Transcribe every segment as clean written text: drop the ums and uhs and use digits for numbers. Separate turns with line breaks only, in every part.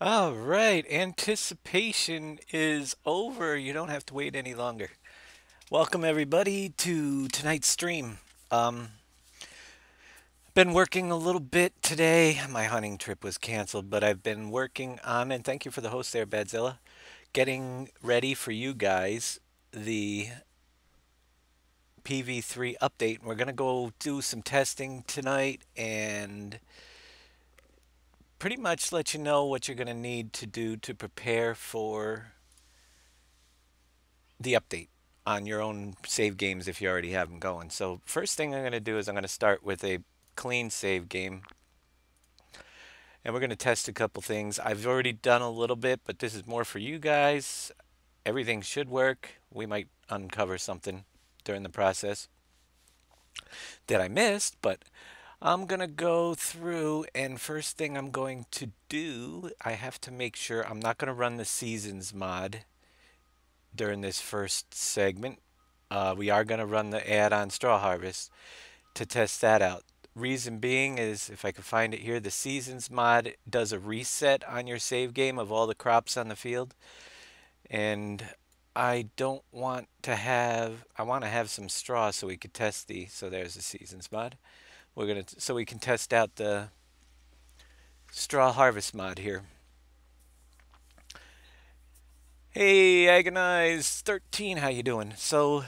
All right, anticipation is over. You don't have to wait any longer. Welcome everybody to tonight's stream. Um, been working a little bit today. My hunting trip was canceled, but I've been working on, and thank you for the host there, Badzilla, getting ready for you guys the PV3 update. We're gonna go do some testing tonight and pretty much let you know what you're gonna need to do to prepare for the update on your own save games if you already have them going. So first thing I'm going to do is I'm going to start with a clean save game, and we're going to test a couple things. I've already done a little bit, but this is more for you guys. Everything should work. We might uncover something during the process that I missed, but I'm going to go through, and first thing I'm going to do, I have to make sure I'm not going to run the seasons mod during this first segment. We are going to run the add-on straw harvest to test that out. Reason being is, if I can find it here, the seasons mod does a reset on your save game of all the crops on the field, and I don't want to have. I want to have some straw so we could test the. So there's the seasons mod. We're gonna so we can test out the straw harvest mod here. Hey, Agonize 13, how you doing? So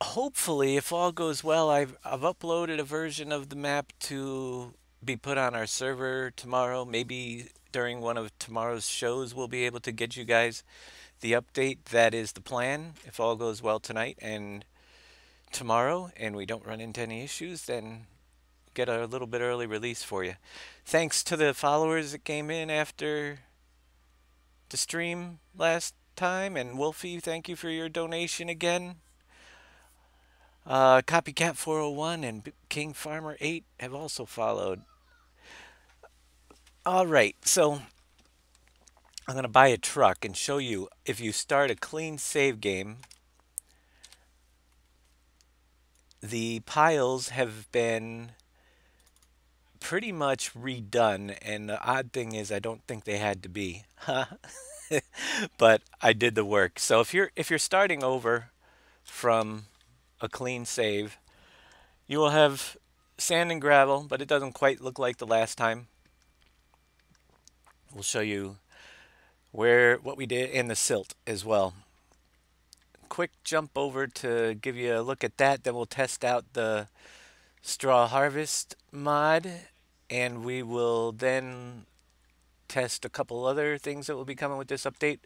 hopefully, if all goes well, I've uploaded a version of the map to be put on our server tomorrow. Maybe during one of tomorrow's shows, we'll be able to get you guys the update. That is the plan. If all goes well tonight and tomorrow, and we don't run into any issues, then get a little bit early release for you. Thanks to the followers that came in after the stream last time, and Wolfie, thank you for your donation again. Copycat 401 and King Farmer 8 have also followed. All right, so I'm going to buy a truck and show you if you start a clean save game, the piles have been pretty much redone, and the odd thing is I don't think they had to be. But I did the work. So if you're starting over from a clean save, you will have sand and gravel, but it doesn't quite look like the last time. We'll show you where what we did in the silt as well. Quick jump over to give you a look at that. Then we'll test out the straw harvest mod, and we will then test a couple other things that will be coming with this update.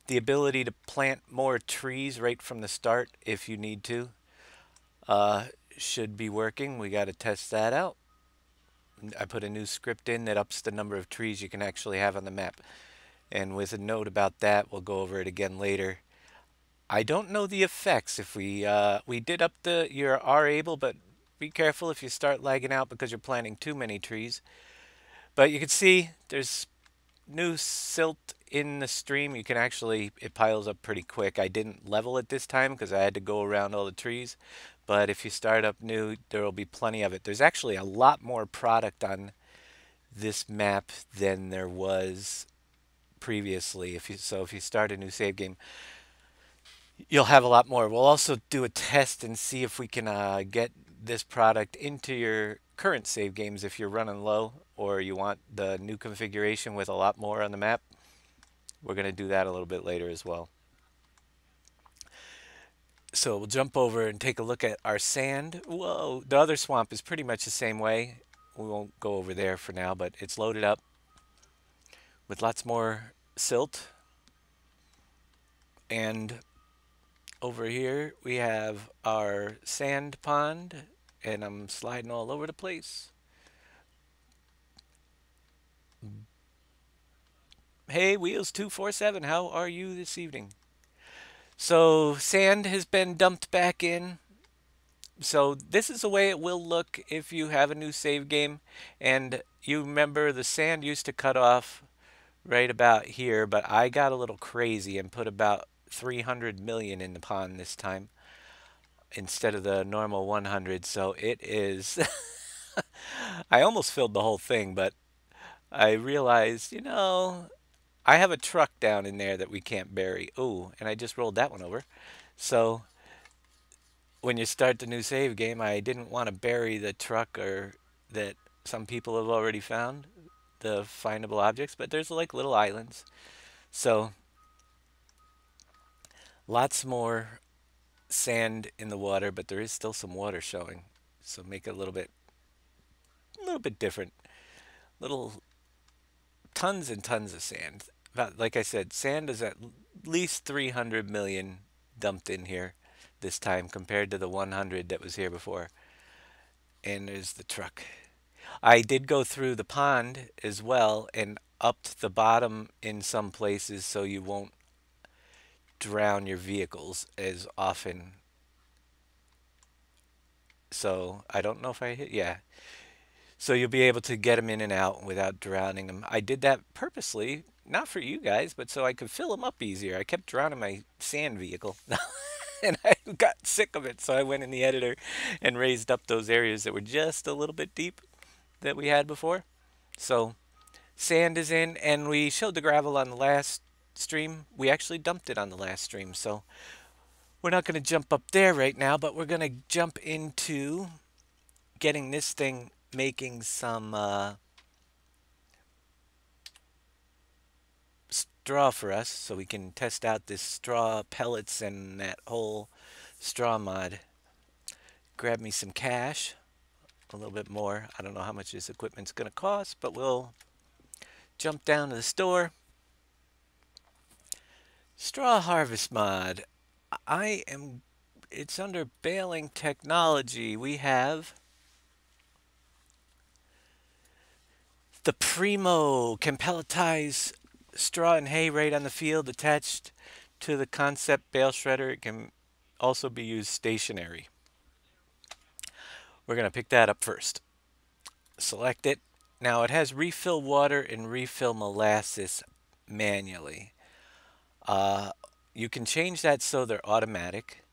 The ability to plant more trees right from the start if you need to uh, should be working. We got to test that out. I put a new script in that ups the number of trees you can actually have on the map. And with a note about that, we'll go over it again later. I don't know the effects. If we did up the you are able, but be careful if you start lagging out because you're planting too many trees. But you can see there's new silt in the stream. You can actually it piles up pretty quick. I didn't level it this time because I had to go around all the trees. But if you start up new, there will be plenty of it. There's actually a lot more product on this map than there was previously. If you start a new save game, you'll have a lot more. We'll also do a test and see if we can get this product into your current save games if you're running low or you want the new configuration with a lot more on the map. We're going to do that a little bit later as well. So we'll jump over and take a look at our sand. Whoa, the other swamp is pretty much the same way. We won't go over there for now, but it's loaded up with lots more silt. And over here we have our sand pond, and I'm sliding all over the place. Hey, Wheels247, how are you this evening? So sand has been dumped back in. So this is the way it will look if you have a new save game. And you remember the sand used to cut off right about here, but I got a little crazy and put about 300 million in the pond this time instead of the normal 100. So it is I almost filled the whole thing, but I realized, I have a truck down in there that we can't bury. Ooh, and I just rolled that one over. So when you start the new save game, I didn't want to bury the truck or that some people have already found, the findable objects, but there's like little islands. So lots more sand in the water, but there is still some water showing. So make it a little bit different. Little tons and tons of sand. About, like I said, sand is at least 300 million dumped in here this time compared to the 100 that was here before. And there's the truck. I did go through the pond as well and upped the bottom in some places so you won't drown your vehicles as often. So I don't know if I hit, yeah. So you'll be able to get them in and out without drowning them. I did that purposely, not for you guys, but so I could fill them up easier. I kept drowning my sand vehicle. And I got sick of it, so I went in the editor and raised up those areas that were just a little bit deep that we had before. So sand is in, and we showed the gravel on the last stream. We actually dumped it on the last stream, so we're not going to jump up there right now, but we're going to jump into getting this thing making some straw for us so we can test out this straw pellets and that whole straw mod. Grab me some cash, a little bit more. I don't know how much this equipment's going to cost, but we'll jump down to the store. Straw harvest mod. It's under Baling technology. We have the Primo can pelletize straw and hay right on the field attached to the concept bale shredder. It can also be used stationary. We're going to pick that up first. Select it. Now it has refill water and refill molasses manually. Uh, you can change that so they're automatic.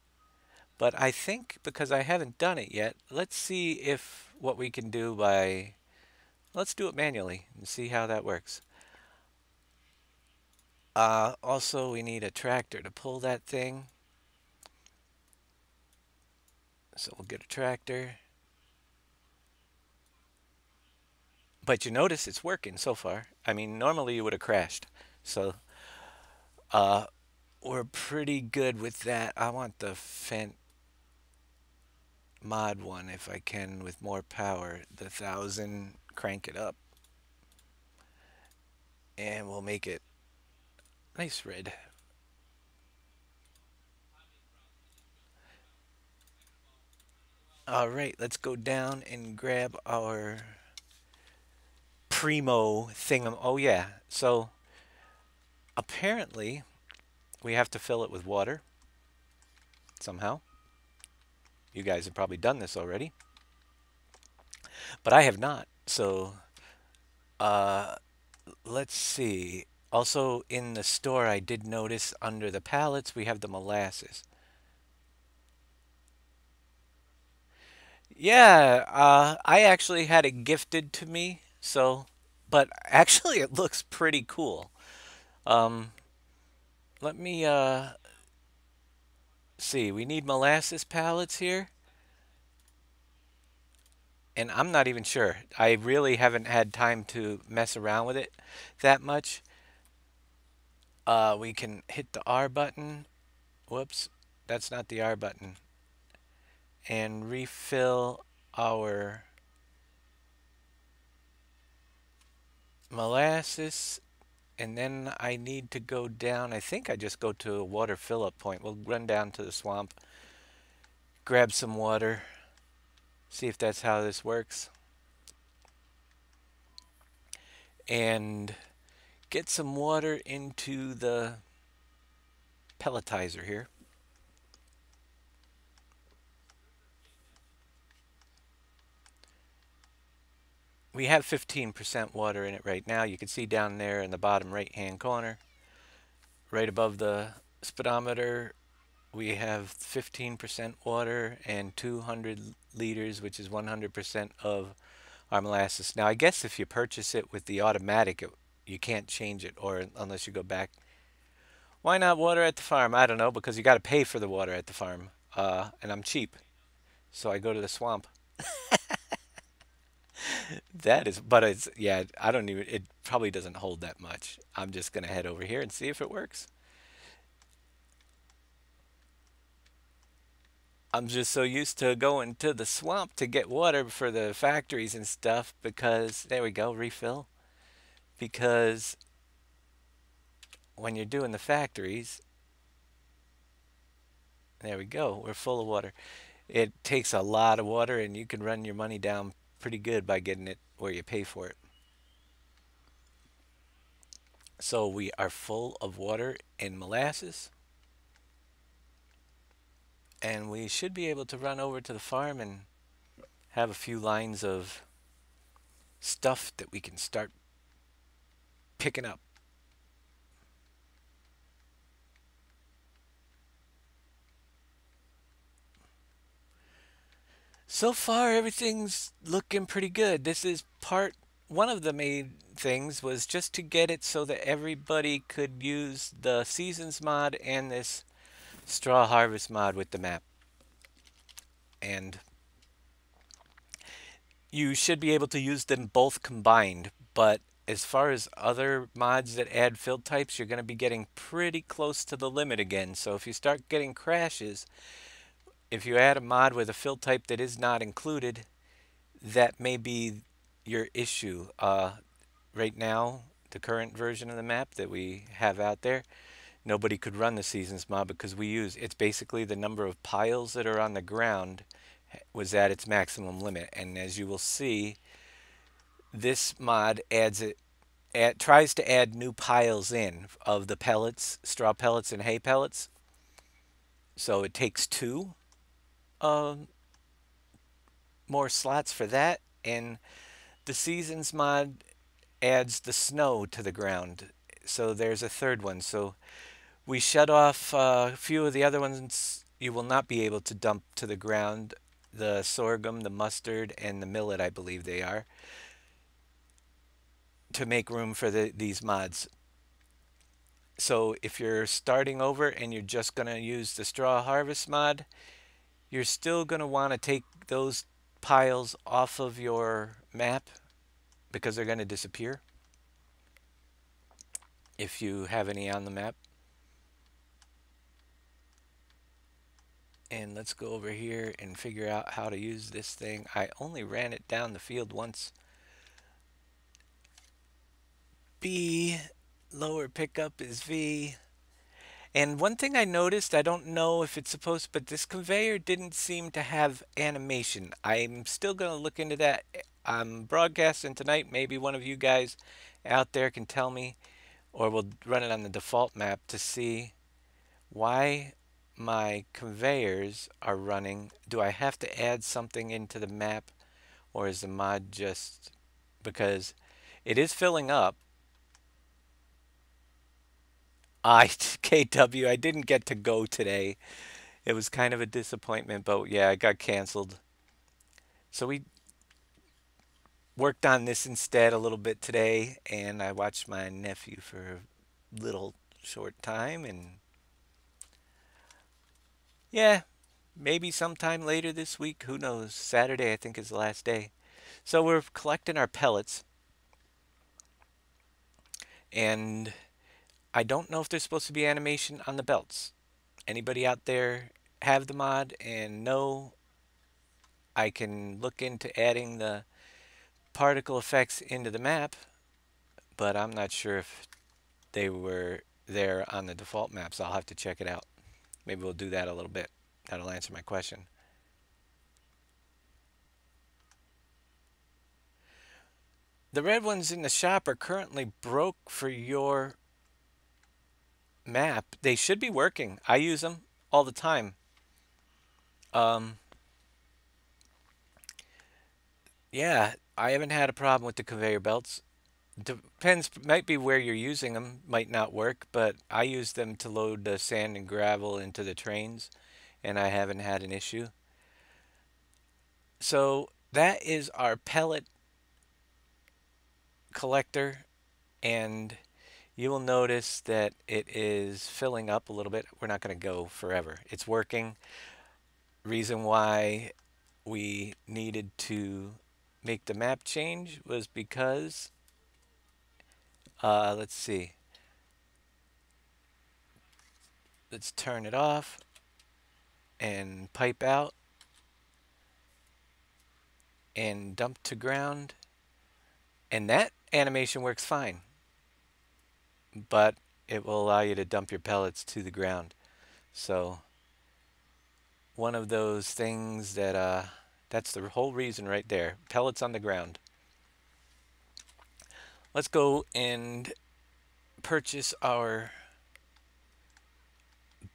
But I think because I haven't done it yet, let's see if what we can do by, let's do it manually and see how that works. Also, we need a tractor to pull that thing. So we'll get a tractor. But you notice it's working so far. I mean, normally you would have crashed. So uh, we're pretty good with that. I want the Fent mod one if I can with more power. The 1000, crank it up. And we'll make it nice red. All right, let's go down and grab our Primo thingam. Oh yeah, so apparently we have to fill it with water somehow. You guys have probably done this already, but I have not. So uh, let's see. Also in the store, I did notice under the pallets we have the molasses. Yeah, I actually had it gifted to me, so, but actually it looks pretty cool. Um, let me see. We need molasses pallets here, and I'm not even sure. I really haven't had time to mess around with it that much. We can hit the R button. Whoops, that's not the R button. And refill our molasses. And then I need to go down. I think I just go to a water fill-up point. We'll run down to the swamp, grab some water, see if that's how this works, and get some water into the pelletizer here. We have 15% water in it right now. You can see down there in the bottom right-hand corner, right above the speedometer, we have 15% water and 200 liters, which is 100% of our molasses. Now, I guess if you purchase it with the automatic, you can't change it, or unless you go back. Why not water at the farm? I don't know, because you got to pay for the water at the farm. And I'm cheap, so I go to the swamp. That is, but it's, yeah, I don't even, it probably doesn't hold that much. I'm just going to head over here and see if it works. I'm just so used to going to the swamp to get water for the factories and stuff because, there we go, refill. Because when you're doing the factories, there we go, we're full of water. It takes a lot of water and you can run your money down pretty good by getting it where you pay for it. So we are full of water and molasses, and we should be able to run over to the farm and have a few lines of stuff that we can start picking up. So far, everything's looking pretty good. This is one of the main things was just to get it so that everybody could use the seasons mod and this straw harvest mod with the map. And you should be able to use them both combined, but as far as other mods that add field types, you're going to be getting pretty close to the limit again. So if you start getting crashes, if you add a mod with a field type that is not included, that may be your issue. Right now, the current version of the map that we have out there, nobody could run the seasons mod because it's basically the number of piles that are on the ground was at its maximum limit. And as you will see, this mod tries to add new piles in of the pellets, straw pellets and hay pellets. So it takes two um, more slots for that. And the seasons mod adds the snow to the ground. So there's a third one. So we shut off a few of the other ones you will not be able to dump to the ground. The sorghum, the mustard, and the millet, I believe they are, to make room for these mods. So if you're starting over and you're just going to use the straw harvest mod, you're still going to want to take those piles off of your map because they're going to disappear if you have any on the map. And let's go over here and figure out how to use this thing. I only ran it down the field once. B, lower pickup is V. And one thing I noticed, I don't know if it's supposed, but this conveyor didn't seem to have animation. I'm still going to look into that. I'm broadcasting tonight. Maybe one of you guys out there can tell me, or we'll run it on the default map to see why my conveyors are running. Do I have to add something into the map, or is the mod just because it is filling up? KW, I didn't get to go today. It was kind of a disappointment, but yeah, it got canceled. So we worked on this instead a little bit today, and I watched my nephew for a little short time, and yeah, maybe sometime later this week, who knows? Saturday, I think, is the last day. So we're collecting our pellets, and I don't know if there's supposed to be animation on the belts. Anybody out there have the mod and know I can look into adding the particle effects into the map, but I'm not sure if they were there on the default maps. I'll have to check it out. Maybe we'll do that a little bit. That'll answer my question. The red ones in the shop are currently broke for your map. They should be working. I use them all the time. Um, yeah, I haven't had a problem with the conveyor belts. Depends, might be where you're using them, might not work, but I use them to load the sand and gravel into the trains, and I haven't had an issue. So that is our pellet collector, and you will notice that it is filling up a little bit. We're not going to go forever. It's working. Reason why we needed to make the map change was because, let's see, let's turn it off and pipe out and dump to ground. And that animation works fine, but it will allow you to dump your pellets to the ground. So one of those things that, that's the whole reason right there. Pellets on the ground. Let's go and purchase our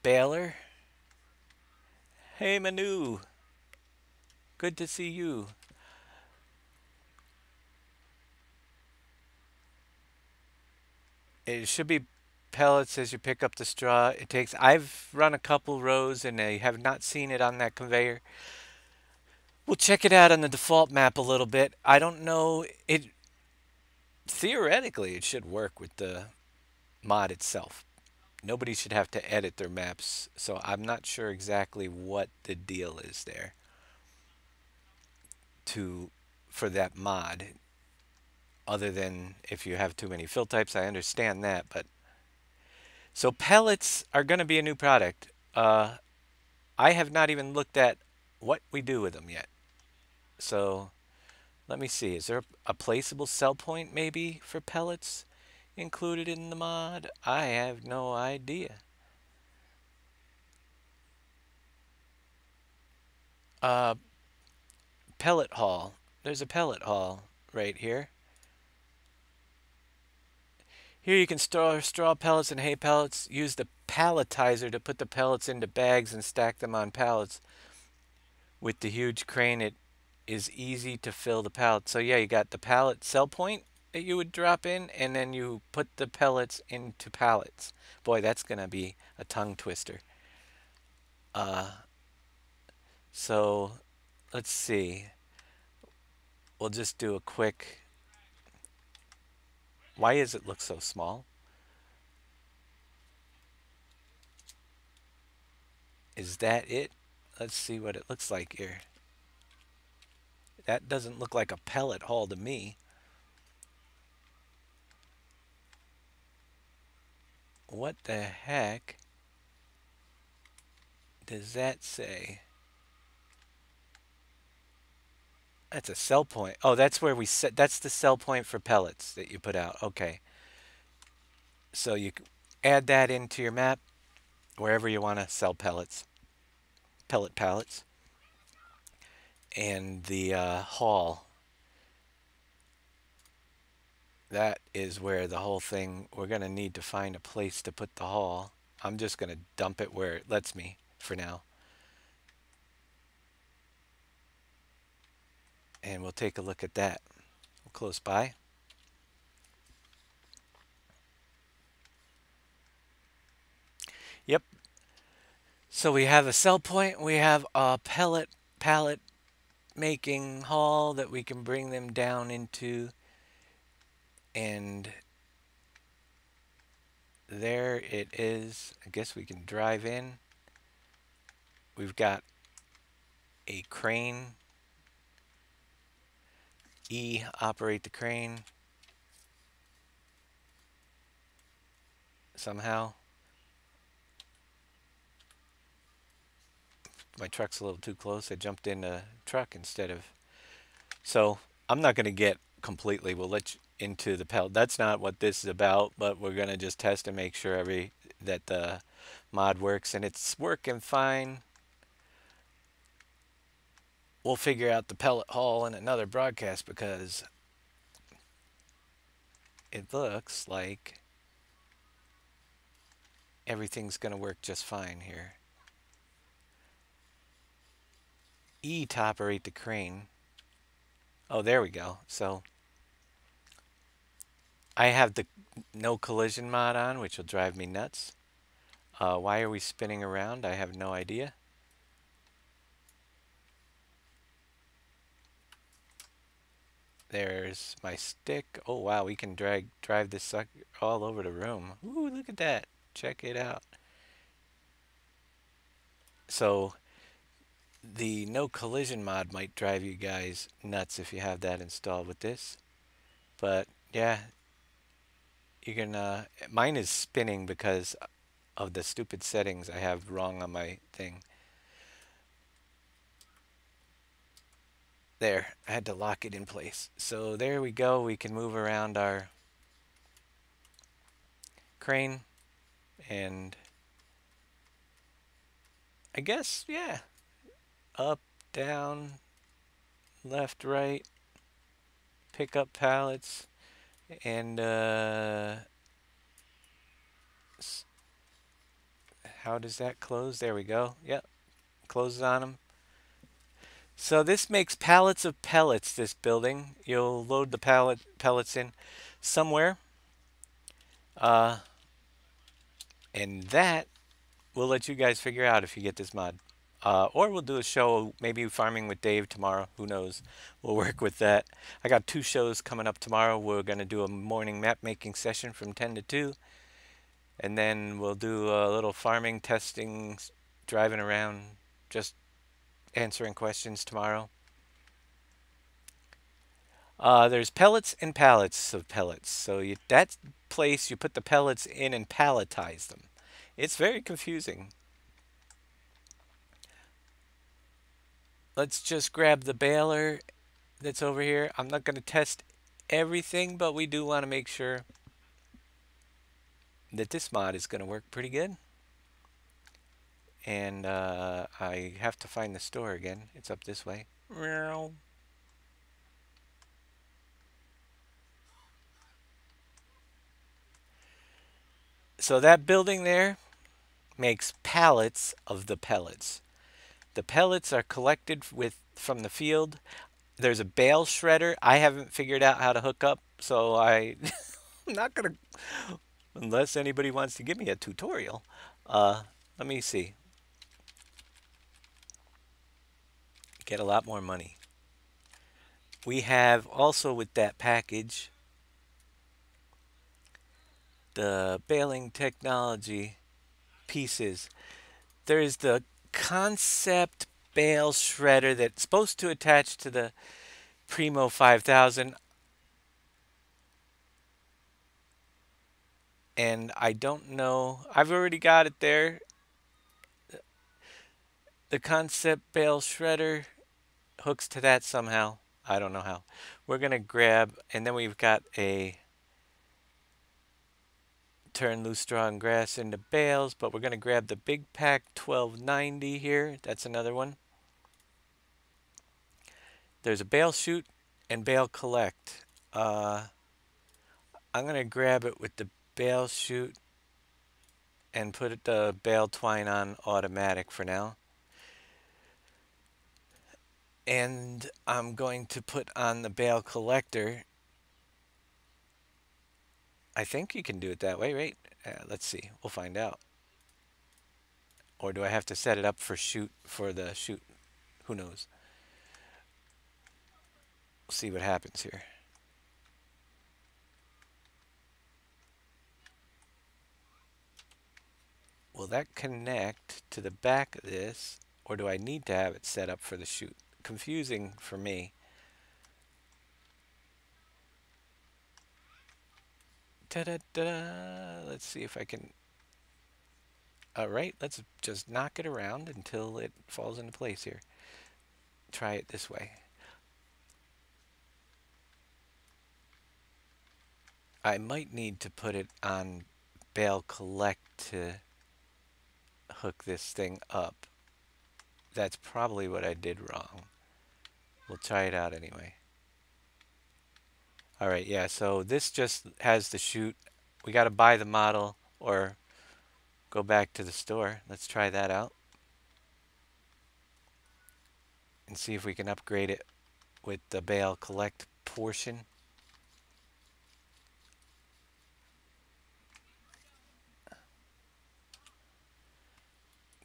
baler. Hey Manu, good to see you. It should be pellets as you pick up the straw. It takes, I've run a couple rows and I have not seen it on that conveyor. We'll check it out on the default map a little bit. I don't know, it theoretically it should work with the mod itself. Nobody should have to edit their maps, so I'm not sure exactly what the deal is there to for that mod. Other than if you have too many fill types, I understand that, but so pellets are going to be a new product. I have not even looked at what we do with them yet. So let me see. Is there a placeable sell point maybe for pellets included in the mod? I have no idea. Uh, pellet haul. There's a pellet haul right here. Here you can store straw pellets and hay pellets. Use the palletizer to put the pellets into bags and stack them on pallets. With the huge crane, it is easy to fill the pallet. So yeah, you got the pallet sell point that you would drop in, and then you put the pellets into pallets. Boy, that's gonna be a tongue twister. Uh, so let's see. We'll just do a quick. Why does it look so small? Is that it? Let's see what it looks like here. That doesn't look like a pellet haul to me. What the heck does that say? That's a sell point. Oh, that's where we set. That's the sell point for pellets that you put out. Okay. So you add that into your map wherever you want to sell pellets, pellet pallets, and the haul. That is where the whole thing. We're gonna need to find a place to put the haul. I'm just gonna dump it where it lets me for now, and we'll take a look at that. We'll close by. Yep. So we have a sell point. We have a pellet pallet making haul that we can bring them down into, and there it is. I guess we can drive in. We've got a crane. E, operate the crane somehow. My truck's a little too close. I jumped in the truck instead of. So I'm not going to get completely. We'll let you into the pellet. That's not what this is about, but we're going to just test and make sure that the mod works, and it's working fine. We'll figure out the pellet haul in another broadcast because it looks like everything's going to work just fine here. E to operate the crane. Oh, there we go. So I have the no collision mod on, which will drive me nuts. Why are we spinning around? I have no idea. There's my stick. Oh wow, we can drive this sucker all over the room. Ooh, look at that. Check it out. So the no collision mod might drive you guys nuts if you have that installed with this. But yeah, you can mine is spinning because of the stupid settings I have wrong on my thing. There, I had to lock it in place. So there we go. We can move around our crane and I guess, yeah, up, down, left, right, pick up pallets, and how does that close? There we go. Yep, closes on them. So this makes pallets of pellets, this building. You'll load the pellets in somewhere, uh, and that will let you guys figure out if you get this mod. Or we'll do a show, maybe farming with Dave tomorrow. Who knows? We'll work with that. I got 2 shows coming up tomorrow. We're going to do a morning map making session from 10 to 2. And then we'll do a little farming, testing, driving around, just answering questions tomorrow. There's pellets and pallets of pellets. So that place, you put the pellets in and palletize them. It's very confusing. Let's just grab the baler that's over here. I'm not going to test everything, but we do want to make sure that this mod is going to work pretty good. And I have to find the store again. It's up this way. So that building there makes pallets of the pellets. The pellets are collected from the field. There's a bale shredder. I haven't figured out how to hook up, so I'm not gonna, unless anybody wants to give me a tutorial. Let me see. Get a lot more money. We have also with that package the baling technology pieces. There's the concept bale shredder that's supposed to attach to the Primo 5000. And I don't know. I've already got it there. The concept bale shredder hooks to that somehow. I don't know how. We're going to grab, and then we've got a turn loose straw and grass into bales, but we're going to grab the big pack 1290 here. That's another one. There's a bale chute and bale collect. I'm going to grab it with the bale chute and put the bale twine on automatic for now. And I'm going to put on the bale collector. I think you can do it that way, right? Let's see. We'll find out. Or do I have to set it up for the chute? Who knows? We'll see what happens here. Will that connect to the back of this? Or do I need to have it set up for the chute? Confusing for me. Ta-da-da! Let's see if I can... Alright, let's just knock it around until it falls into place here. Try it this way. I might need to put it on bale collect to hook this thing up. That's probably what I did wrong. We'll try it out anyway. Alright, yeah, so this just has the chute. We got to buy the model or go back to the store. Let's try that out. And see if we can upgrade it with the bale collect portion.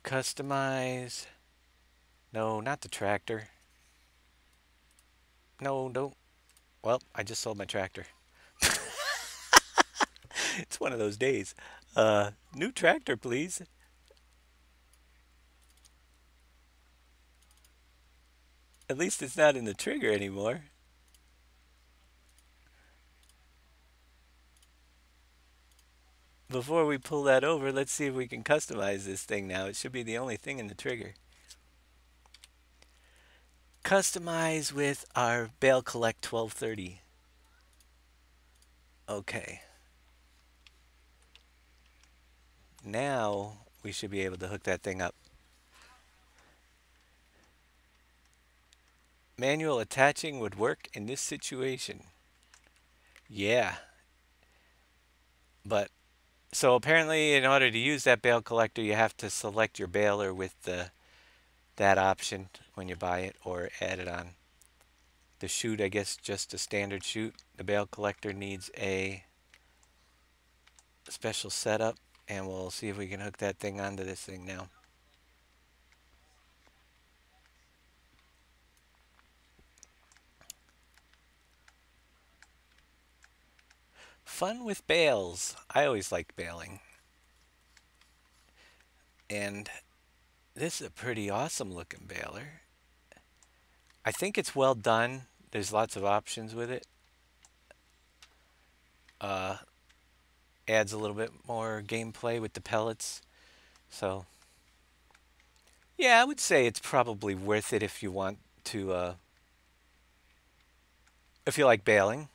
Customize. No, not the tractor. No, don't. Well, I just sold my tractor. It's one of those days. New tractor, please. At least it's not in the trigger anymore. Before we pull that over, let's see if we can customize this thing now. It should be the only thing in the trigger. Customize with our Bale Collect 1230. Okay. Now we should be able to hook that thing up. Manual attaching would work in this situation. Yeah, but so apparently in order to use that bale collector, you have to select your baler with that option when you buy it or add it on. The chute, I guess just a standard chute. The bale collector needs a special setup, and we'll see if we can hook that thing onto this thing now. Fun with bales. I always liked baling. And this is a pretty awesome looking baler. I think it's well done. There's lots of options with it. Uh, Adds a little bit more gameplay with the pellets. So, yeah, I would say it's probably worth it if you want to, if you like baling.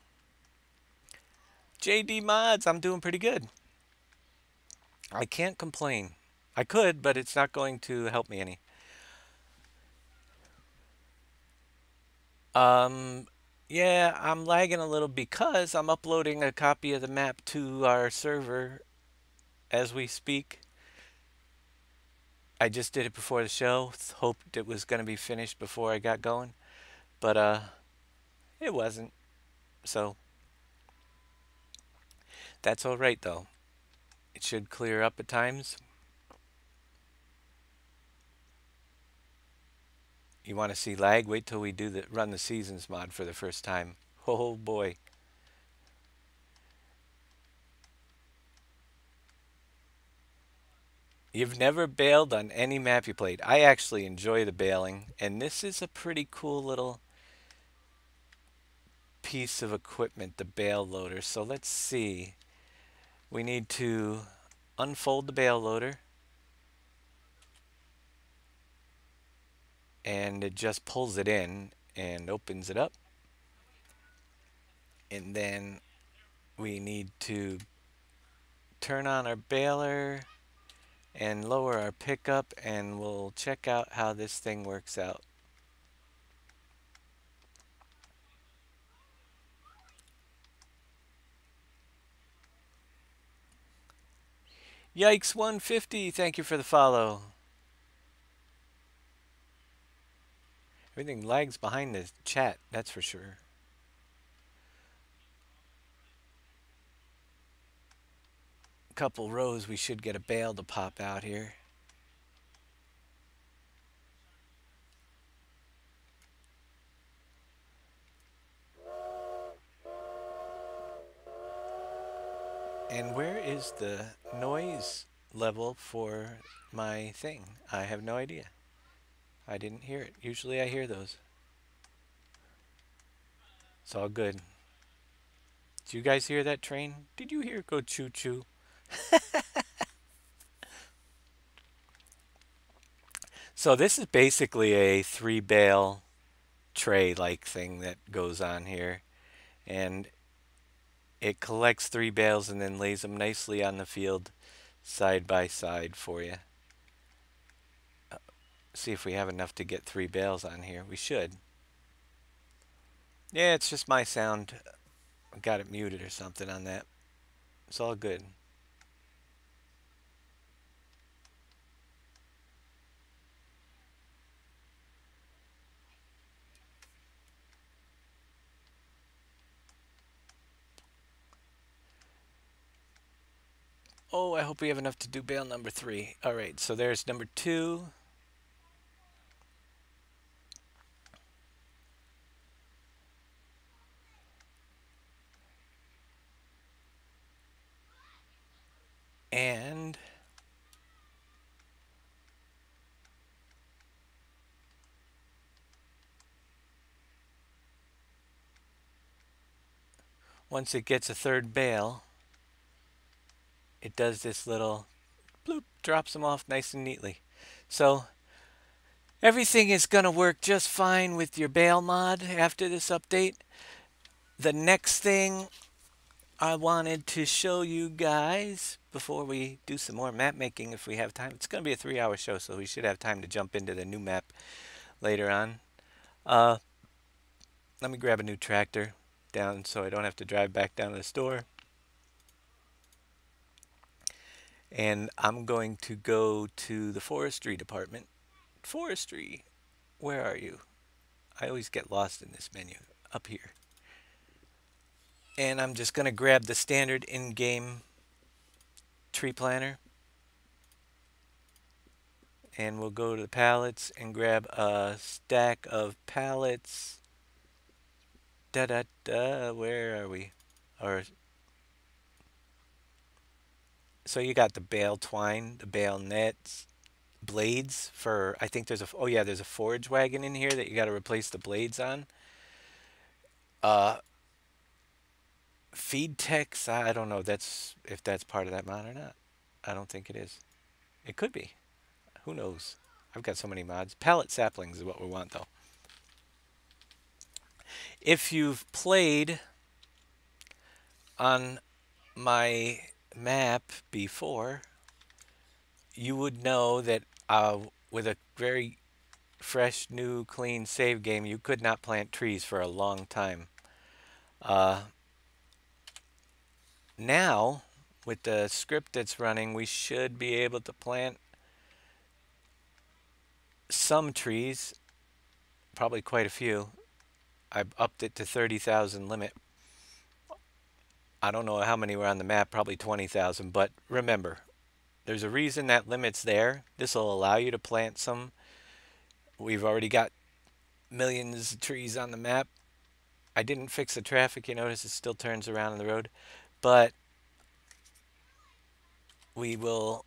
JD Mods, I'm doing pretty good. I can't complain. I could, but it's not going to help me any. Um, yeah, I'm lagging a little because I'm uploading a copy of the map to our server as we speak. I just did it before the show. Hoped it was going to be finished before I got going, but it wasn't. So that's all right though. It should clear up at times. You want to see lag? Wait till we do the run the seasons mod for the first time. Oh boy. You've never bailed on any map you played. I actually enjoy the bailing, and this is a pretty cool little piece of equipment, the bale loader. So let's see. We need to unfold the bale loader, and it just pulls it in and opens it up. And then we need to turn on our baler and lower our pickup, and we'll check out how this thing works out. Yikes 150, thank you for the follow. Everything lags behind the chat, that's for sure. Couple rows, we should get a bale to pop out here. And where is the noise level for my thing? I have no idea. I didn't hear it. Usually I hear those. It's all good. Did you guys hear that train? Did you hear it go choo choo? So this is basically a 3 bale tray like thing that goes on here. And it collects 3 bales and then lays them nicely on the field side by side for you. See if we have enough to get 3 bales on here. We should. Yeah, it's just my sound. I got it muted or something on that. It's all good. Oh, I hope we have enough to do bale number 3. All right, so there's number 2. once it gets a third bale, it does this little bloop, drops them off nice and neatly. So everything is going to work just fine with your bale mod after this update. The next thing I wanted to show you guys before we do some more map making if we have time. It's going to be a 3-hour show, so we should have time to jump into the new map later on. Uh, Let me grab a new tractor down so I don't have to drive back down to the store. And I'm going to go to the forestry department. Forestry, where are you? I always get lost in this menu. Up here. And I'm just going to grab the standard in-game tree planter. And we'll go to the pallets and grab a stack of pallets. Where are we? Or so you got the bale twine, the bale nets, blades for. I think there's a. Oh yeah, there's a forage wagon in here that you got to replace the blades on. Uh, feed techs. I don't know. That's if that's part of that mod or not. I don't think it is. It could be. Who knows? I've got so many mods. Pallet saplings is what we want though. If you've played on my map before, you would know that with a very fresh, new, clean save game, you could not plant trees for a long time. Uh, Now, with the script that's running, we should be able to plant some trees, probably quite a few. I've upped it to 30,000 limit. I don't know how many were on the map, probably 20,000, but remember, there's a reason that limit's there. This will allow you to plant some. We've already got millions of trees on the map. I didn't fix the traffic, you notice it still turns around on the road, but we will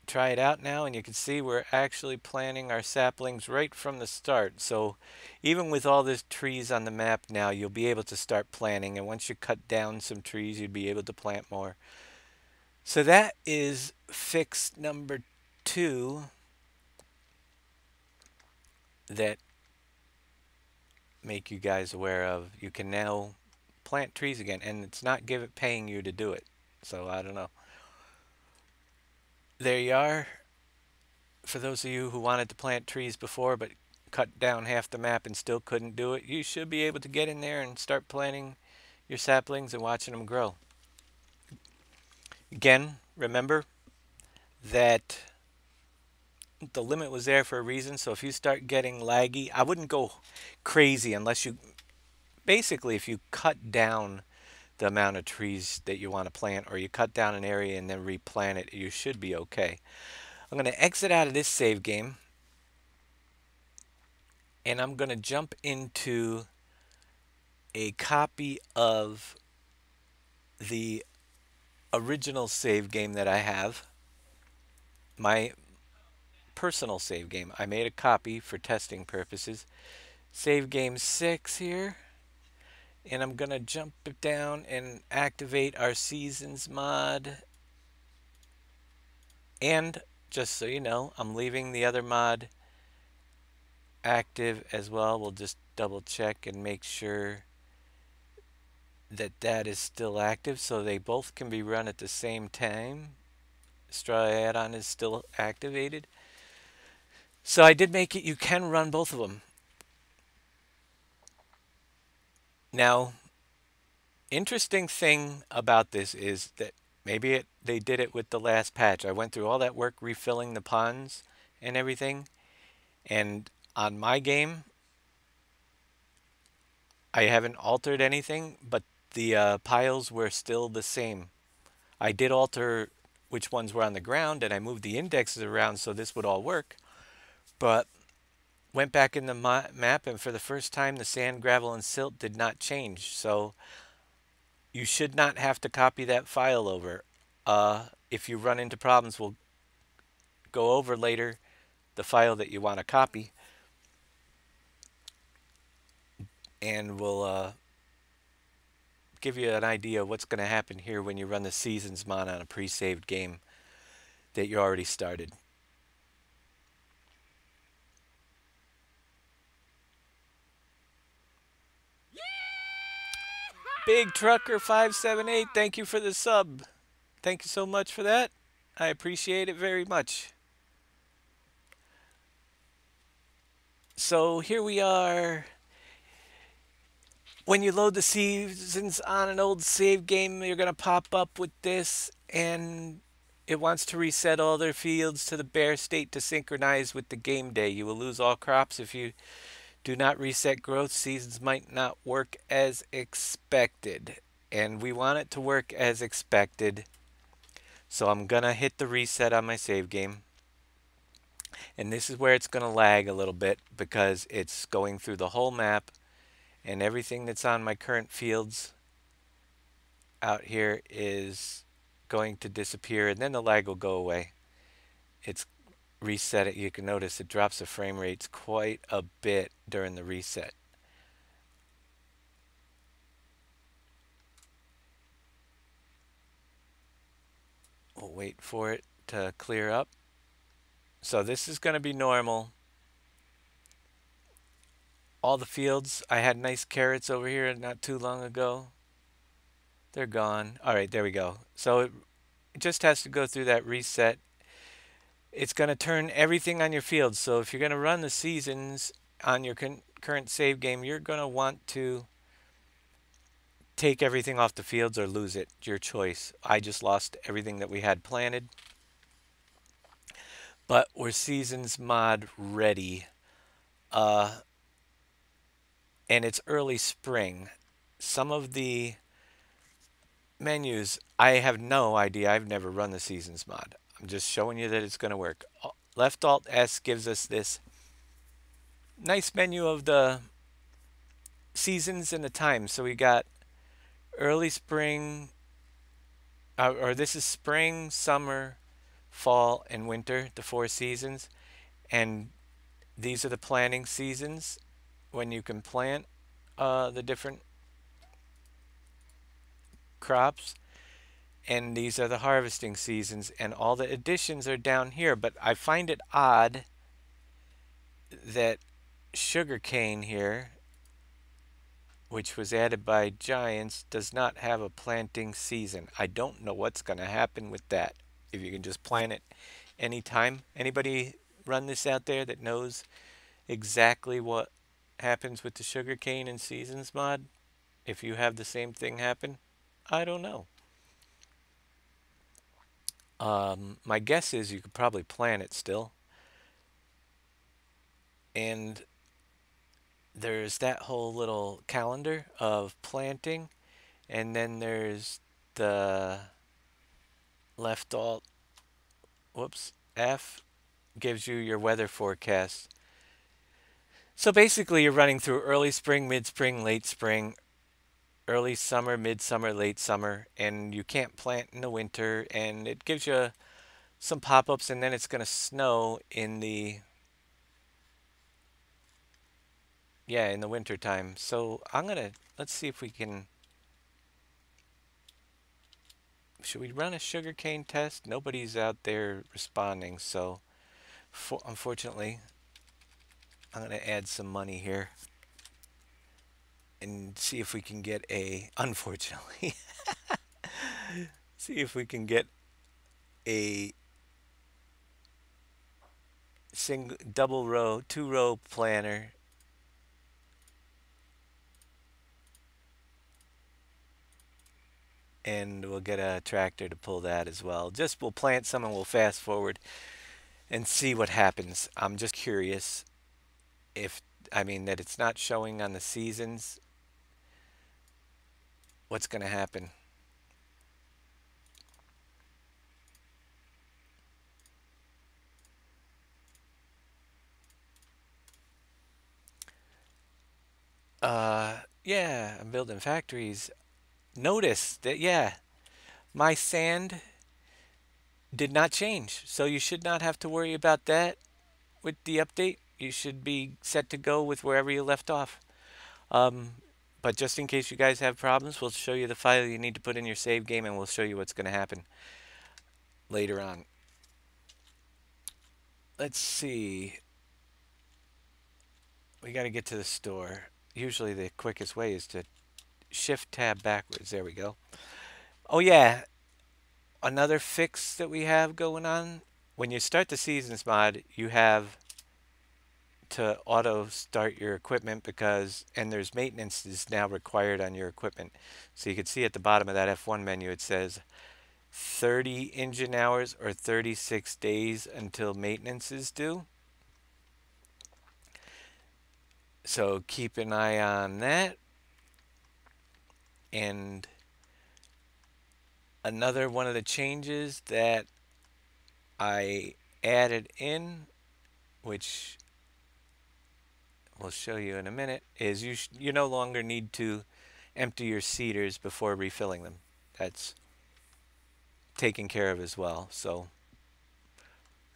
try it out now, and you can see we're actually planting our saplings right from the start. So even with all these trees on the map now, you'll be able to start planting, and once you cut down some trees, you'd be able to plant more. So that is fix number 2 that make you guys aware of. You can now plant trees again, and it's not paying you to do it. So I don't know. There you are. For those of you who wanted to plant trees before but cut down half the map and still couldn't do it, you should be able to get in there and start planting your saplings and watching them grow. Again, remember that the limit was there for a reason, so if you start getting laggy, I wouldn't go crazy unless you, basically if you cut down the amount of trees that you want to plant, or you cut down an area and then replant it, you should be okay. I'm going to exit out of this save game, and I'm going to jump into a copy of the original save game that I have, my personal save game. I made a copy for testing purposes. Save game 6 here. And I'm going to jump down and activate our seasons mod. And just so you know, I'm leaving the other mod active as well. We'll just double check and make sure that that is still active, so they both can be run at the same time. Straw add-on is still activated. So I did make it, you can run both of them. Now, interesting thing about this is that maybe they did it with the last patch. I went through all that work refilling the ponds and everything, and on my game, I haven't altered anything, but the piles were still the same. I did alter which ones were on the ground, and I moved the indexes around so this would all work. But went back in the map, and for the first time, the sand, gravel, and silt did not change. So you should not have to copy that file over. If you run into problems, we'll go over later the file that you want to copy, and we'll give you an idea of what's going to happen here when you run the seasons mod on a pre-saved game that you already started. Big Trucker 578, thank you for the sub. Thank you so much for that. I appreciate it very much. So here we are. When you load the seasons on an old save game, you're going to pop up with this, and it wants to reset all their fields to the bare state to synchronize with the game day. You will lose all crops if you do not reset growth. Seasons might not work as expected, and we want it to work as expected. So I'm going to hit the reset on my save game. And this is where it's going to lag a little bit because it's going through the whole map, and everything that's on my current fields out here is going to disappear, and then the lag will go away. It's reset it. You can notice it drops the frame rates quite a bit during the reset. We'll wait for it to clear up. So this is going to be normal. All the fields, I had nice carrots over here not too long ago. They're gone. All right, there we go. So it just has to go through that reset. It's going to turn everything on your fields. So if you're going to run the seasons on your current save game, you're going to want to take everything off the fields or lose it. Your choice. I just lost everything that we had planted. But we're seasons mod ready. And it's early spring. Some of the menus, I have no idea. I've never run the seasons mod. I'm just showing you that it's going to work. Left Alt S gives us this nice menu of the seasons and the times. So we got early spring, or this is spring, summer, fall, and winter, the 4 seasons. And these are the planting seasons when you can plant the different crops. And these are the harvesting seasons, and all the additions are down here. But I find it odd that sugarcane here, which was added by Giants, does not have a planting season. I don't know what's going to happen with that. If you can just plant it anytime. Anybody run this out there that knows exactly what happens with the sugarcane and seasons mod? If you have the same thing happen, I don't know. My guess is you could probably plant it still. And there's that whole little calendar of planting. And then there's the left alt, whoops, F gives you your weather forecast. So basically you're running through early spring, mid-spring, late spring, early summer, midsummer, late summer, and you can't plant in the winter, and it gives you some pop-ups, and then it's going to snow in the winter time. So let's see if we can, should we run a sugarcane test? Nobody's out there responding, so unfortunately I'm going to add some money here and see if we can get unfortunately, see if we can get a double row, 2-row planter. And we'll get a tractor to pull that as well. We'll plant some and we'll fast forward and see what happens. I'm just curious that it's not showing on the seasons. What's going to happen? Yeah, I'm building factories. Notice that, yeah, my sand did not change. So you should not have to worry about that with the update. You should be set to go with wherever you left off. But But just in case you guys have problems, we'll show you the file you need to put in your save game, and we'll show you what's going to happen later on. Let's see. We got to get to the store. Usually the quickest way is to shift tab backwards. There we go. Oh yeah, another fix that we have going on. When you start the seasons mod, you have to auto start your equipment because, and there's maintenance is now required on your equipment. So you can see at the bottom of that F1 menu, it says 30 engine hours or 36 days until maintenance is due. So keep an eye on that. And another one of the changes that I added in, which we'll show you in a minute, is you no longer need to empty your seeders before refilling them. That's taken care of as well. So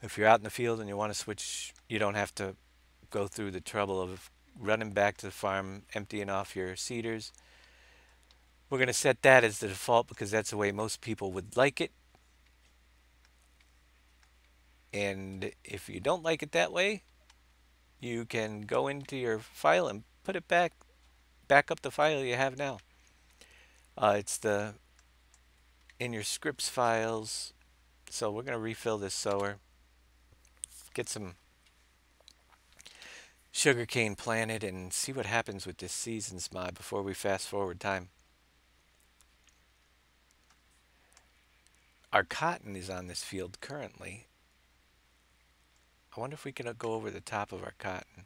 if you're out in the field and you want to switch, you don't have to go through the trouble of running back to the farm, emptying off your seeders. We're going to set that as the default because that's the way most people would like it. And if you don't like it that way, you can go into your file and put it back up the file you have now. It's the in your scripts files. So we're going to refill this sower, get some sugarcane planted, and see what happens with this seasons mod before we fast forward time. Our cotton is on this field currently. I wonder if we can go over the top of our cotton.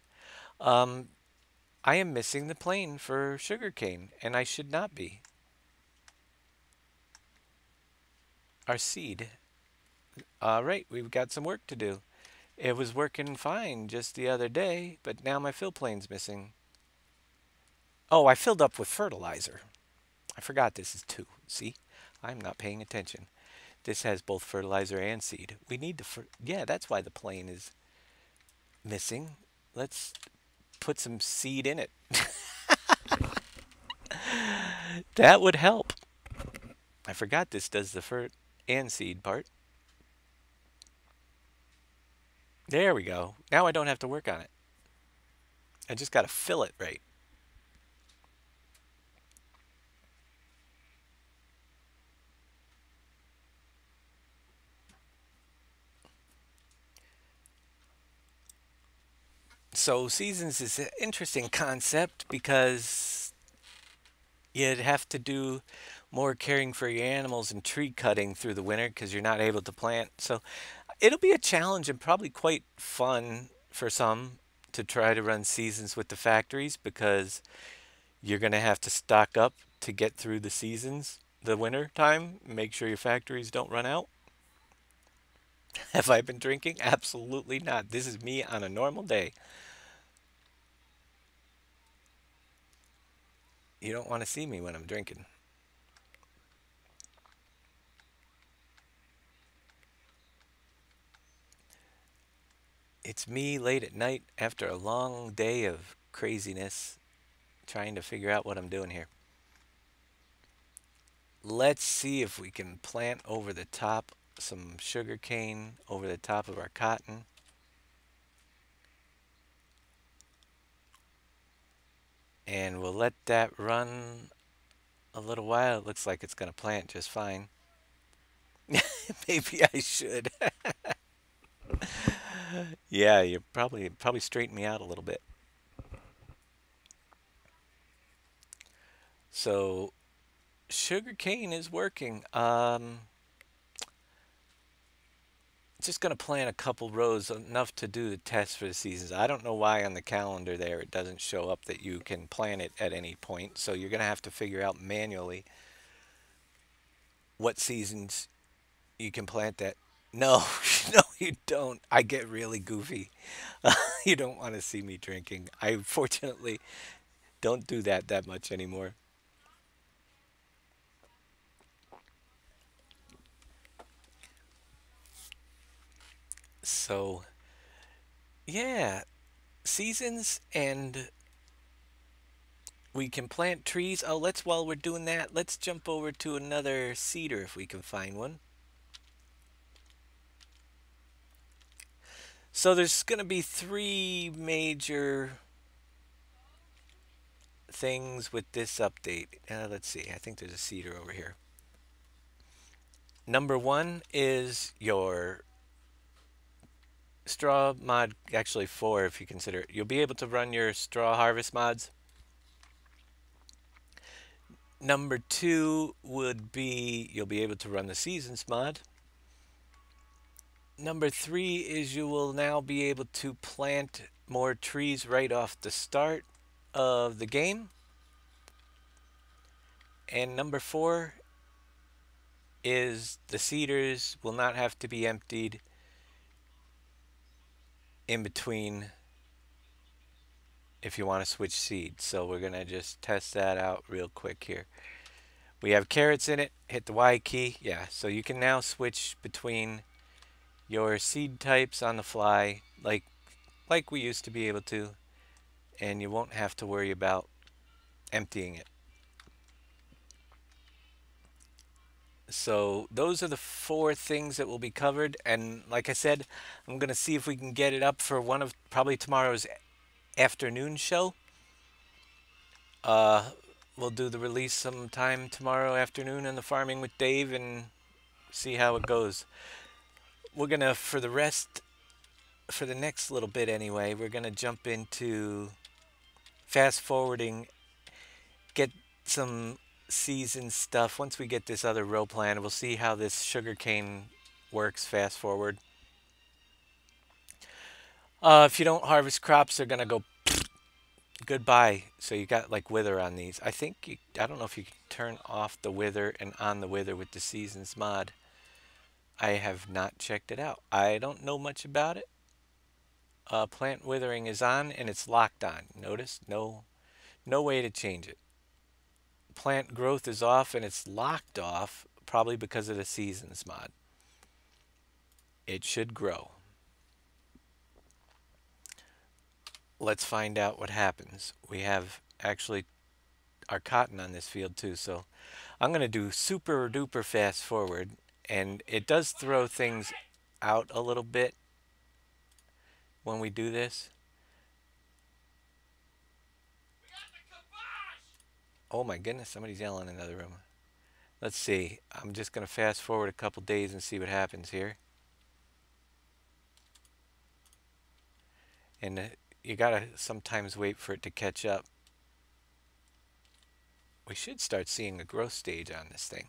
I am missing the plane for sugarcane, and I should not be. Our seed. All right, we've got some work to do. It was working fine just the other day, but now my fill plane's missing. Oh, I filled up with fertilizer. I forgot this is 2. See? I'm not paying attention. This has both fertilizer and seed. We need the yeah, that's why the plane is missing. Let's put some seed in it. That would help. I forgot this does the fert and seed part. There we go. Now I don't have to work on it. I just got to fill it right. So seasons is an interesting concept because you'd have to do more caring for your animals and tree cutting through the winter because you're not able to plant. So it'll be a challenge and probably quite fun for some to try to run seasons with the factories because you're going to have to stock up to get through the seasons, the winter time, make sure your factories don't run out. Have I been drinking? Absolutely not. This is me on a normal day. You don't want to see me when I'm drinking. It's me late at night after a long day of craziness trying to figure out what I'm doing here. Let's see if we can plant over the top some sugar cane over the top of our cotton. And we'll let that run a little while. It looks like it's going to plant just fine. Maybe I should. Yeah, you probably straighten me out a little bit. So sugarcane is working. Just going to plant a couple rows, enough to do the test for the seasons. I don't know why on the calendar there it doesn't show up that you can plant it at any point. So you're going to have to figure out manually what seasons you can plant that. No, no, you don't. I get really goofy. You don't want to see me drinking. I fortunately don't do that much anymore. So, yeah, seasons and We can plant trees. Oh, while we're doing that, let's jump over to another cedar if we can find one. So there's going to be three major things with this update. Let's see. I think there's a cedar over here. Number one is your straw mod, actually four if you consider it. You'll be able to run your straw harvest mods. Number two would be you'll be able to run the seasons mod. Number three is you will now be able to plant more trees right off the start of the game. And number four is the cedars will not have to be emptied in between if you want to switch seeds. So we're going to just test that out real quick here. We have carrots in it. Hit the Y key. Yeah, so you can now switch between your seed types on the fly like we used to be able to, and you won't have to worry about emptying it. So those are the four things that will be covered, and like I said, I'm going to see if we can get it up for one of probably tomorrow's afternoon show. Uh, we'll do the release sometime tomorrow afternoon in the Farming with Dave and see how it goes. We're going to, for the next little bit anyway, we're going to jump into fast forwarding, get some season stuff. Once we get this other row plan, we'll see how this sugarcane works fast forward. If you don't harvest crops, they're going to go goodbye. So you got like wither on these. I don't know if you can turn off the wither and on the wither with the seasons mod. I have not checked it out. I don't know much about it. Plant withering is on and it's locked on. Notice no way to change it. Plant growth is off and it's locked off, probably because of the seasons mod. It should grow. Let's find out what happens. We have actually our cotton on this field too, so I'm going to do super duper fast forward, and it does throw things out a little bit when we do this. Oh my goodness, somebody's yelling in another room. Let's see. I'm just going to fast forward a couple days and see what happens here. And you got to sometimes wait for it to catch up. We should start seeing a growth stage on this thing,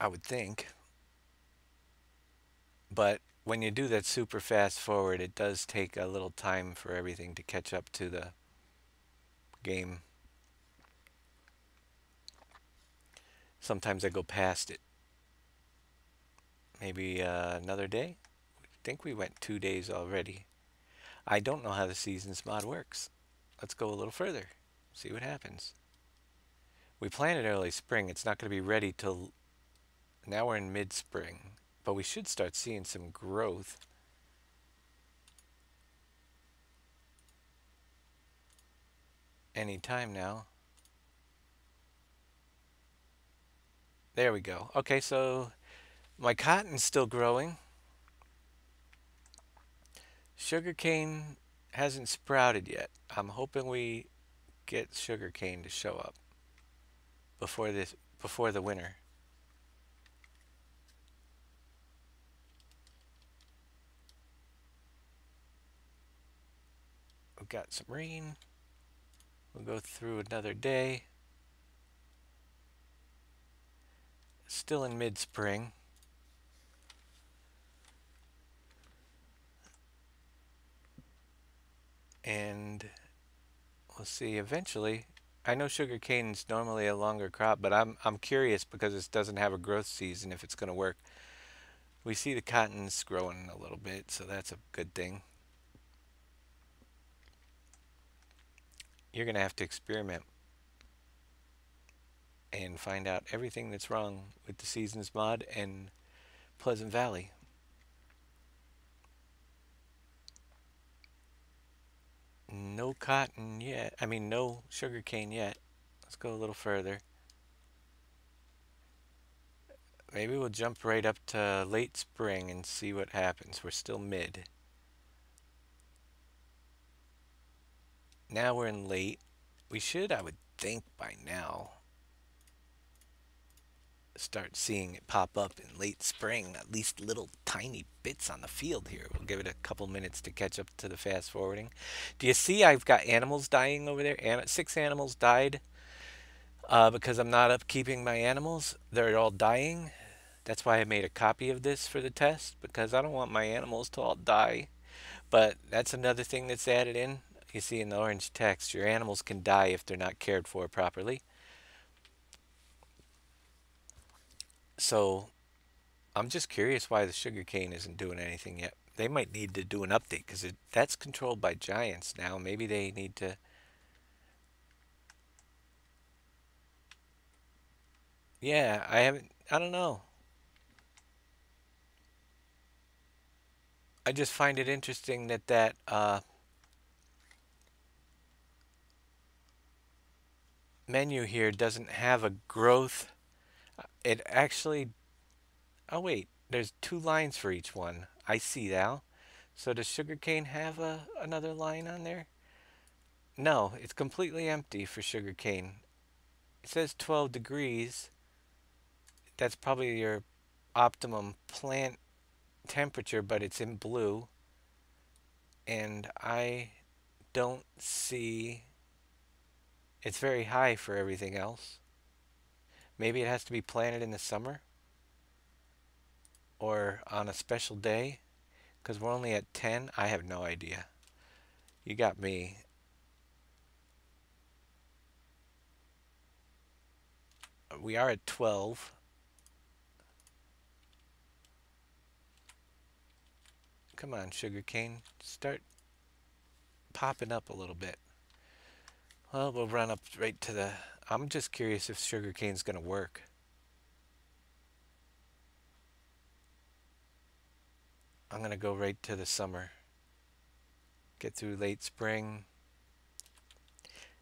I would think. But when you do that super fast forward, it does take a little time for everything to catch up to the game. Sometimes I go past it. Maybe another day? I think we went 2 days already. I don't know how the seasons mod works. Let's go a little further. See what happens. We planted early spring. It's not going to be ready till... Now we're in mid-spring. But we should start seeing some growth. Anytime now. There we go. Okay, so my cotton's still growing. Sugarcane hasn't sprouted yet. I'm hoping we get sugarcane to show up before the winter. We've got some rain. We'll go through another day. Still in mid-spring. And we'll see eventually. I know sugarcane's normally a longer crop, but I'm curious because it doesn't have a growth season if it's going to work. We see the cotton's growing a little bit, so that's a good thing. You're going to have to experiment and find out everything that's wrong with the Seasons mod and Pleasant Valley. No cotton yet. I mean, no sugar cane yet. Let's go a little further. Maybe we'll jump right up to late spring and see what happens. We're still mid. Now we're in late. We should, I would think by now, start seeing it pop up in late spring, at least little tiny bits on the field here. We'll give it a couple minutes to catch up to the fast forwarding. Do you see I've got animals dying over there? 6 animals died because I'm not upkeeping my animals. They're all dying. That's why I made a copy of this for the test, because I don't want my animals to all die. But that's another thing that's added in. You see in the orange text, your animals can die if they're not cared for properly. So I'm just curious why the sugarcane isn't doing anything yet. They might need to do an update because that's controlled by giants now. Maybe they need to. Yeah, I haven't. I don't know. I just find it interesting that menu here doesn't have a growth. It actually. Oh wait, there's 2 lines for each one. I see now. So does sugarcane have another line on there? No, it's completely empty for sugarcane. It says 12 degrees. That's probably your optimum plant temperature, but it's in blue. And I don't see it's very high for everything else. Maybe it has to be planted in the summer or on a special day because we're only at 10. I have no idea. You got me. We are at 12. Come on, sugarcane. Start popping up a little bit. Well, we'll run up right to the. I'm just curious if sugarcane's going to work. I'm going to go right to the summer. Get through late spring.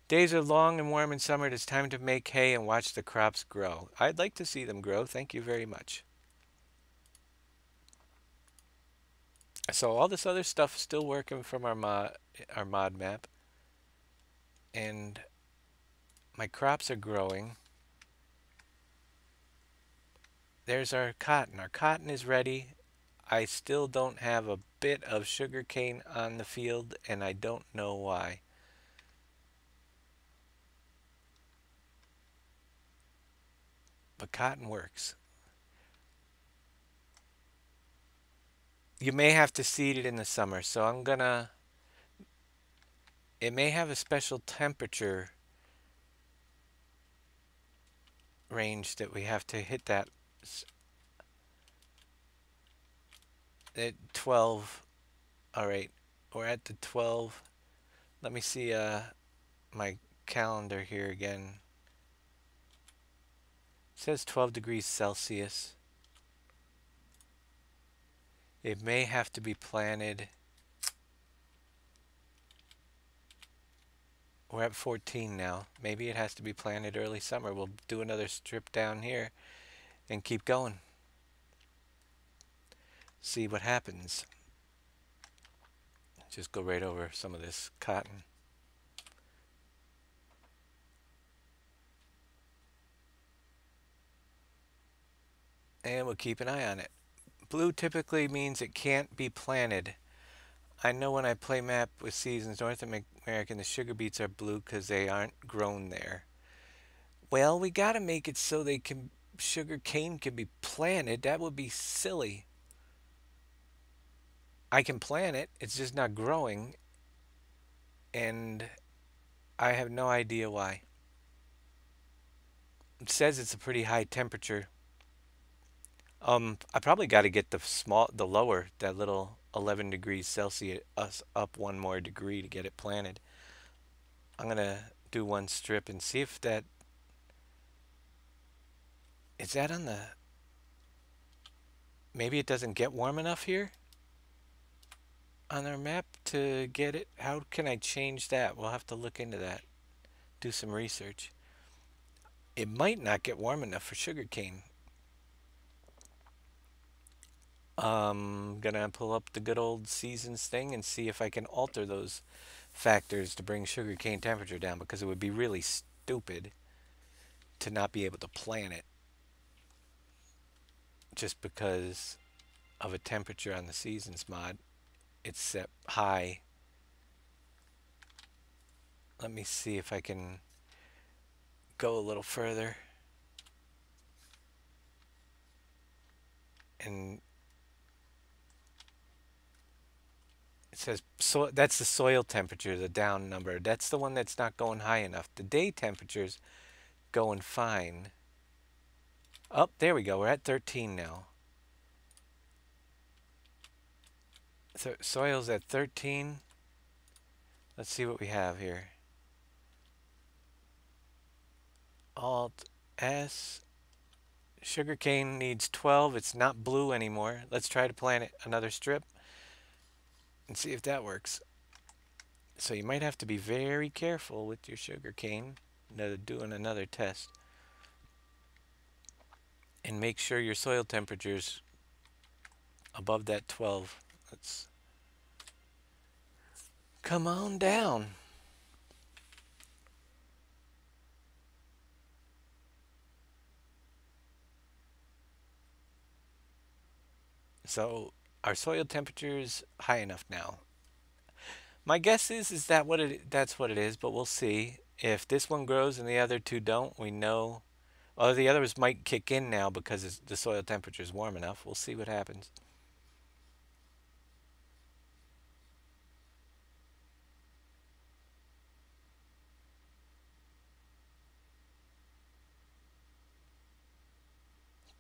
Days are long and warm in summer. It is time to make hay and watch the crops grow. I'd like to see them grow. Thank you very much. So all this other stuff is still working from our mod map. And my crops are growing. There's our cotton. Our cotton is ready. I still don't have a bit of sugar cane on the field, and I don't know why. But cotton works. You may have to seed it in the summer, so I'm gonna. It may have a special temperature range that we have to hit that at 12. All right, we're at the 12. Let me see my calendar here again. It says 12 degrees Celsius. It may have to be planted. We're at 14 now. Maybe it has to be planted early summer. We'll do another strip down here and keep going. See what happens. Just go right over some of this cotton. And we'll keep an eye on it. Blue typically means it can't be planted. I know when I play map with seasons, North American, the sugar beets are blue because they aren't grown there. Well, we got to make it so sugar cane can be planted. That would be silly. I can plant it, it's just not growing, and I have no idea why. It says it's a pretty high temperature. I probably got to get the lower, that little 11 degrees Celsius up one more degree to get it planted. I'm gonna do one strip and see if that is that on the. Maybe it doesn't get warm enough here. on our map to get it? How can I change that? We'll have to look into that. Do some research. It might not get warm enough for sugarcane. Gonna pull up the good old seasons thing and see if I can alter those factors to bring sugarcane temperature down, because it would be really stupid to not be able to plant it just because of a temperature on the seasons mod. It's set high. Let me see if I can go a little further. And it says, so that's the soil temperature, the down number. That's the one that's not going high enough. The day temperature's going fine. Oh, there we go. We're at 13 now. So soil's at 13. Let's see what we have here. Alt S. Sugarcane needs 12. It's not blue anymore. Let's try to plant it another strip and see if that works. So you might have to be very careful with your sugarcane doing another test. And make sure your soil temperature's above that 12. Let's come on down. So our soil temperature is high enough now. My guess is that that's what it is, but we'll see. If this one grows and the other two don't, we know. Oh, the others might kick in now because the soil temperature is warm enough. We'll see what happens.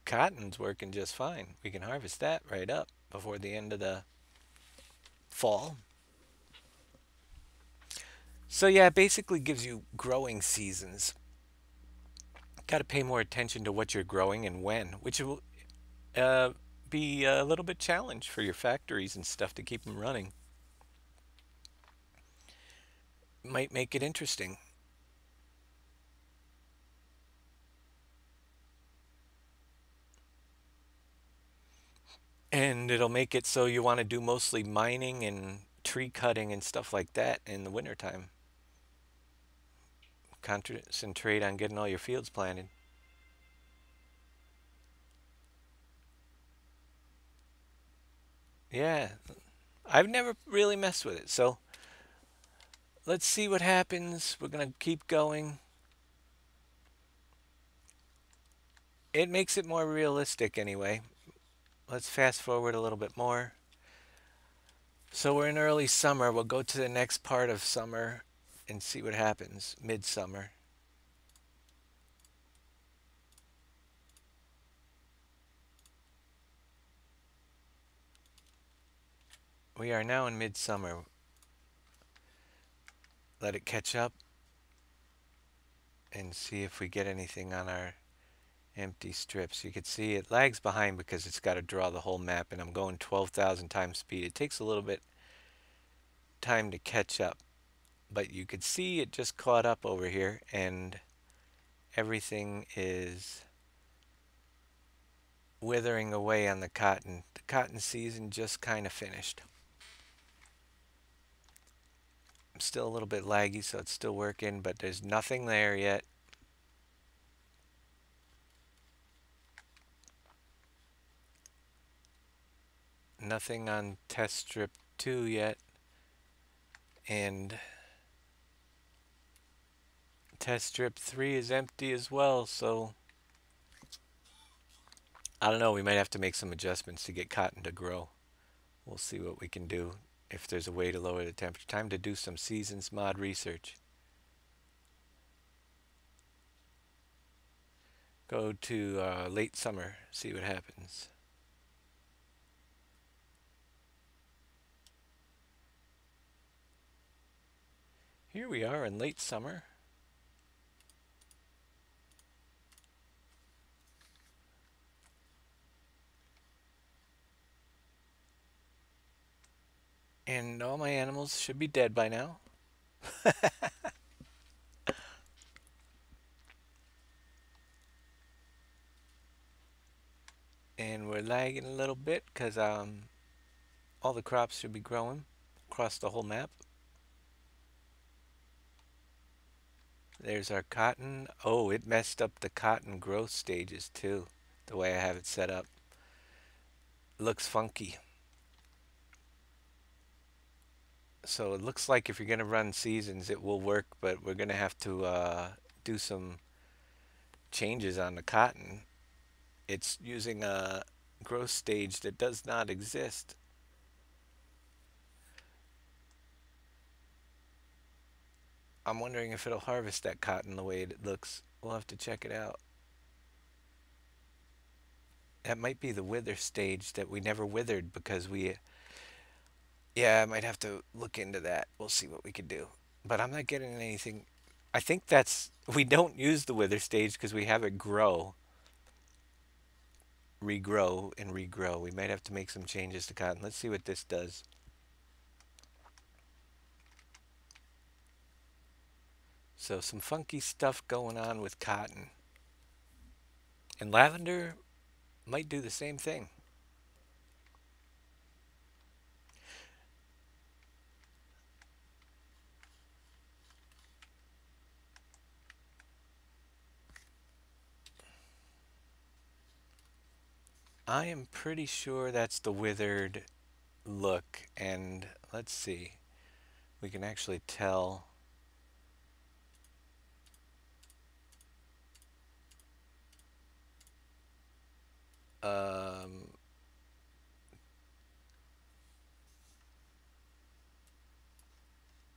Cotton's working just fine. We can harvest that right up before the end of the fall. So yeah, it basically gives you growing seasons. Got to pay more attention to what you're growing and when, which will uh, be a little bit challenge for your factories and stuff to keep them running. Might make it interesting. And it'll make it so you want to do mostly mining and tree cutting and stuff like that in the wintertime. Concentrate on getting all your fields planted. Yeah, I've never really messed with it, so let's see what happens. We're gonna keep going. It makes it more realistic anyway. Let's fast forward a little bit more. So we're in early summer. We'll go to the next part of summer and see what happens. Midsummer. We are now in midsummer. Let it catch up and see if we get anything on our empty strips. You can see it lags behind because it's got to draw the whole map, and I'm going 12,000 times speed. It takes a little bit time to catch up, but you could see it just caught up over here, and everything is withering away on the cotton. The cotton season just kind of finished. I'm still a little bit laggy, so it's still working, but there's nothing there yet. Nothing on test strip 2 yet, and test strip 3 is empty as well, so I don't know, we might have to make some adjustments to get cotton to grow. We'll see what we can do, if there's a way to lower the temperature. Time to do some seasons mod research. Go to late summer, see what happens. Here we are in late summer. And all my animals should be dead by now. And we're lagging a little bit because all the crops should be growing across the whole map. There's our cotton. Oh, it messed up the cotton growth stages too, the way I have it set up. Looks funky. So it looks like if you're going to run seasons, it will work, but we're going to have to do some changes on the cotton. It's using a growth stage that does not exist. I'm wondering if it'll harvest that cotton the way it looks. We'll have to check it out. That might be the wither stage that we never withered because we. Yeah, I might have to look into that. We'll see what we can do. But I'm not getting anything. I think that's. We don't use the wither stage because we have it grow, regrow, and regrow. We might have to make some changes to cotton. Let's see what this does. So, some funky stuff going on with cotton. And lavender might do the same thing. I am pretty sure that's the withered look. And let's see. We can actually tell. Um,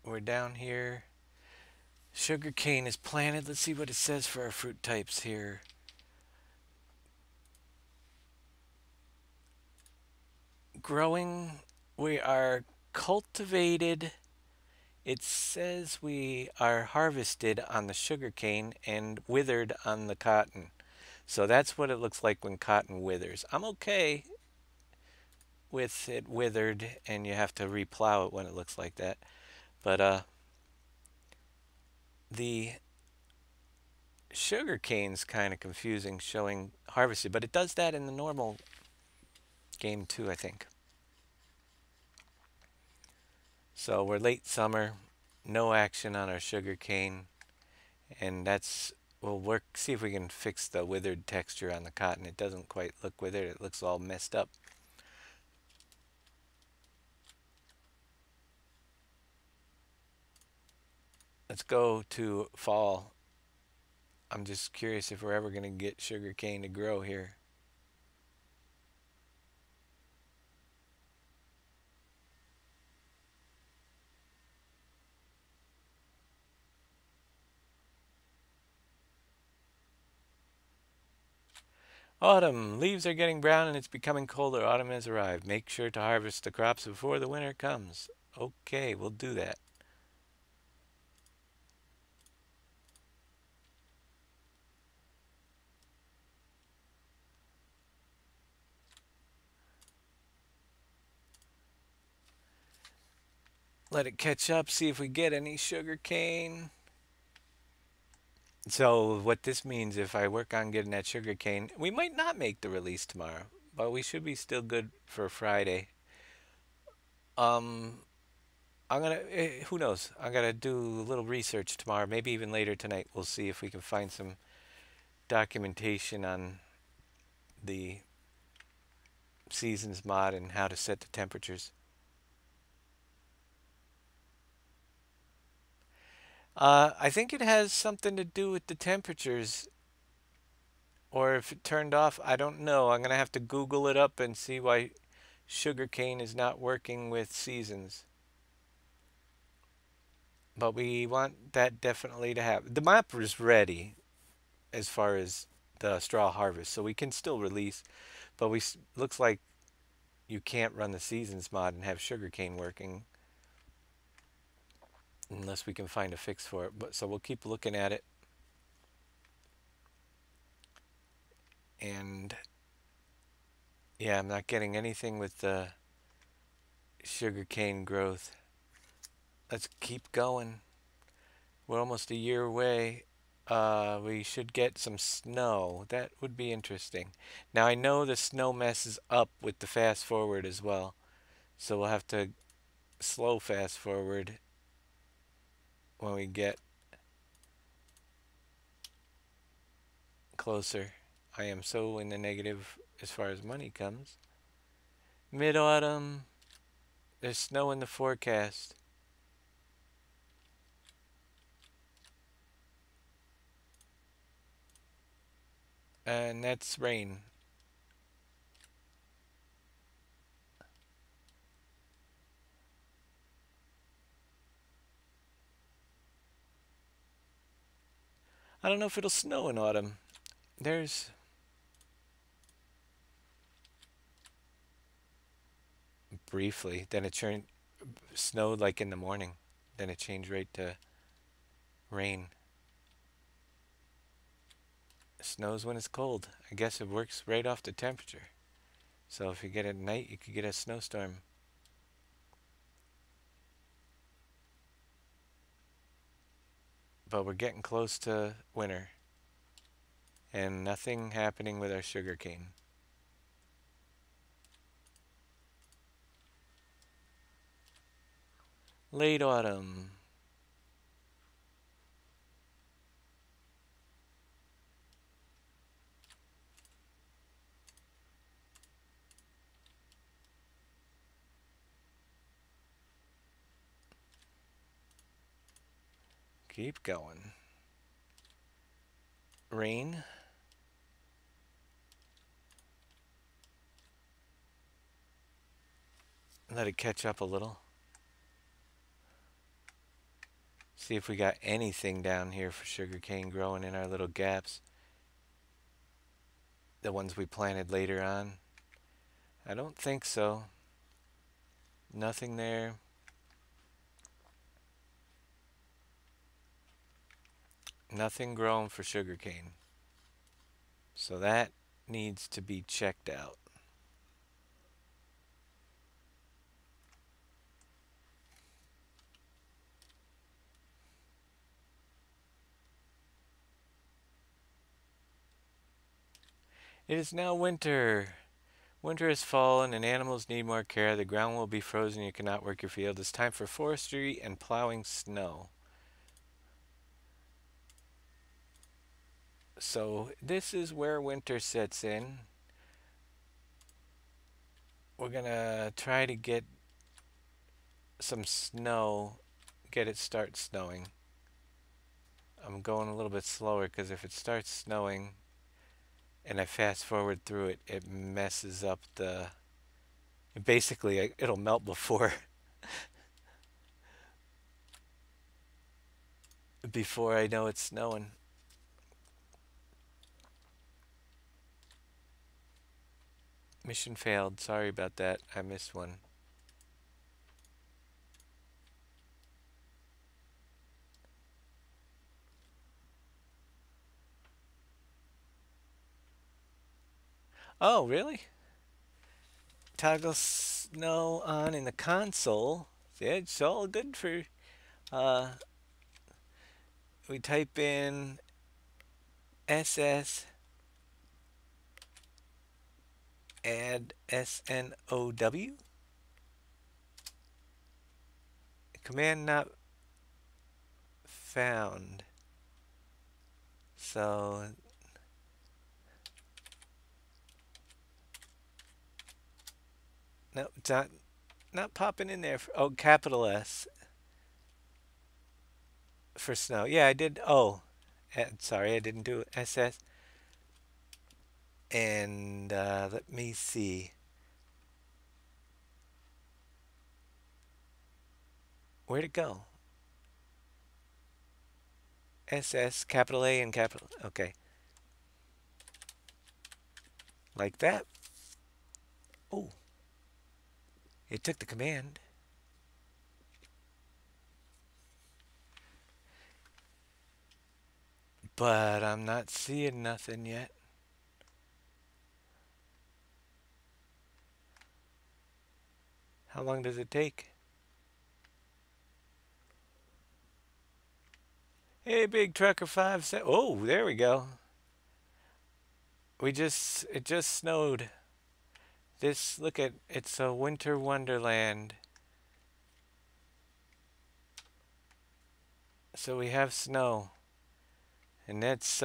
we're down here. Sugar cane is planted. Let's see what it says for our fruit types here. Growing, we are cultivated. It says we are harvested on the sugar cane and withered on the cotton. So that's what it looks like when cotton withers. I'm okay with it withered and you have to replow it when it looks like that. But the sugar cane's kind of confusing showing harvested, but it does that in the normal game too, I think. So we're late summer, no action on our sugar cane, and that's we'll work see if we can fix the withered texture on the cotton. It doesn't quite look withered, it looks all messed up. Let's go to fall. I'm just curious if we're ever going to get sugar cane to grow here. Autumn. Leaves are getting brown and it's becoming colder. Autumn has arrived. Make sure to harvest the crops before the winter comes. Okay, we'll do that. Let it catch up, see if we get any sugar cane. So what this means, if I work on getting that sugar cane, we might not make the release tomorrow, but we should be still good for Friday. Um, I'm gonna, who knows? I'm gonna do a little research tomorrow, maybe even later tonight. We'll see if we can find some documentation on the seasons mod and how to set the temperatures. I think it has something to do with the temperatures, or if it turned off, I don't know. I'm gonna have to Google it up and see why sugarcane is not working with seasons. But we want that definitely to happen. The map is ready as far as the straw harvest, so we can still release. But we looks like you can't run the seasons mod and have sugarcane working unless we can find a fix for it. But so we'll keep looking at it. And yeah, I'm not getting anything with the sugarcane growth. Let's keep going. We're almost a year away. We should get some snow. That would be interesting. Now I know the snow messes up with the fast forward as well, so we'll have to slow fast forward when we get closer. I am so in the negative as far as money comes. Mid-autumn, there's snow in the forecast. And that's rain. I don't know if it'll snow in autumn. There's briefly, then it turned snowed like in the morning. Then it changed right to rain. It snows when it's cold. I guess it works right off the temperature. So if you get it at night, you could get a snowstorm. But we're getting close to winter. And nothing happening with our sugarcane. Late autumn. Keep going. Rain. Let it catch up a little. See if we got anything down here for sugarcane growing in our little gaps. The ones we planted later on. I don't think so. Nothing there. Nothing growing for sugarcane. So that needs to be checked out. It is now winter. Winter has fallen and animals need more care. The ground will be frozen. You cannot work your field. It's time for forestry and plowing snow. So this is where winter sets in. We're gonna try to get some snow, get it start snowing. I'm going a little bit slower because if it starts snowing and I fast forward through it, it messes up the. Basically, it'll melt before before I know it's snowing. Mission failed. Sorry about that. I missed one. Oh, really? Toggle snow on in the console. Yeah, it's all good for. Uh, we type in SS add SNOW. Command not found. So no, it's not popping in there. Oh, capital S for snow. Yeah, I did. Oh, sorry, I didn't do SS. And let me see. Where'd it go? SS, capital A and capital. Okay. Like that. Oh, it took the command. But I'm not seeing nothing yet. How long does it take? Hey, big trucker 5 Oh, there we go. It just snowed. This, look at, it's a winter wonderland. So we have snow. And that's,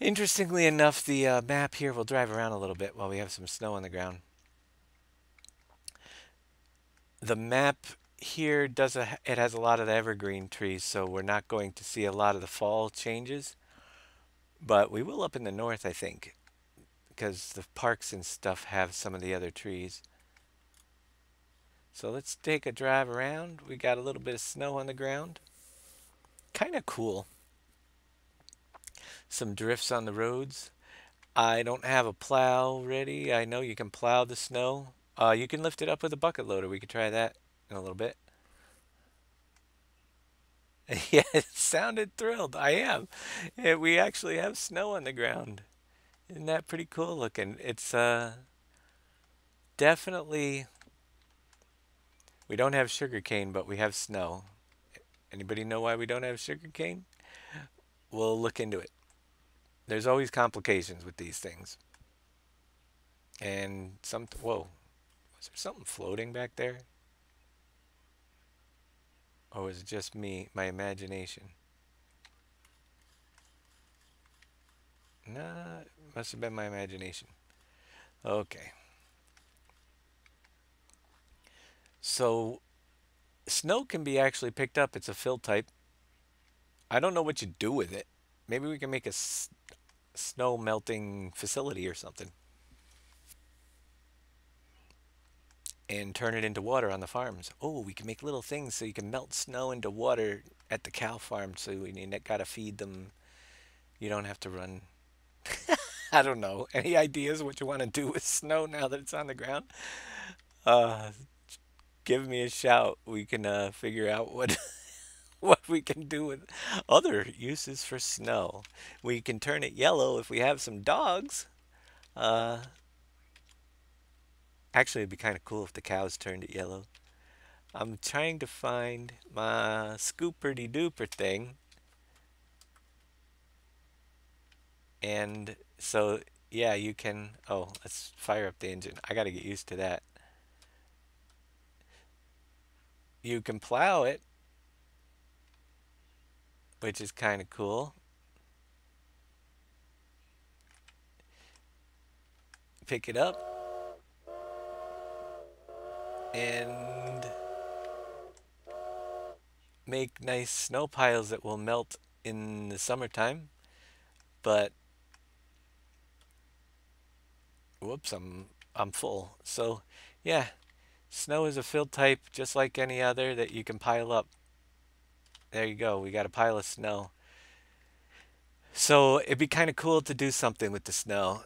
interestingly enough, the map here will drive around a little bit while we have some snow on the ground. The map here it has a lot of the evergreen trees, so we're not going to see a lot of the fall changes. But we will up in the north, I think, because the parks and stuff have some of the other trees. So let's take a drive around. We got a little bit of snow on the ground. Kind of cool. Some drifts on the roads. I don't have a plow ready. I know you can plow the snow. You can lift it up with a bucket loader. We could try that in a little bit. Yeah, it sounded thrilled. I am. Yeah, we actually have snow on the ground. Isn't that pretty cool looking? It's definitely, we don't have sugar cane, but we have snow. Anybody know why we don't have sugar cane? We'll look into it. There's always complications with these things. And whoa, was there something floating back there? Or was it just me, my imagination? Nah, it must have been my imagination. Okay. So snow can be actually picked up. It's a fill type. I don't know what you do with it. Maybe we can make a snow melting facility or something and turn it into water on the farms. Oh, we can make little things so you can melt snow into water at the cow farm so you gotta feed them. You don't have to run. I don't know. Any ideas what you want to do with snow now that it's on the ground? Uh, Give me a shout. We can figure out what what we can do with other uses for snow. We can turn it yellow if we have some dogs. Uh, Actually, it'd be kind of cool if the cows turned it yellow. I'm trying to find my scooperty dooper thing. And so, yeah, you can. Oh, let's fire up the engine. I got to get used to that. You can plow it, which is kind of cool. Pick it up and make nice snow piles that will melt in the summertime. But whoops, I'm full. So, yeah, snow is a fill type just like any other that you can pile up. There you go. We got a pile of snow. So, it'd be kind of cool to do something with the snow.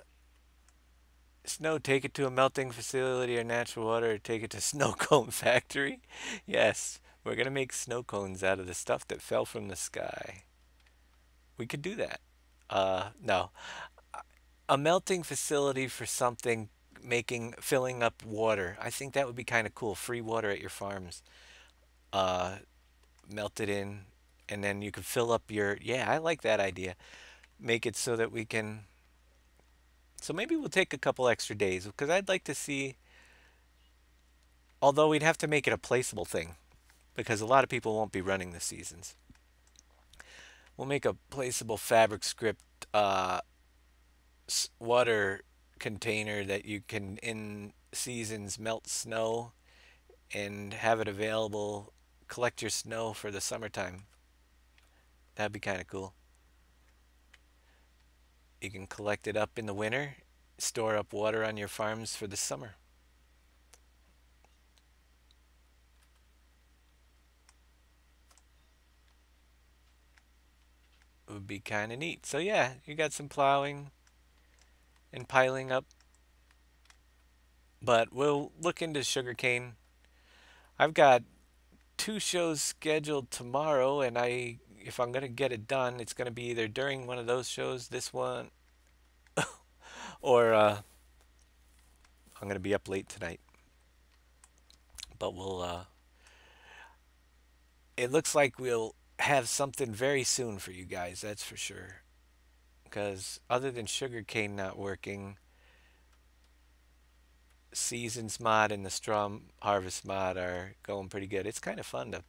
Snow, take it to a melting facility or natural water, or take it to snow cone factory. Yes, we're gonna make snow cones out of the stuff that fell from the sky. We could do that. No, a melting facility for something filling up water. I think that would be kind of cool. Free water at your farms. Uh, Melt it in, and then you can fill up your. Yeah, I like that idea. Make it so that we can. So maybe we'll take a couple extra days because I'd like to see. Although we'd have to make it a placeable thing because a lot of people won't be running the seasons. We'll make a placeable fabric script water container that you can in seasons melt snow and have it available. Collect your snow for the summertime. That'd be kind of cool. You can collect it up in the winter, store up water on your farms for the summer. It would be kind of neat. So yeah, you got some plowing and piling up, but we'll look into sugarcane. I've got two shows scheduled tomorrow, and if I'm gonna get it done, it's gonna be either during one of those shows, this one, or I'm gonna be up late tonight. but it looks like we'll have something very soon for you guys, that's for sure. Because other than sugarcane not working, Seasons mod and the Straw Harvest mod are going pretty good. It's kind of fun to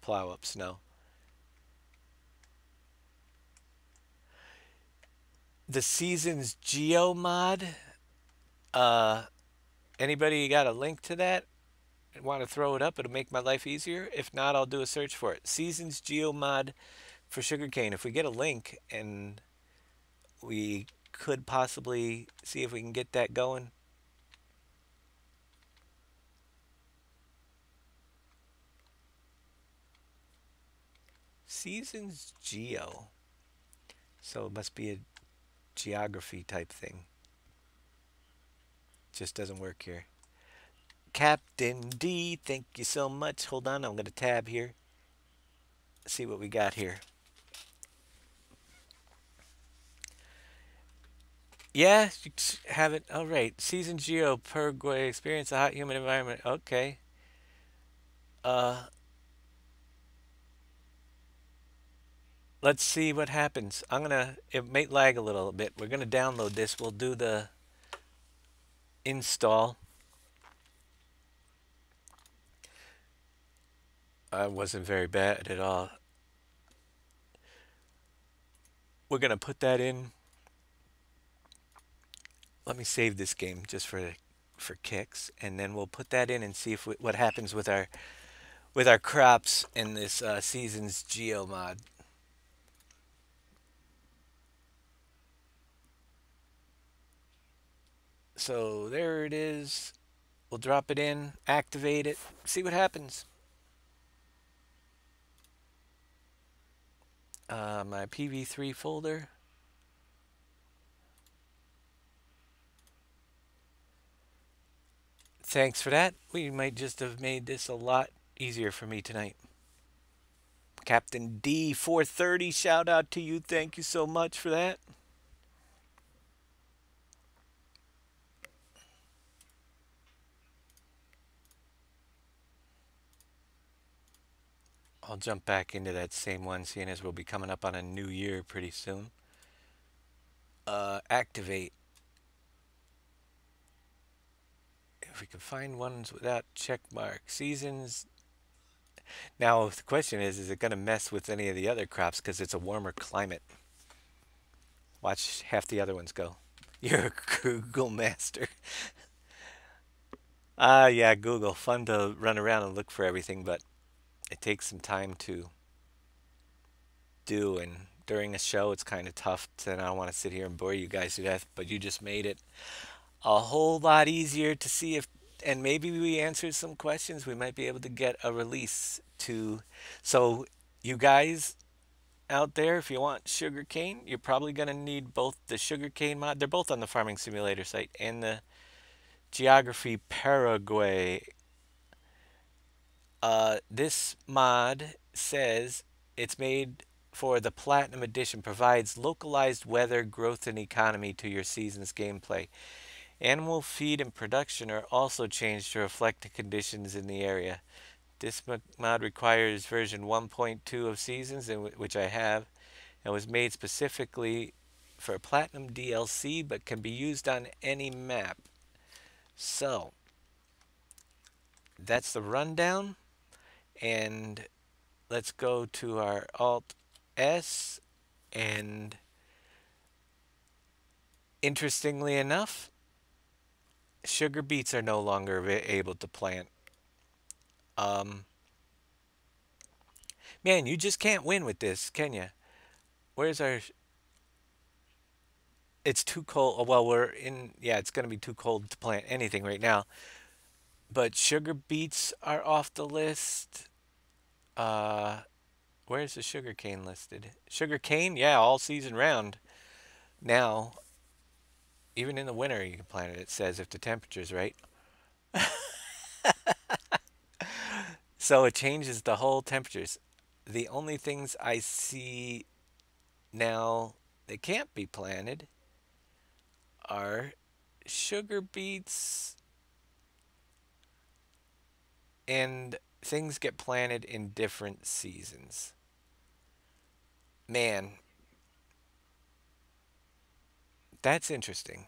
plow up snow. The Seasons Geo mod, uh, anybody got a link to that? Want to throw it up? It'll make my life easier. If not, I'll do a search for it. Seasons Geo mod for sugarcane. If we get a link and we could possibly see if we can get that going. Seasons Geo. So it must be a geography type thing. Just doesn't work here. Captain D, thank you so much. Hold on, I'm going to tab here. See what we got here. Yeah, you have it. All right. Season Geo, Paraguay, experience a hot, humid environment. Okay. Uh, let's see what happens. It may lag a little bit. We're gonna download this. We'll do the install. I wasn't very bad at all. We're gonna put that in. Let me save this game just for kicks, and then we'll put that in and see if what happens with our crops in this season's geo mod. So there it is. We'll drop it in, activate it, see what happens. My PV3 folder. Thanks for that. We might just have made this a lot easier for me tonight. Captain D430, shout out to you. Thank you so much for that. I'll jump back into that same one, seeing as we'll be coming up on a new year pretty soon. Activate. If we can find ones without check mark. Seasons. Now, the question is it going to mess with any of the other crops because it's a warmer climate? Watch half the other ones go. You're a Google master. Yeah, Google. Fun to run around and look for everything, but it takes some time to do. And during a show, it's kind of tough. And I don't want to sit here and bore you guys to death, but you just made it a whole lot easier to see if, and maybe we answered some questions. We might be able to get a release to. So, you guys out there, if you want sugarcane, you're probably going to need both the sugarcane mod. They're both on the Farming Simulator site and the Geography Paraguay. This mod says it's made for the Platinum Edition, provides localized weather, growth, and economy to your season's gameplay. Animal feed and production are also changed to reflect the conditions in the area. This mod requires version 1.2 of Seasons, which I have, and was made specifically for Platinum DLC, but can be used on any map. So, that's the rundown, and let's go to our Alt S, and interestingly enough, sugar beets are no longer able to plant. Um, man, you just can't win with this, can you? Where's our? It's too cold. Well, we're in. Yeah, it's gonna be too cold to plant anything right now. But sugar beets are off the list. Uh, where's the sugar cane listed? Sugar cane, yeah, all season round. Now, even in the winter, you can plant it. It says if the temperature's right. So it changes the whole temperatures. The only things I see now that can't be planted are sugar beets and things get planted in different seasons. Man, that's interesting.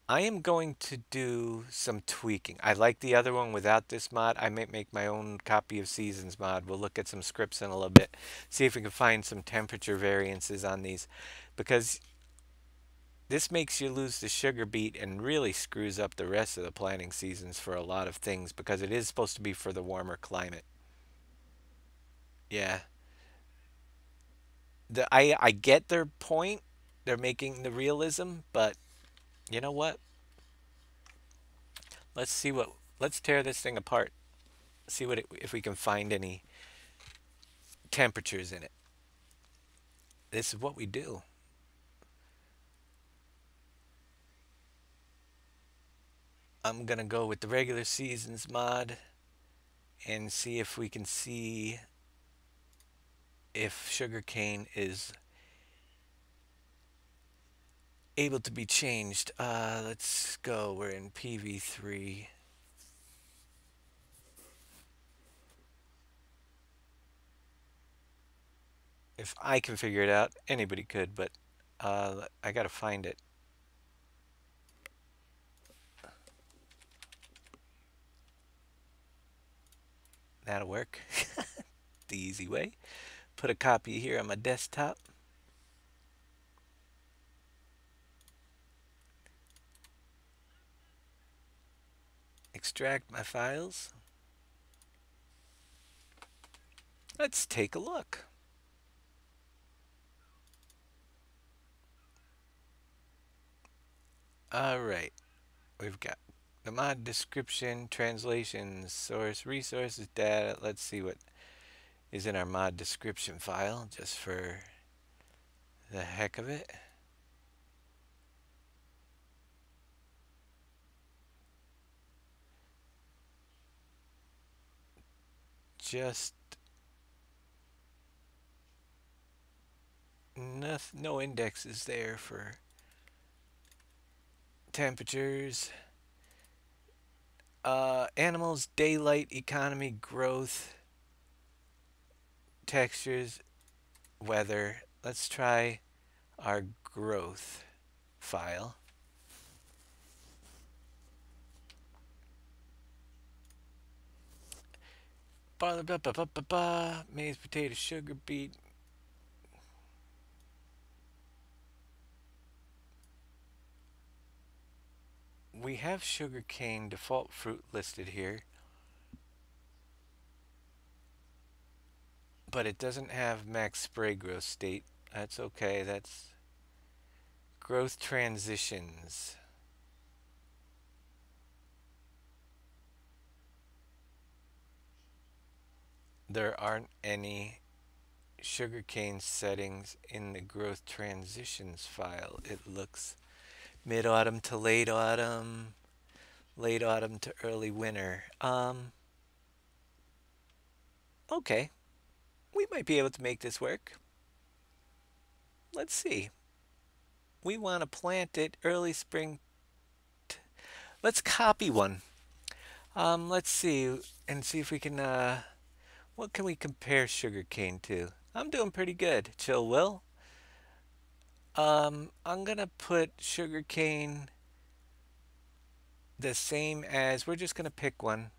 I am going to do some tweaking. I like the other one without this mod. I might make my own copy of Seasons mod. We'll look at some scripts in a little bit, see if we can find some temperature variances on these, because this makes you lose the sugar beet and really screws up the rest of the planting seasons for a lot of things because it is supposed to be for the warmer climate. Yeah. I get their point. They're making the realism, but you know what? Let's tear this thing apart. See if we can find any temperatures in it. This is what we do. I'm gonna go with the regular seasons mod and see if we can see if sugarcane is able to be changed. Let's go. We're in PV3. If I can figure it out, anybody could, but I gotta find it. That'll work. The easy way. Put a copy here on my desktop. Extract my files. Let's take a look. Alright, we've got the mod description, translations, source, resources, data. Let's see what is in our mod description file just for the heck of it. Just no indexes there for temperatures. Animals, daylight, economy, growth, textures, weather. Let's try our growth file. Maize, potato, sugar beet. We have sugarcane default fruit listed here, but it doesn't have max spray growth state. That's okay. That's growth transitions. There aren't any sugarcane settings in the growth transitions file. It looks mid-autumn to late autumn to early winter. Okay, we might be able to make this work. Let's see. We want to plant it early spring. Let's copy one. Let's see and see if we can. What can we compare sugarcane to? I'm doing pretty good. Chill Will. I'm gonna put sugarcane the same as. We're just gonna pick one.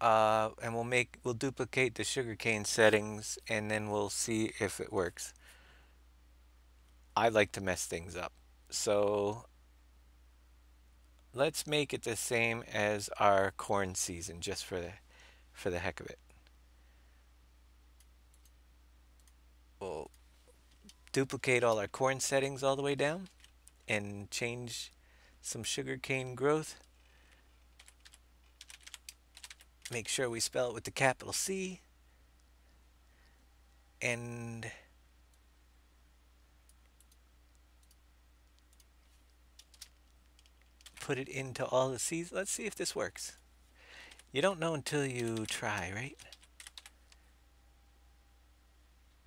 And we'll duplicate the sugarcane settings and then we'll see if it works. I like to mess things up. So let's make it the same as our corn season just for the heck of it. We'll duplicate all our corn settings all the way down and change some sugarcane growth. Make sure we spell it with the capital C and put it into all the C's. Let's see if this works. You don't know until you try, right?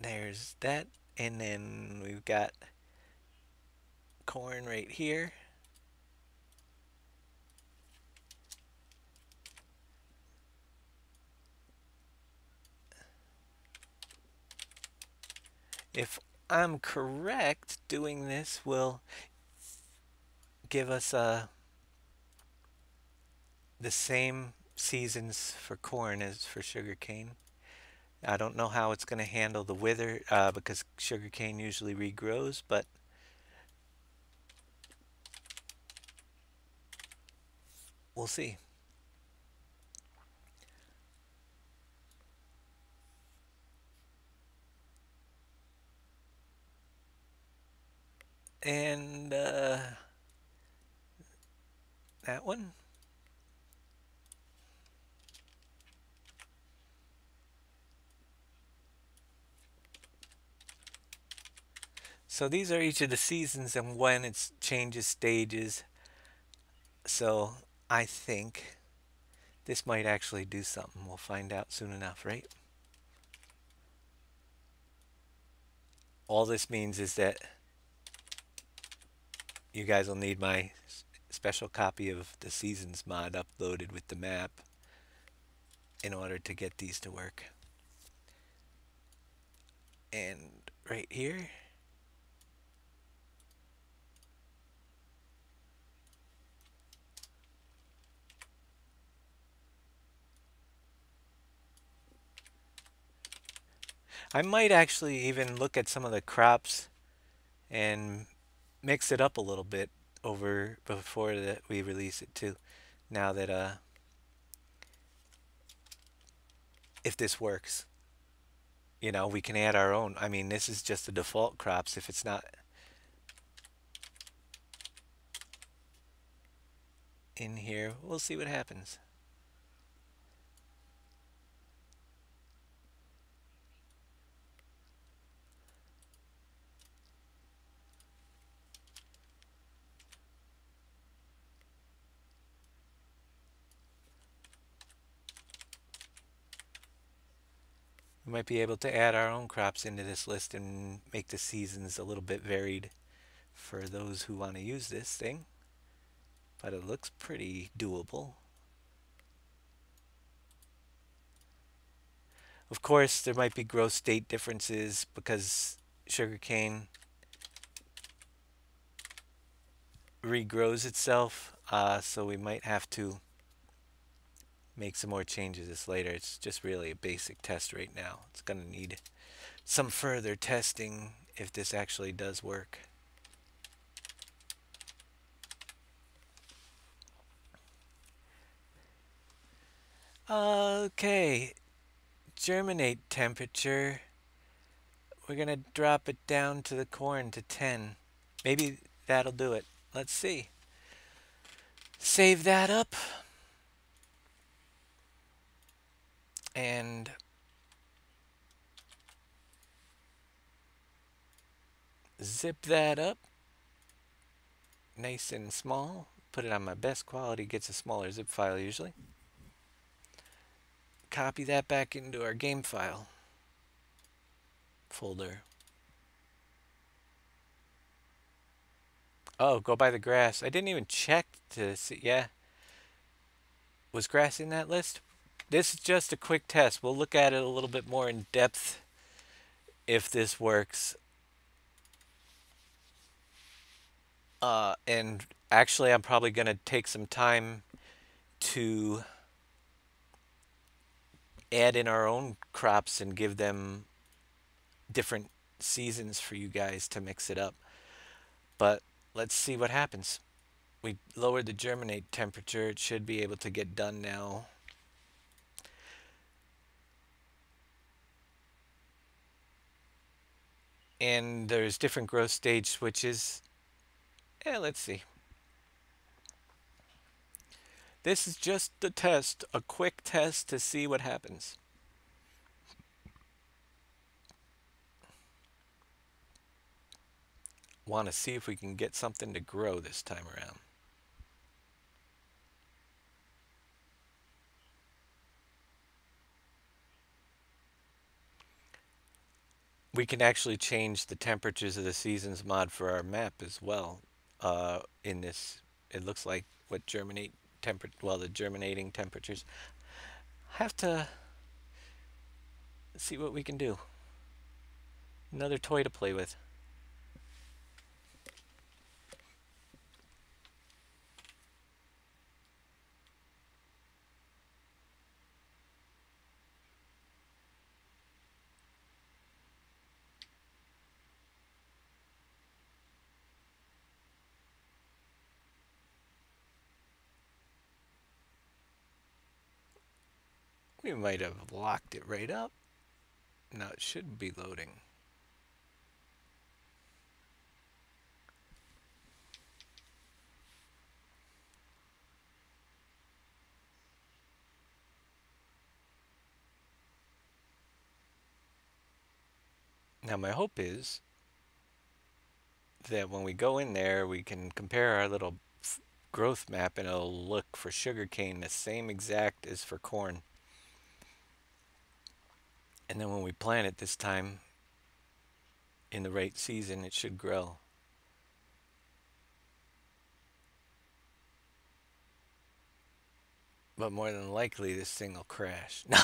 There's that. And then we've got corn right here. If I'm correct, doing this will give us the same seasons for corn as for sugarcane. I don't know how it's going to handle the wither because sugarcane usually regrows, but we'll see. And that one. So these are each of the seasons and when it changes stages. So I think this might actually do something. We'll find out soon enough, right? All this means is that you guys will need my special copy of the seasons mod uploaded with the map in order to get these to work. And right here, I might actually even look at some of the crops and mix it up a little bit over before that we release it too. Now that if this works, we can add our own. I mean, this is just the default crops. If it's not in here, we'll see what happens. We might be able to add our own crops into this list and make the seasons a little bit varied for those who want to use this thing. But it looks pretty doable. Of course, there might be growth state differences because sugarcane regrows itself, so we might have to make some more changes this later. It's just really a basic test right now. It's going to need some further testing if this actually does work. Okay, germinate temperature. We're going to drop it down to the corn to 10. Maybe that'll do it. Let's see. Save that up. And zip that up. Nice and small. Put it on my best quality. Gets a smaller zip file usually. Copy that back into our game file folder. Oh, go by the grass. I didn't even check to see. Yeah. Was grass in that list? This is just a quick test. We'll look at it a little bit more in depth if this works. And actually, I'm probably going to take some time to add in our own crops and give them different seasons for you guys to mix it up. But let's see what happens. We lowered the germinate temperature. It should be able to get done now. And there's different growth stage switches. Let's see. This is just a test, a quick test to see what happens. Want to see if we can get something to grow this time around. We can actually change the temperatures of the seasons mod for our map as well. In this, it looks like what the germinating temperatures. Have to see what we can do. Another toy to play with. We might have locked it right up. Now it should be loading. Now my hope is that when we go in there, we can compare our little growth map and it'll look for sugarcane the same exact as for corn. And then when we plant it this time in the right season, it should grow. But more than likely, this thing will crash. No,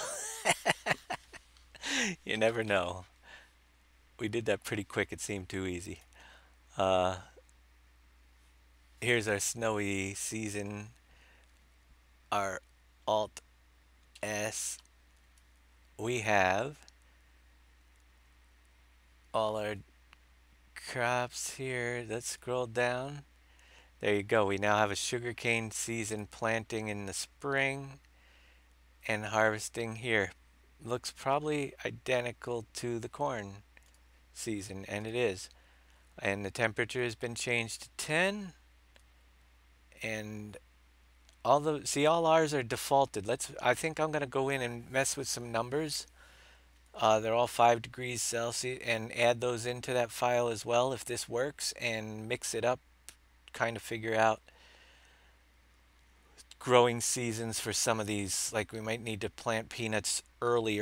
you never know. We did that pretty quick. It seemed too easy. Uh, Here's our snowy season. Our Alt S. We have all our crops here. Let's scroll down. There you go. We now have a sugarcane season planting in the spring and harvesting here. Looks probably identical to the corn season, and it is. And the temperature has been changed to 10, and all ours are defaulted. I think I'm gonna go in and mess with some numbers. They're all 5 degrees Celsius, and add those into that file as well if this works, and mix it up, kind of figure out growing seasons for some of these. Like we might need to plant peanuts early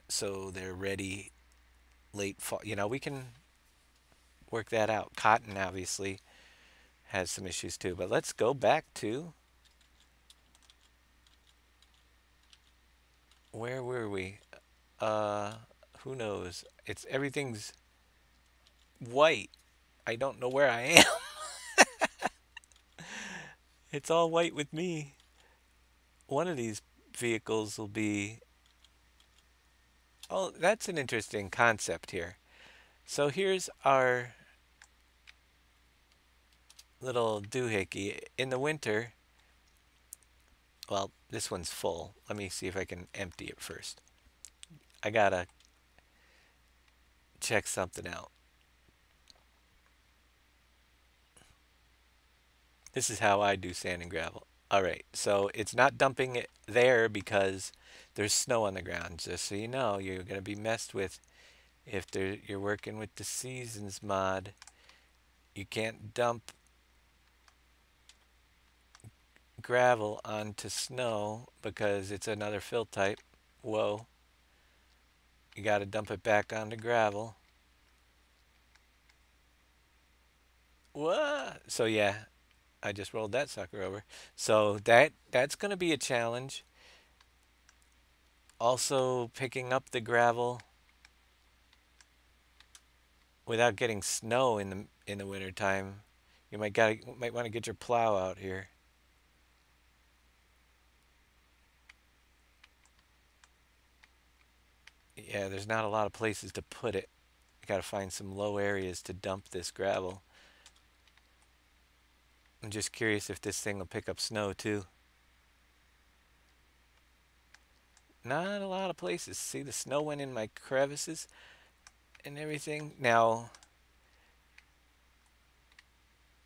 so they're ready late fall. We can work that out. Cotton obviously has some issues too, but let's go back to where were we? Uh, who knows? Everything's white. I don't know where I am. It's all white with me. One of these vehicles will be. Oh, that's an interesting concept here. So here's our little doohickey. In the winter, well, this one's full. Let me see if I can empty it first. I gotta check something out. This is how I do sand and gravel. All right, so it's not dumping it there because there's snow on the ground. Just so you know, you're gonna be messed with if you're working with the seasons mod. You can't dump gravel onto snow because it's another fill type. Whoa. You got to dump it back onto gravel. What? So yeah, I just rolled that sucker over. So that's going to be a challenge. Also picking up the gravel without getting snow in the winter time. You might want to get your plow out here. Yeah, there's not a lot of places to put it. You got to find some low areas to dump this gravel. I'm just curious if this thing will pick up snow too. Not a lot of places. See, the snow went in my crevices and everything. Now,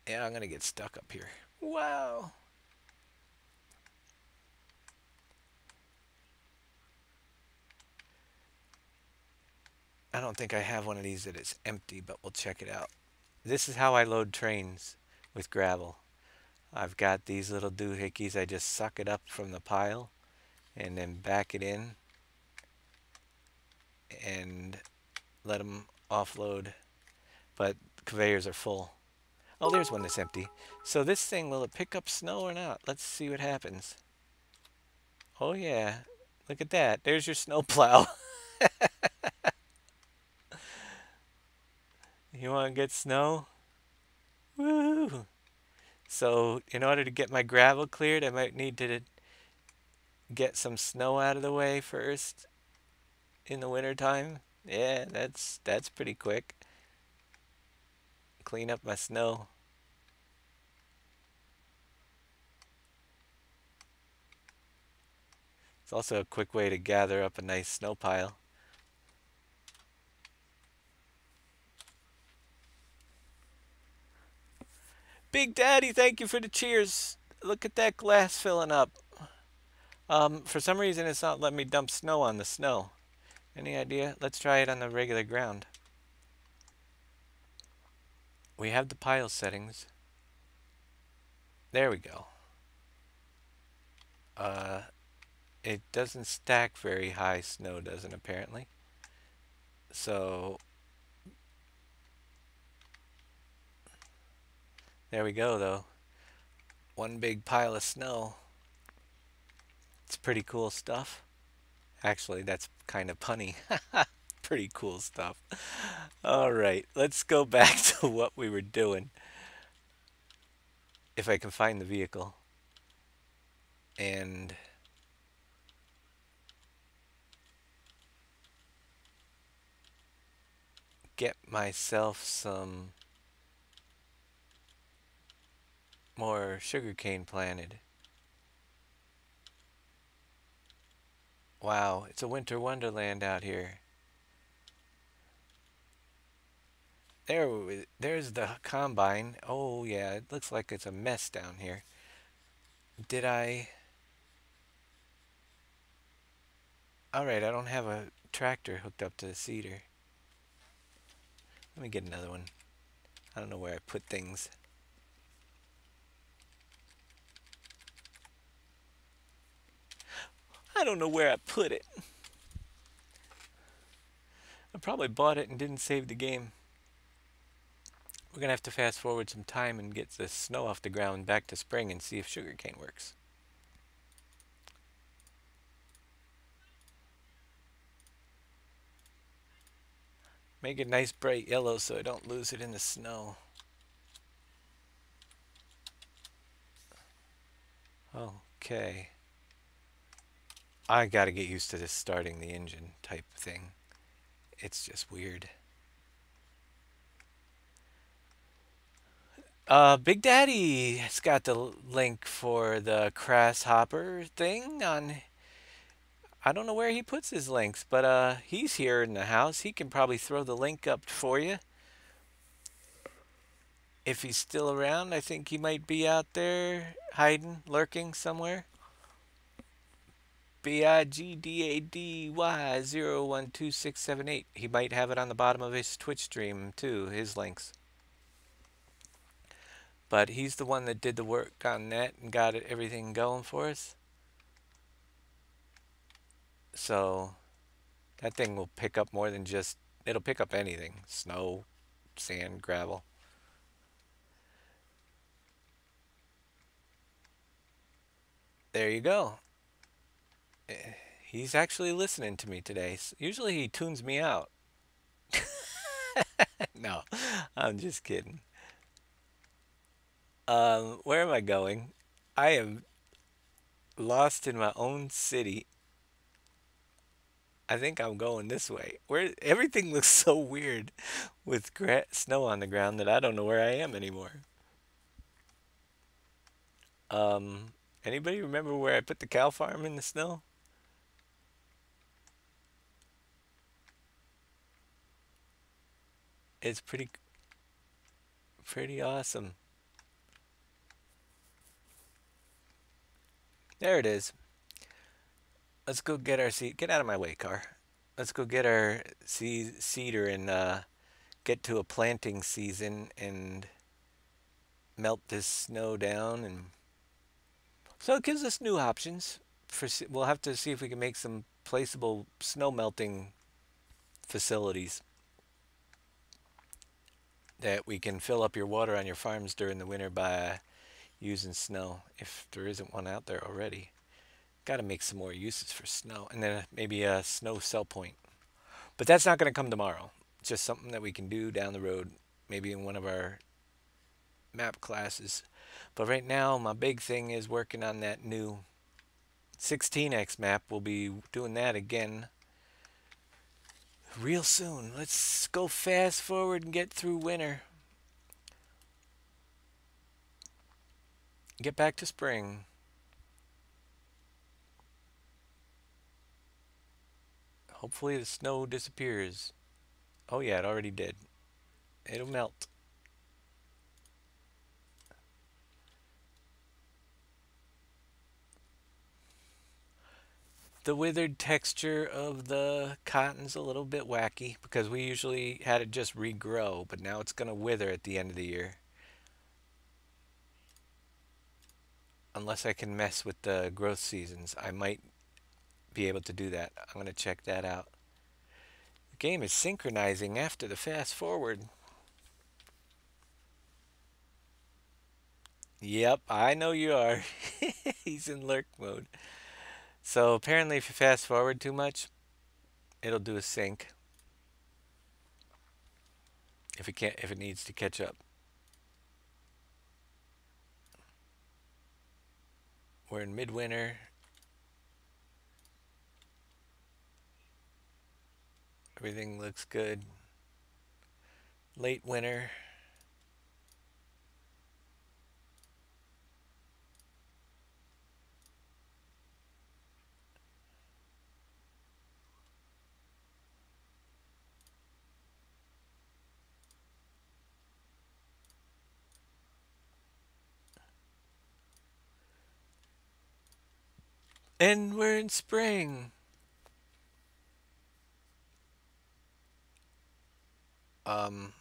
yeah, I'm gonna get stuck up here. Wow. I don't think I have one of these that is empty, but we'll check it out. This is how I load trains with gravel. I've got these little doohickeys. I just suck it up from the pile and then back it in and let them offload. But conveyors are full. Oh, there's one that's empty. So this thing, will it pick up snow or not? Let's see what happens. Oh yeah, look at that. There's your snow plow. You want to get snow? Woo! So, in order to get my gravel cleared, I might need to get some snow out of the way first in the wintertime. Yeah, that's pretty quick. Clean up my snow. It's also a quick way to gather up a nice snow pile. Big Daddy, thank you for the cheers. Look at that glass filling up. For some reason it's not letting me dump snow on the snow. Any idea? Let's try it on the regular ground. We have the pile settings. There we go. Uh, it doesn't stack very high, snow doesn't apparently. So, there we go though. One big pile of snow. It's pretty cool stuff. Actually, that's kind of punny. Pretty cool stuff. All right, let's go back to what we were doing. If I can find the vehicle. And get myself some more sugarcane planted. Wow, it's a winter wonderland out here. There's the combine. Oh yeah, it looks like it's a mess down here. Did I? All right, I don't have a tractor hooked up to the seeder. Let me get another one. I don't know where I put things. I don't know where I put it. I probably bought it and didn't save the game. We're gonna have to fast forward some time and get the snow off the ground back to spring and see if sugarcane works. Make it nice bright yellow so I don't lose it in the snow. Okay. I gotta get used to this starting the engine type thing. It's just weird. Big Daddy has got the link for the Grasshopper thing on. I don't know where he puts his links, but he's here in the house. He can probably throw the link up for you. If he's still around, I think he might be out there hiding, lurking somewhere. BIGDADY012678. He might have it on the bottom of his Twitch stream too, his links. But he's the one that did the work on that and got everything going for us. So that thing will pick up more than just, it'll pick up anything. Snow, sand, gravel. There you go. He's actually listening to me today. Usually he tunes me out. No, I'm just kidding. Where am I going? I am lost in my own city. I think I'm going this way. Where everything looks so weird with snow on the ground that I don't know where I am anymore. Anybody remember where I put the cow farm in the snow? It's pretty awesome. There it is. Let's go get our seed. Get out of my way, car. Let's go get our seeder and get to a planting season and melt this snow down. And so it gives us new options. We'll have to see if we can make some placeable snow melting facilities that we can fill up your water on your farms during the winter by using snow if there isn't one out there already. Got to make some more uses for snow, and then maybe a snow cell point. But that's not going to come tomorrow. It's just something that we can do down the road maybe in one of our map classes. But right now, my big thing is working on that new 16x map. We'll be doing that again real soon. Let's go fast forward and get through winter. Get back to spring. Hopefully the snow disappears. Oh yeah, it already did. It'll melt. The withered texture of the cotton's a little bit wacky because we usually had it just regrow, but now it's going to wither at the end of the year. Unless I can mess with the growth seasons, I might be able to do that. I'm going to check that out. The game is synchronizing after the fast forward. Yep, I know you are. He's in lurk mode. So apparently if you fast forward too much, it'll do a sync if it needs to catch up. We're in midwinter. Everything looks good. Late winter. And we're in spring. Um,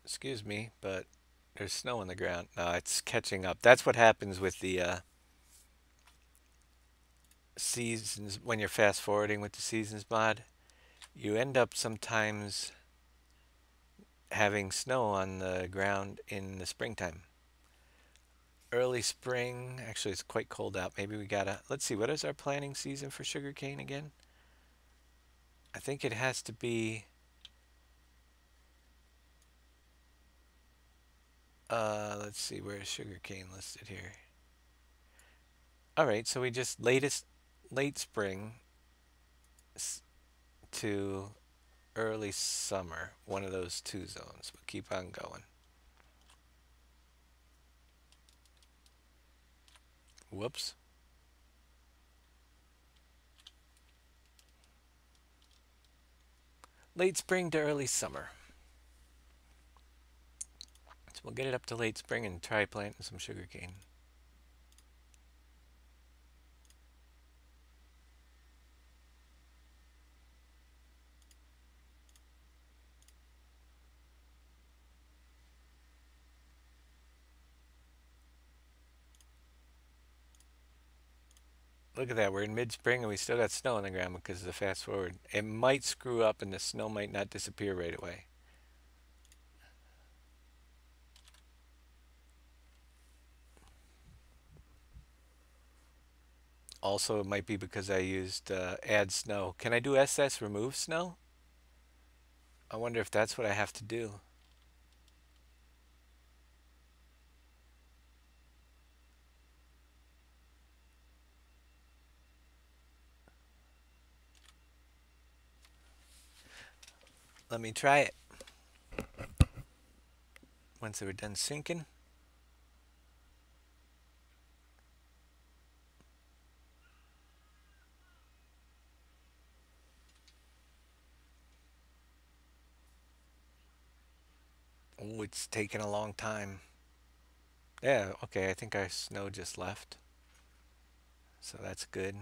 Excuse me, but there's snow on the ground. No, it's catching up. That's what happens with the seasons when you're fast forwarding with the seasons mod. You end up sometimes having snow on the ground in the springtime. Early spring, actually it's quite cold out. Maybe we gotta, let's see, what is our planting season for sugarcane again? I think it has to be, let's see, where's sugarcane listed here? All right, so we just late spring to early summer, one of those two zones. We'll keep on going. Whoops. Late spring to early summer. So we'll get it up to late spring and try planting some sugarcane. Look at that, we're in mid-spring and we still got snow on the ground because of the fast forward. It might screw up and the snow might not disappear right away. Also, it might be because I used add snow. Can I do SS remove snow? I wonder if that's what I have to do. Let me try it. Once they were done sinking. Oh, it's taking a long time. Yeah, okay, I think our snow just left. So that's good.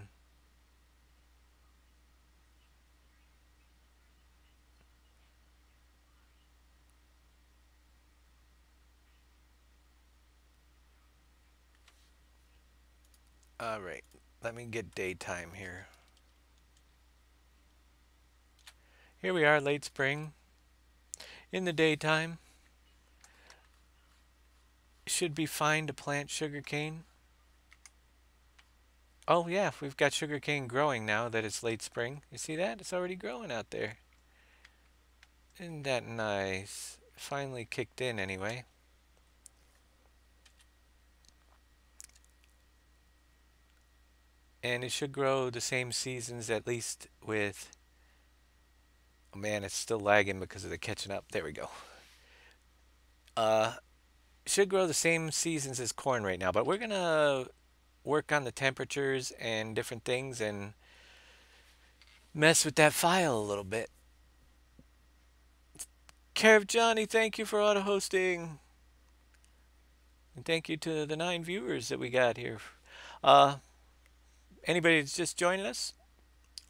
All right, let me get daytime here. Here we are, late spring. In the daytime. Should be fine to plant sugarcane. Oh yeah, we've got sugarcane growing now that it's late spring. You see that? It's already growing out there. Isn't that nice? finally kicked in anyway. And it should grow the same seasons at least with... Oh man, it's still lagging because of the catching up. There we go. Uh, should grow the same seasons as corn right now, but we're gonna work on the temperatures and different things and mess with that file a little bit. Care of Johnny, thank you for auto hosting. And thank you to the 9 viewers that we got here. Uh, Anybody that's just joining us?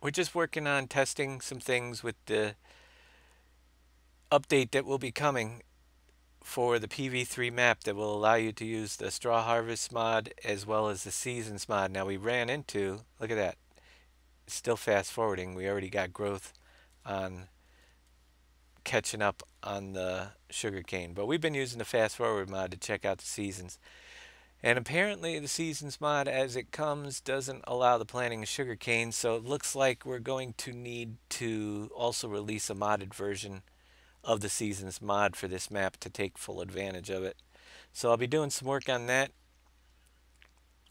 We're just working on testing some things with the update that will be coming for the PV3 map that will allow you to use the straw harvest mod as well as the seasons mod. Now we ran into, look at that, it's still fast forwarding. We already got growth on catching up on the sugarcane, but we've been using the fast forward mod to check out the seasons. And apparently the seasons mod as it comes doesn't allow the planting of sugarcane, so it looks like we're going to need to also release a modded version of the seasons mod for this map to take full advantage of it. So I'll be doing some work on that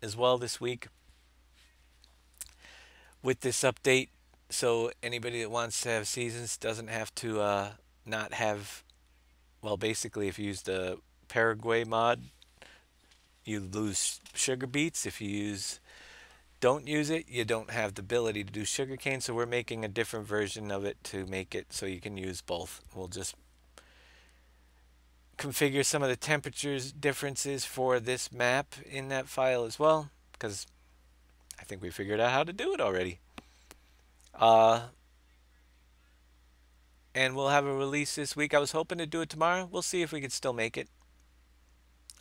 as well this week with this update. So anybody that wants to have seasons doesn't have to not have, well, basically if you use the Paraguay mod, you lose sugar beets. If you don't use it, you don't have the ability to do sugarcane. So we're making a different version of it to make it so you can use both. We'll just configure some of the temperatures differences for this map in that file as well, because I think we figured out how to do it already. And we'll have a release this week. I was hoping to do it tomorrow. We'll see if we can still make it.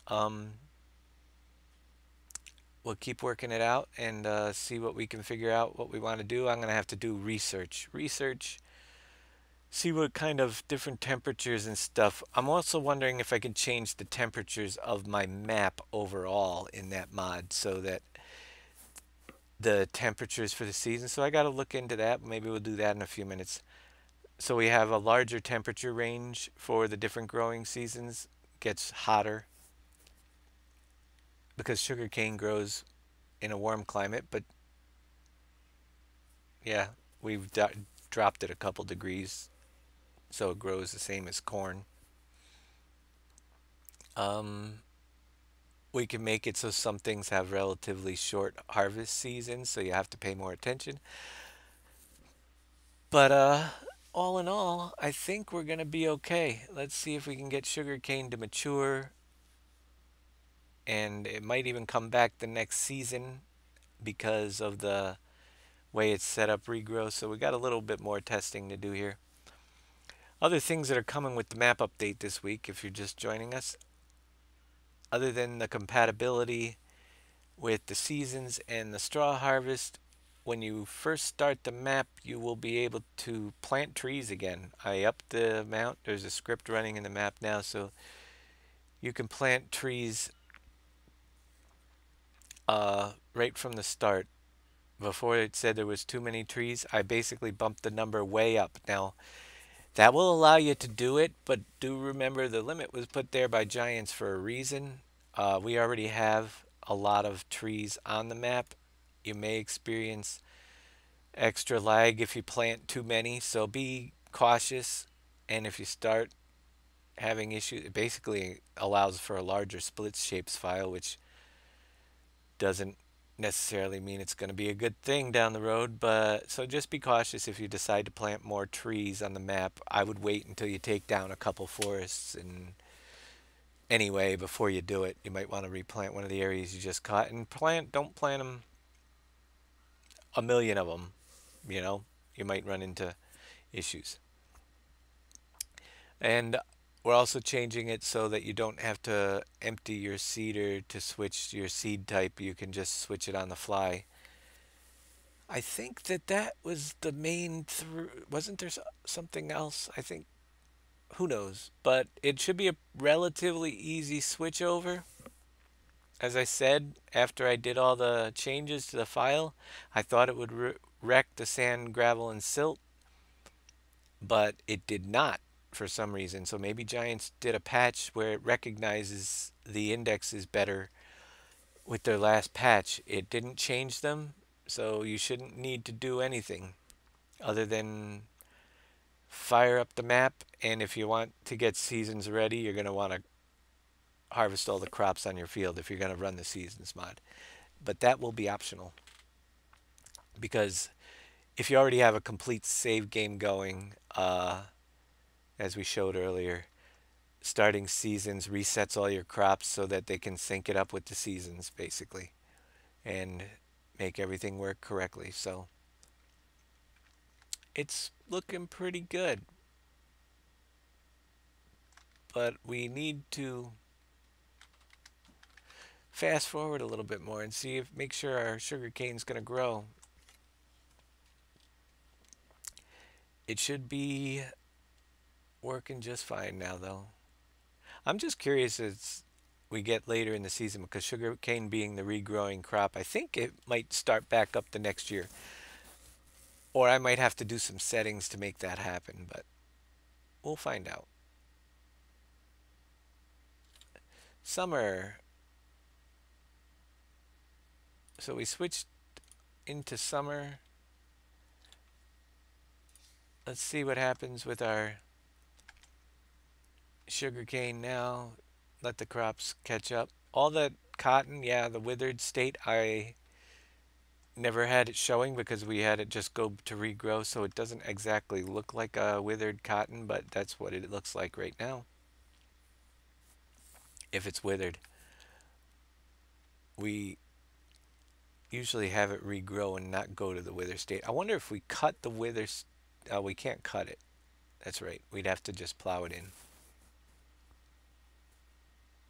Um, we'll keep working it out and see what we can figure out what we want to do. I'm going to have to do research. See what kind of different temperatures and stuff. I'm also wondering if I can change the temperatures of my map overall in that mod so that the temperatures for the season. So I got to look into that. Maybe we'll do that in a few minutes. So we have a larger temperature range for the different growing seasons. Gets hotter because sugarcane grows in a warm climate, but yeah, we've dropped it a couple degrees so it grows the same as corn. Um, we can make it so some things have relatively short harvest seasons, so you have to pay more attention. But all in all, I think we're gonna be okay. Let's see if we can get sugarcane to mature, and it might even come back the next season because of the way it's set up regrowth. So we got a little bit more testing to do here. Other things that are coming with the map update this week, if you're just joining us, other than the compatibility with the seasons and the straw harvest, when you first start the map, you will be able to plant trees again. I upped the amount. There's a script running in the map now, so you can plant trees right from the start. Before it said there was too many trees, I basically bumped the number way up. Now, that will allow you to do it, but do remember the limit was put there by Giants for a reason. We already have a lot of trees on the map. You may experience extra lag if you plant too many, so be cautious. And if you start having issues, it basically allows for a larger split shapes file, which doesn't necessarily mean it's going to be a good thing down the road. But so just be cautious if you decide to plant more trees on the map. I would wait until you take down a couple forests, and anyway before you do it. You might want to replant one of the areas you just caught, and don't plant them a million of them. You know, you might run into issues. And we're also changing it so that you don't have to empty your seeder to switch your seed type. You can just switch it on the fly. I think that was the main wasn't there something else? I think, who knows, but it should be a relatively easy switch over. As I said, after I did all the changes to the file, I thought it would wreck the sand, gravel, and silt, but it did not for some reason. So maybe Giants did a patch where it recognizes the indexes better with their last patch. It didn't change them, so you shouldn't need to do anything other than fire up the map. And if you want to get seasons ready, you're going to want to harvest all the crops on your field if you're going to run the seasons mod. But that will be optional because if you already have a complete save game going, as we showed earlier, starting seasons resets all your crops so that they can sync it up with the seasons basically and make everything work correctly. So it's looking pretty good, but we need to fast forward a little bit more and see if make sure our sugar cane's going to grow. It should be working just fine now though. I'm just curious as we get later in the season because sugar cane being the regrowing crop, I think it might start back up the next year. Or I might have to do some settings to make that happen, but we'll find out. Summer. So we switched into summer. Let's see what happens with our sugarcane now. Let the crops catch up. All that cotton, yeah, the withered state, I never had it showing because we had it just go to regrow, so it doesn't exactly look like a withered cotton, but that's what it looks like right now. If it's withered, we usually have it regrow and not go to the wither state. I wonder if we cut the wither. We can't cut it. That's right. We'd have to just plow it in.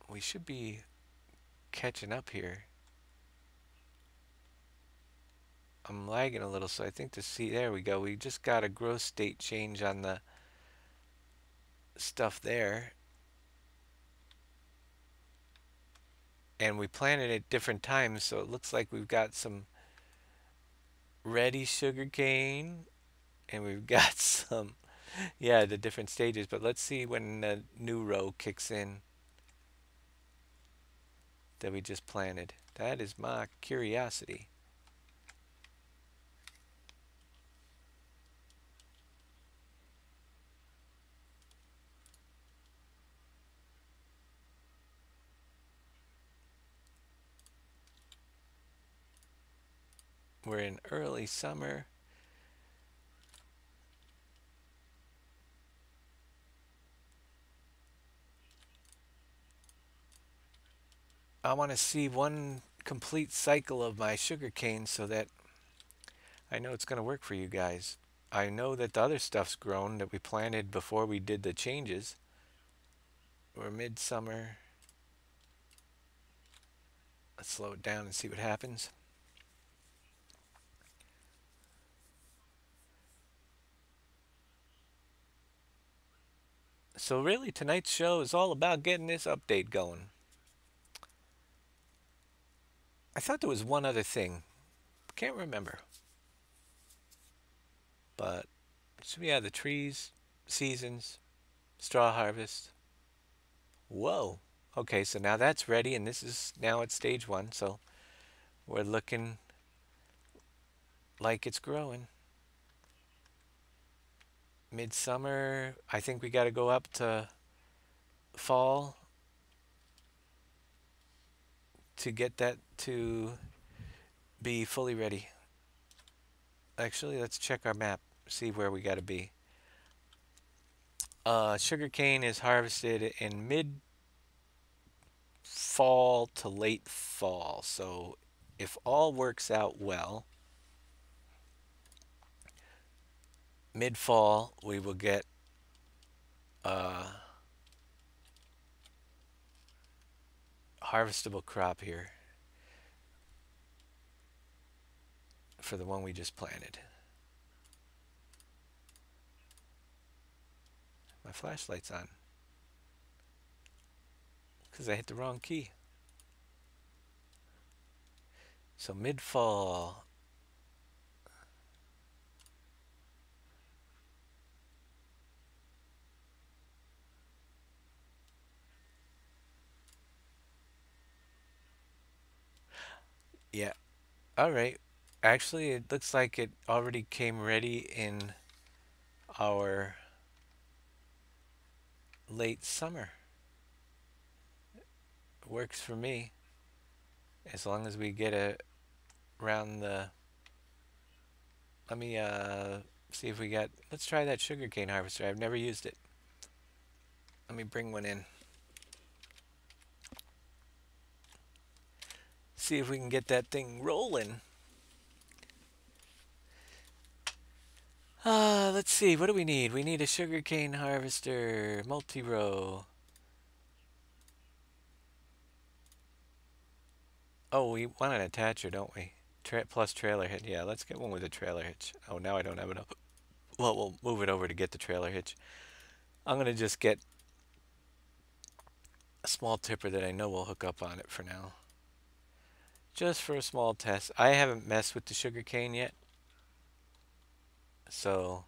We should be catching up here. I'm lagging a little, so I think to see, there we go. We just got a growth state change on the stuff there. And we planted at different times, so it looks like we've got some ready sugar cane, and we've got some, yeah, the different stages. But let's see when the new row kicks in that we just planted. That is my curiosity. We're in early summer. I want to see one complete cycle of my sugar cane so that I know it's going to work for you guys. I know that the other stuff's grown that we planted before we did the changes. We're midsummer. Let's slow it down and see what happens. So really tonight's show is all about getting this update going. I thought there was one other thing. Can't remember. But so we have the trees, seasons, straw harvest. Whoa. Okay, so now that's ready and this is now at stage 1, so we're looking like it's growing. Midsummer, I think we got to go up to fall to get that to be fully ready. Actually, let's check our map, see where we got to be. Sugarcane is harvested in mid fall to late fall. So if all works out well, mid fall we will get harvestable crop here for the one we just planted. My flashlight's on because I hit the wrong key. So mid-fall. Yeah. All right. Actually, it looks like it already came ready in our late summer. Works for me as long as we get it around the. Let me see if we got. Let's try that sugarcane harvester. I've never used it. Let me bring one in. See if we can get that thing rolling. Let's see. What do we need? We need a sugarcane harvester, multi-row. Oh, we want an attacher, don't we? Plus trailer hitch. Yeah, let's get one with a trailer hitch. Oh, now I don't have enough. Well, we'll move it over to get the trailer hitch. I'm gonna just get a small tipper that I know will hook up on it for now. Just for a small test. I haven't messed with the sugarcane yet. So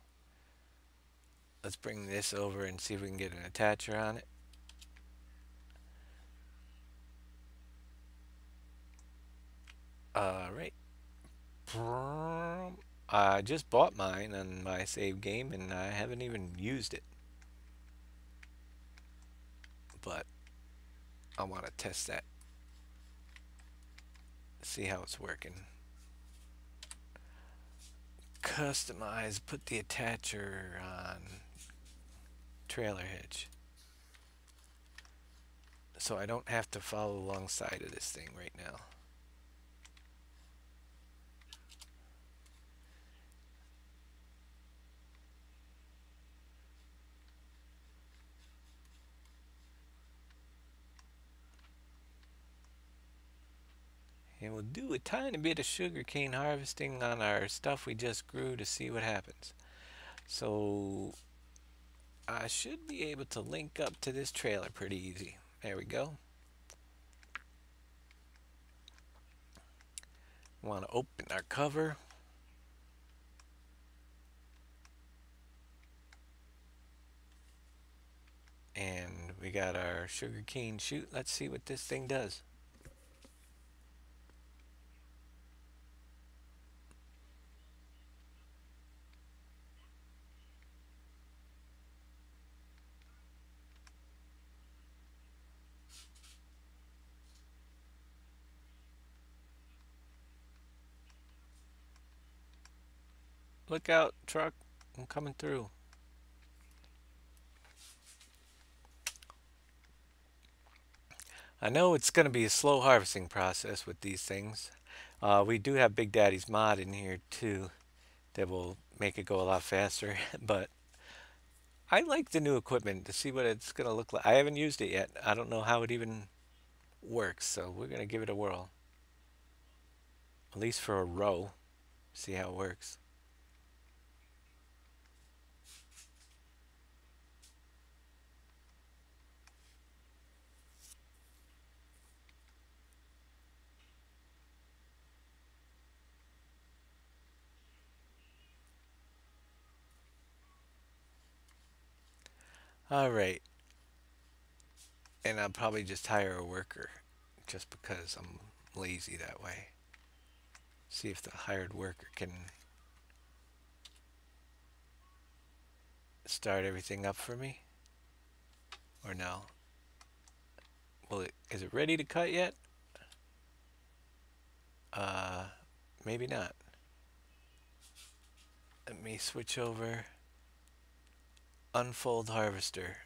let's bring this over and see if we can get an attacher on it. Alright. I just bought mine on my save game and I haven't even used it. But I want to test that. See how it's working. Customize, put the attacher on trailer hitch. So I don't have to follow alongside of this thing right now. And we'll do a tiny bit of sugarcane harvesting on our stuff we just grew to see what happens. So I should be able to link up to this trailer pretty easy. There we go. Want to open our cover. And we got our sugarcane chute. Let's see what this thing does. Look out, truck. I'm coming through. I know it's going to be a slow harvesting process with these things. We do have Big Daddy's mod in here too that will make it go a lot faster. But I like the new equipment to see what it's going to look like. I haven't used it yet. I don't know how it even works, so we're going to give it a whirl. At least for a row. See how it works. All right. And I'll probably just hire a worker just because I'm lazy that way. See if the hired worker can start everything up for me. Or no. Well, is it ready to cut yet? Uh, Maybe not. Let me switch over. Unfold harvester.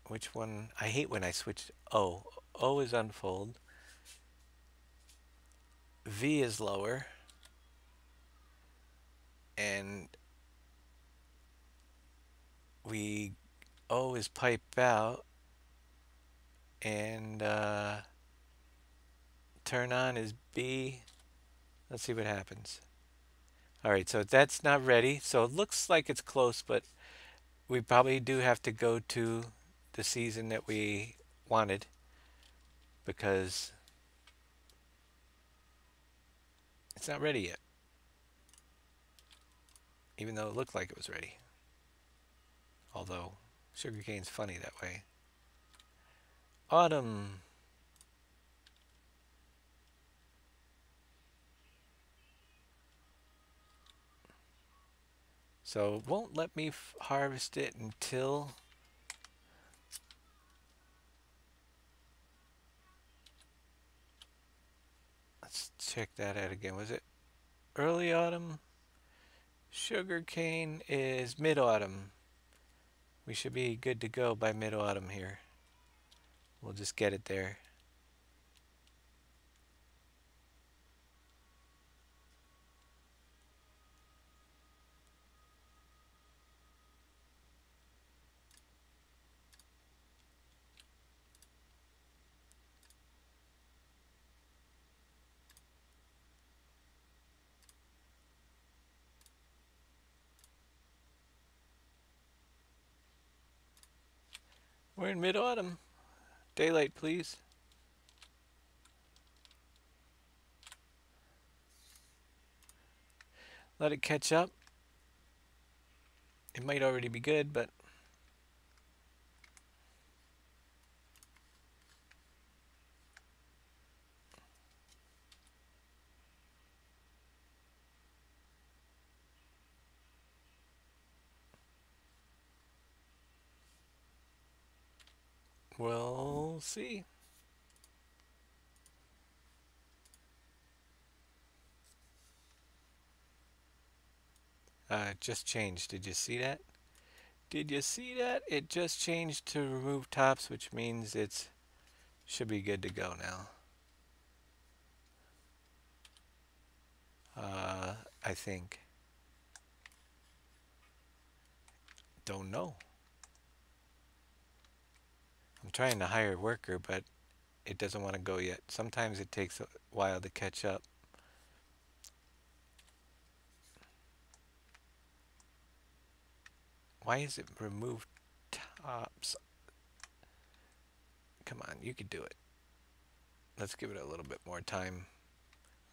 Which one? I hate when I switch. O. O is unfold. V is lower. And we O is pipe out. And turn on is B. Let's see what happens. All right, so that's not ready. So it looks like it's close, but we probably do have to go to the season that we wanted because it's not ready yet, even though it looked like it was ready. Although sugarcane's funny that way. Autumn. So it won't let me harvest it until... Let's check that out again. Was it early autumn? Sugarcane is mid-autumn. We should be good to go by mid-autumn here. We'll just get it there. We're in mid-autumn. Daylight, please. Let it catch up. It might already be good, but... we'll see. It just changed. Did you see that? Did you see that? It just changed to remove tops, which means it's should be good to go now. I think. Don't know. I'm trying to hire a worker, but it doesn't want to go yet. Sometimes it takes a while to catch up. Why is it remove tops? Come on, you could do it. Let's give it a little bit more time.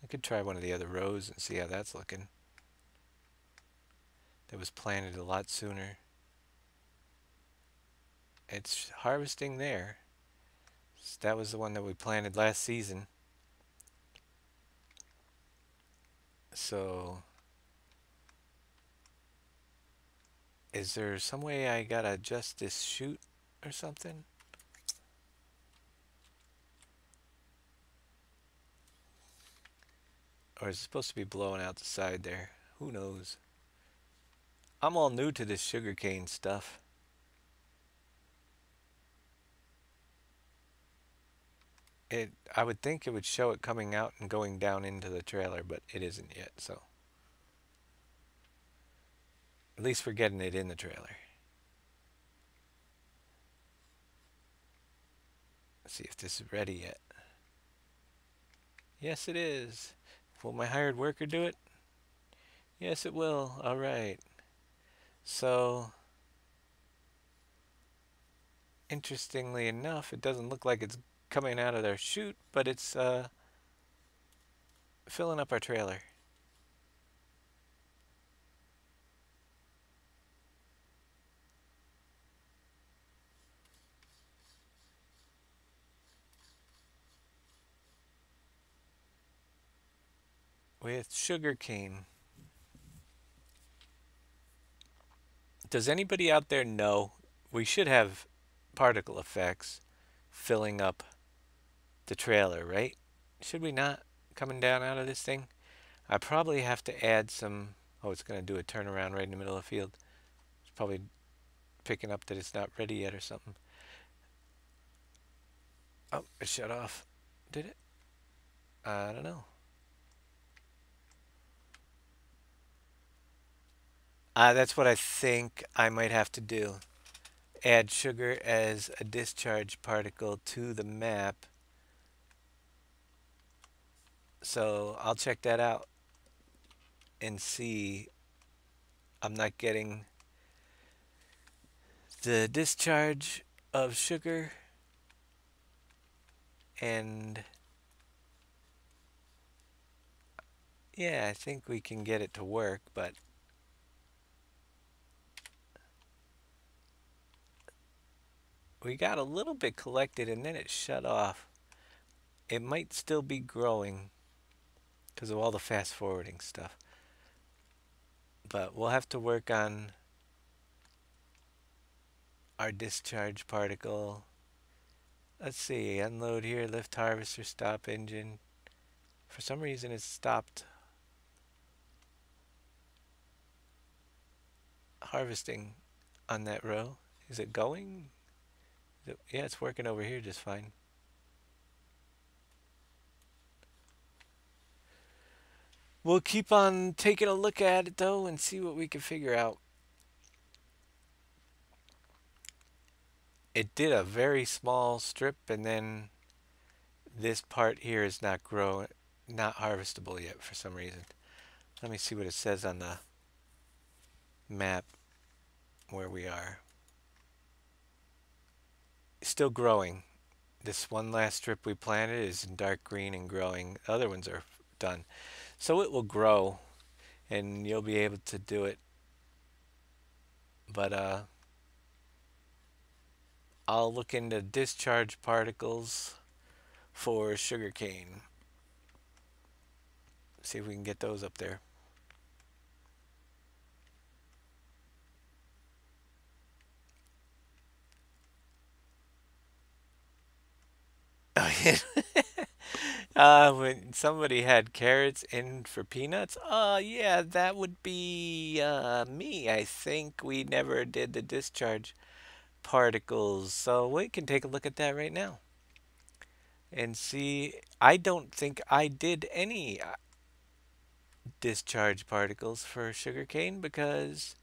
I could try one of the other rows and see how that's looking. That was planted a lot sooner. It's harvesting there. That was the one that we planted last season. So, is there some way I gotta adjust this chute or something? Or is it supposed to be blowing out the side there? Who knows? I'm all new to this sugarcane stuff. I would think it would show it coming out and going down into the trailer, but it isn't yet, so. At least we're getting it in the trailer. Let's see if this is ready yet. Yes, it is. Will my hired worker do it? Yes, it will. All right. So, interestingly enough, it doesn't look like it's coming out of their chute, but it's filling up our trailer. With sugarcane. Does anybody out there know we should have particle effects filling up the trailer, right? Should we not? Coming down out of this thing? I probably have to add some... Oh, it's going to do a turnaround right in the middle of the field. It's probably picking up that it's not ready yet or something. Oh, it shut off. Did it? I don't know. That's what I think I might have to do. Add sugar as a discharge particle to the map. So I'll check that out and see. I'm not getting the discharge of sugar, and yeah, I think we can get it to work, but we got a little bit collected and then it shut off. It might still be growing because of all the fast forwarding stuff. But we'll have to work on our discharge particle. Let's see, unload here, lift harvester, stop engine. For some reason it stopped harvesting on that row. Is it going? Yeah, it's working over here just fine. We'll keep on taking a look at it though and see what we can figure out. It did a very small strip, and then this part here is not growing, not harvestable yet for some reason. Let me see what it says on the map where we are. Still growing. This one last strip we planted is in dark green and growing. The other ones are done. So it will grow and you'll be able to do it. But I'll look into discharge particles for sugarcane. See if we can get those up there. Oh, yeah. When somebody had carrots in for peanuts, yeah, that would be me. I think we never did the discharge particles, so we can take a look at that right now and see. I don't think I did any discharge particles for sugarcane because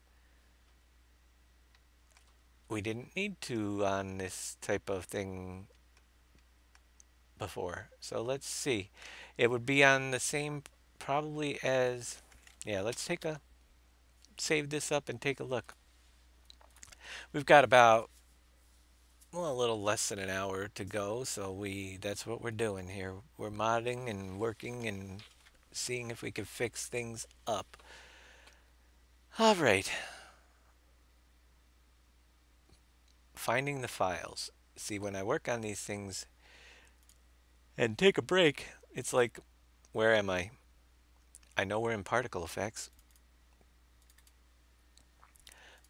we didn't need to on this type of thing before. So let's see. It would be on the same probably as, yeah, let's take a save this up and take a look. We've got about, well, a little less than an hour to go, so that's what we're doing here. We're modding and working and seeing if we can fix things up. All right. Finding the files. See, when I work on these things and take a break, it's like, where am I? I know we're in particle effects.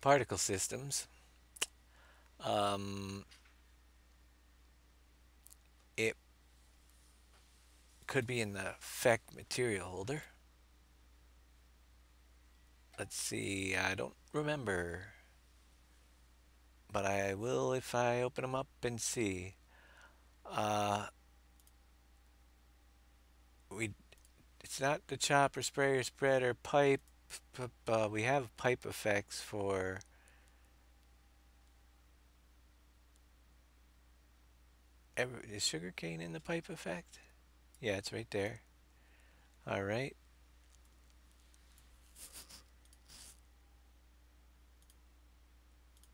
Particle systems. Um, it could be in the effect material holder. Let's see, I don't remember. But I will if I open them up and see. Uh, we it's not the chopper, sprayer, spreader, pipe. We have pipe effects for. Is sugarcane in the pipe effect? Yeah, it's right there. All right.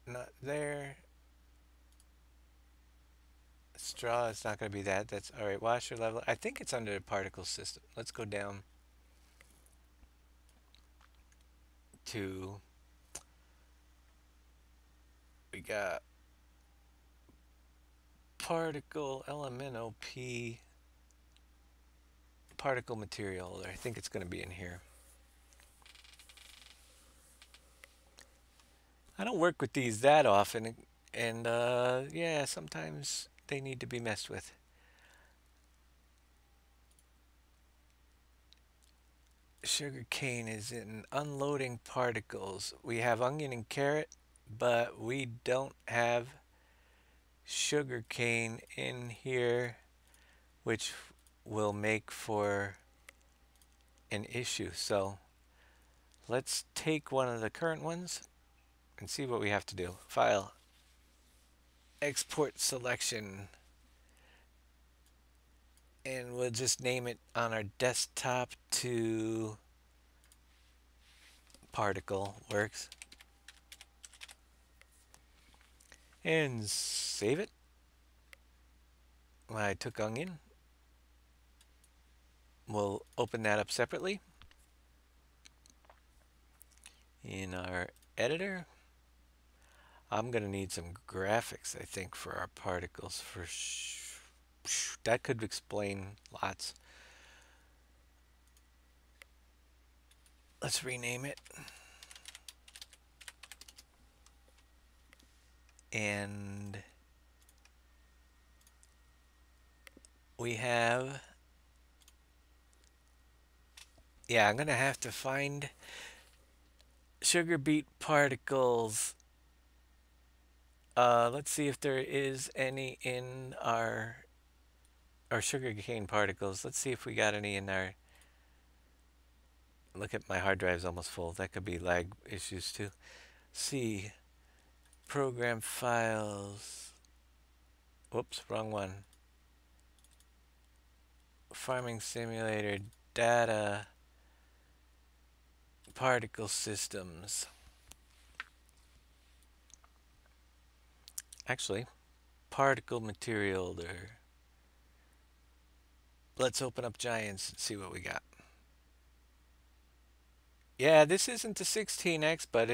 Not there. Straw is not going to be that. That's all right. Washer level. I think it's under the particle system. Let's go down to. We got particle LMNOP particle material. I think it's going to be in here. I don't work with these that often, and yeah, sometimes they need to be messed with. Sugar cane is in unloading particles. We have onion and carrot, but we don't have sugar cane in here, which will make for an issue. So let's take one of the current ones and see what we have to do. File, export selection, and we'll just name it on our desktop to particle works. And save it. I took onion. We'll open that up separately in our editor. I'm going to need some graphics, I think, for our particles. That could explain lots. Let's rename it. And we have, yeah, I'm gonna have to find sugar beet particles. Let's see if there is any in our sugar cane particles. Let's see if we got any in our. Look at my hard drive's almost full. That could be lag issues too. See, program files. Whoops, wrong one. Farming simulator data particle systems. Actually, particle material there. Let's open up Giants and see what we got. Yeah, this isn't the 16X, but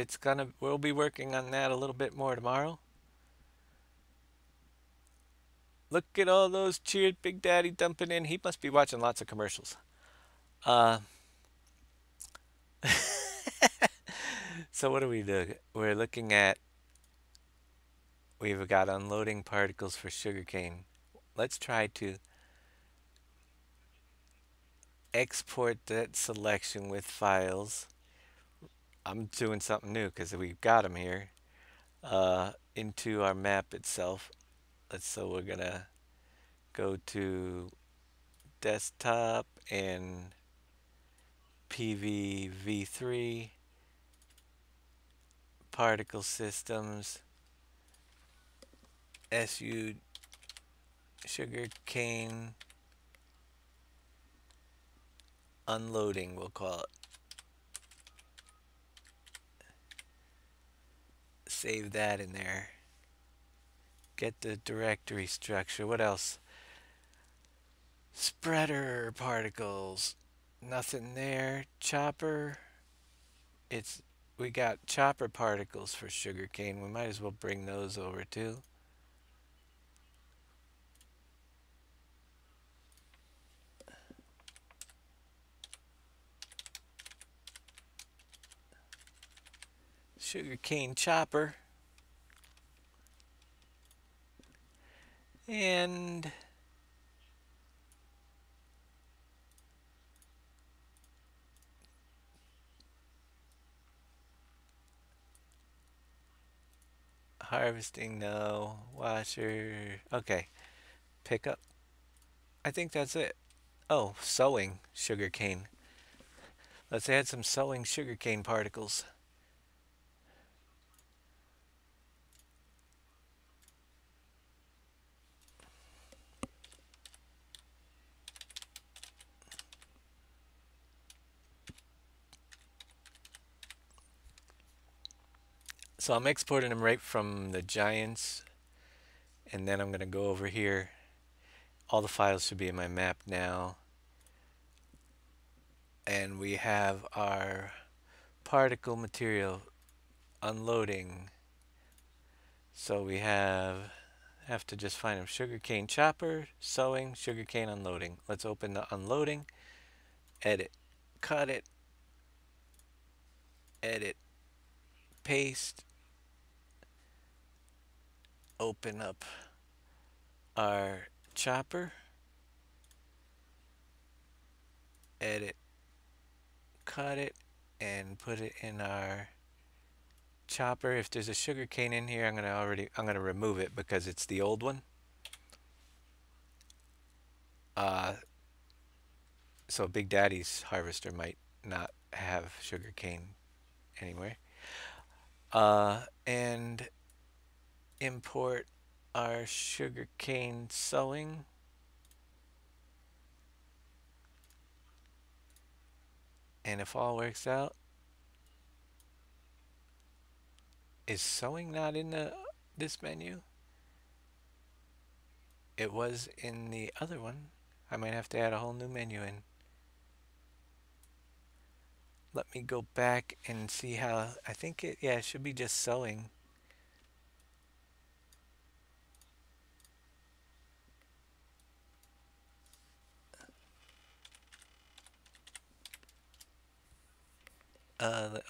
we'll be working on that a little bit more tomorrow. Look at all those cheered Big Daddy dumping in. He must be watching lots of commercials. Uh, so what do we do? We're looking at, we've got unloading particles for sugarcane. Let's try to export that selection with files. I'm doing something new because we've got them here into our map itself. So we're gonna go to desktop and PVV3 particle systems SU sugar cane unloading, we'll call it. Save that in there. Get the directory structure. What else? Spreader particles. Nothing there. Chopper. It's we got chopper particles for sugarcane. We might as well bring those over too. Sugarcane chopper. And harvesting, no. Washer. Okay. Pick up. I think that's it. Oh, sowing sugarcane. Let's add some sowing sugarcane particles. So I'm exporting them right from the Giants, and then I'm going to go over here. All the files should be in my map now. And we have our particle material unloading. So we have to just find them. Sugarcane chopper, sowing, sugarcane unloading. Let's open the unloading, edit, cut it, edit, paste, open up our chopper, edit, cut it, and put it in our chopper. If there's a sugar cane in here, I'm gonna remove it because it's the old one. So Big Daddy's harvester might not have sugar cane anywhere. And import our sugar cane sowing. And if all works out, is sewing not in this menu? It was in the other one. I might have to add a whole new menu in. Let me go back and see how, I think it should be just sewing.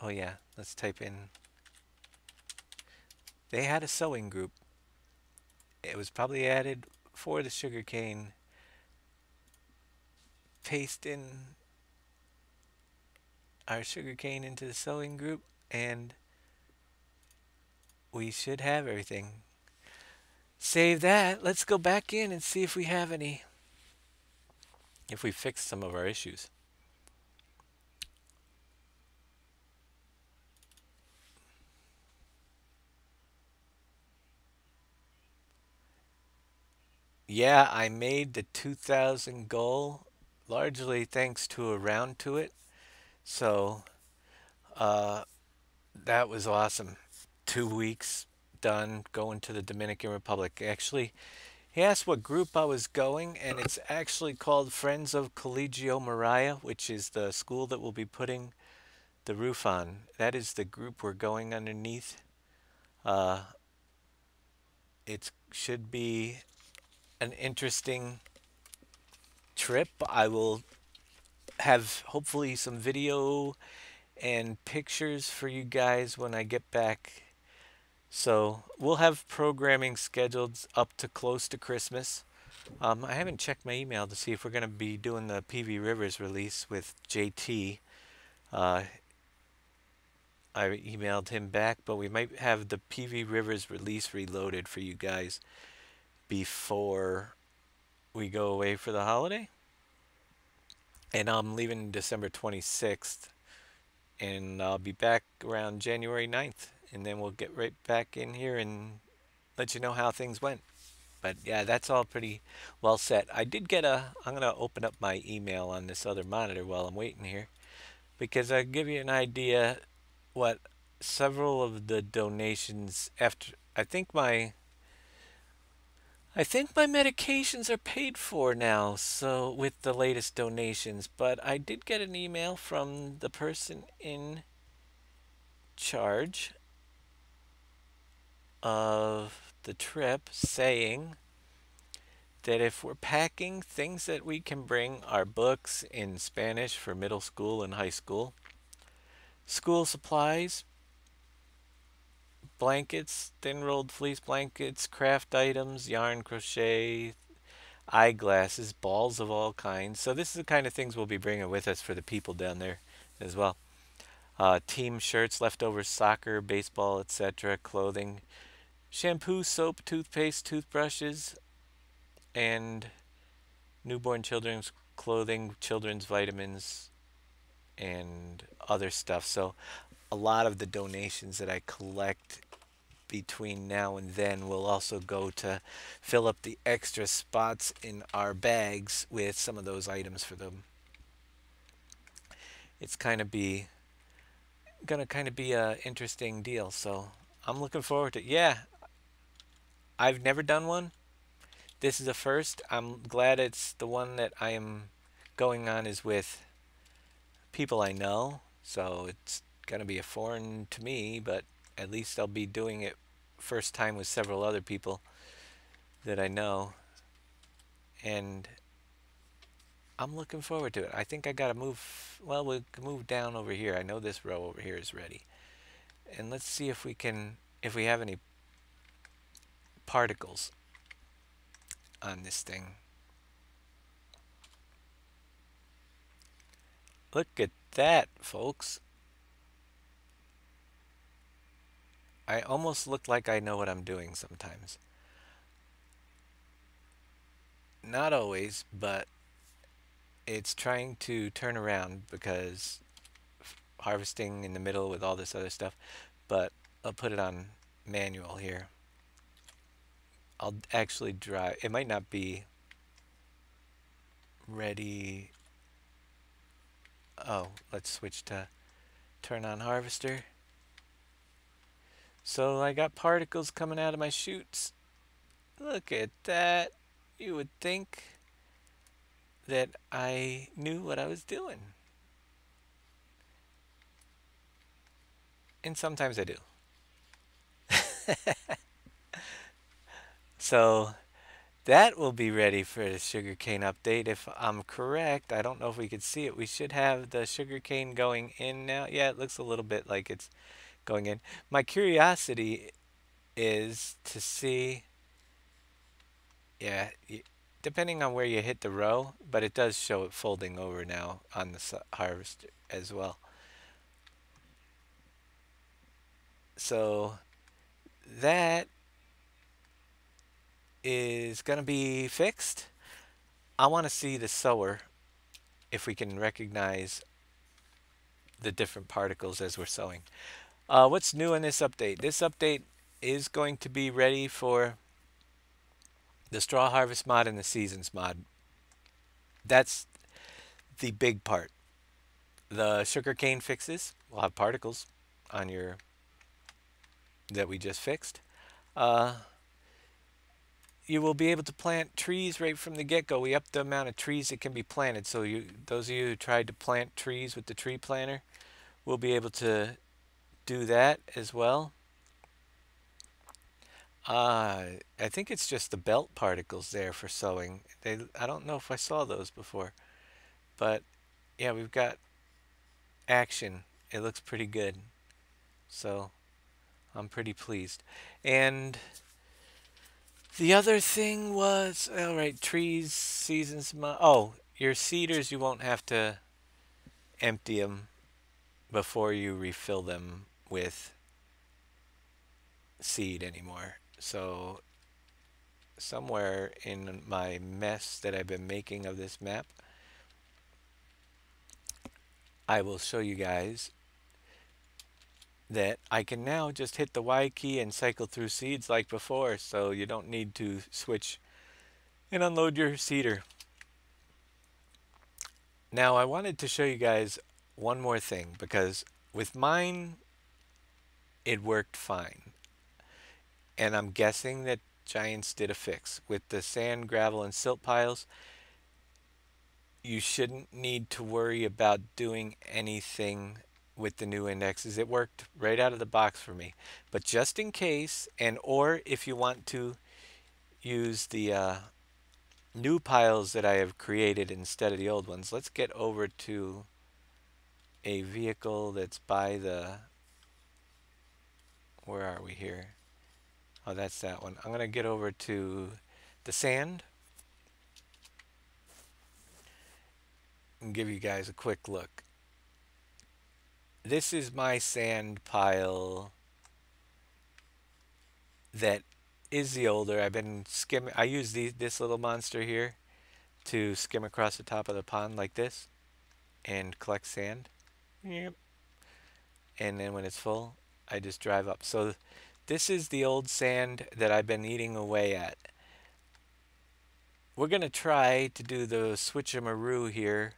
Oh yeah, let's type in They had a sewing group. It was probably added for the sugarcane. Paste in our sugarcane into the sewing group, and we should have everything. Save that. Let's go back in and see if we have any, if we fixed some of our issues. Yeah, I made the 2000 goal largely thanks to a round to it. So uh, that was awesome. 2 weeks done going to the Dominican Republic. Actually, he asked what group I was going, and it's actually called Friends of Collegio Maria, which is the school that will be putting the roof on. That is the group we're going underneath. Uh, it should be an interesting trip. I will have hopefully some video and pictures for you guys when I get back. So we'll have programming scheduled up to close to Christmas. I haven't checked my email to see if we're going to be doing the PV Rivers release with JT. Uh, I emailed him back, but we might have the PV Rivers release reloaded for you guys before we go away for the holiday. And I'm leaving December 26th, and I'll be back around January 9th, and then we'll get right back in here and let you know how things went. But yeah, that's all pretty well set. I did get I'm going to open up my email on this other monitor while I'm waiting here, because I'll give you an idea what several of the donations after I think my medications are paid for now, so with the latest donations, but I did get an email from the person in charge of the trip saying that if we're packing, things that we can bring are books in Spanish for middle school and high school, school supplies, blankets, thin rolled fleece blankets, craft items, yarn, crochet, eyeglasses, balls of all kinds. So this is the kind of things we'll be bringing with us for the people down there as well. Team shirts, leftover soccer, baseball, etc., clothing, shampoo, soap, toothpaste, toothbrushes, and newborn children's clothing, children's vitamins, and other stuff. So a lot of the donations that I collect between now and then will also go to fill up the extra spots in our bags with some of those items for them. It's gonna kind of be a interesting deal. So I'm looking forward to it. Yeah, I've never done one. This is the first. I'm glad it's the one that I am going on is with people I know. So it's gonna be a foreign to me, but at least I'll be doing it first time with several other people that I know, and I'm looking forward to it. I think I gotta move. Well, we'll move down over here. I know this row over here is ready, and let's see if we can, if we have any particles on this thing. Look at that, folks. I almost look like I know what I'm doing sometimes. Not always, but it's trying to turn around because harvesting in the middle with all this other stuff. But I'll put it on manual here. I'll actually drive. It might not be ready. Oh, let's switch to turn on harvester. So I got particles coming out of my chutes. Look at that. You would think that I knew what I was doing. And sometimes I do. So that will be ready for the sugarcane update. If I'm correct, I don't know if we could see it. We should have the sugarcane going in now. Yeah, it looks a little bit like it's going in. My curiosity is to see, yeah, depending on where you hit the row, but it does show it folding over now on the harvester as well. So that is going to be fixed. I want to see the sower if we can recognize the different particles as we're sowing. What's new in this update? This update is going to be ready for the straw harvest mod and the seasons mod. That's the big part. The sugarcane fixes will have particles on your that we just fixed. Uh, you will be able to plant trees right from the get-go. We upped the amount of trees that can be planted. So those of you who tried to plant trees with the tree planter will be able to do that as well. I think it's just the belt particles there for sewing. I don't know if I saw those before, but yeah, we've got action. It looks pretty good, so I'm pretty pleased. And the other thing was, all right, trees, seasons. Oh, your seeders, you won't have to empty them before you refill them with seed anymore. So somewhere in my mess that I've been making of this map, I will show you guys that I can now just hit the Y key and cycle through seeds like before, so you don't need to switch and unload your seeder. Now I wanted to show you guys one more thing, because with mine it worked fine, and I'm guessing that Giants did a fix. With the sand, gravel, and silt piles, you shouldn't need to worry about doing anything with the new indexes. It worked right out of the box for me. But just in case, and or if you want to use the new piles that I have created instead of the old ones, let's get over to a vehicle that's by the, where are we here? Oh, that's that one. I'm going to get over to the sand and give you guys a quick look. This is my sand pile that is the older. I've been skimming. I use this little monster here to skim across the top of the pond like this and collect sand. Yep. And then when it's full, I just drive up. So this is the old sand that I've been eating away at. We're going to try to do the switcheroo here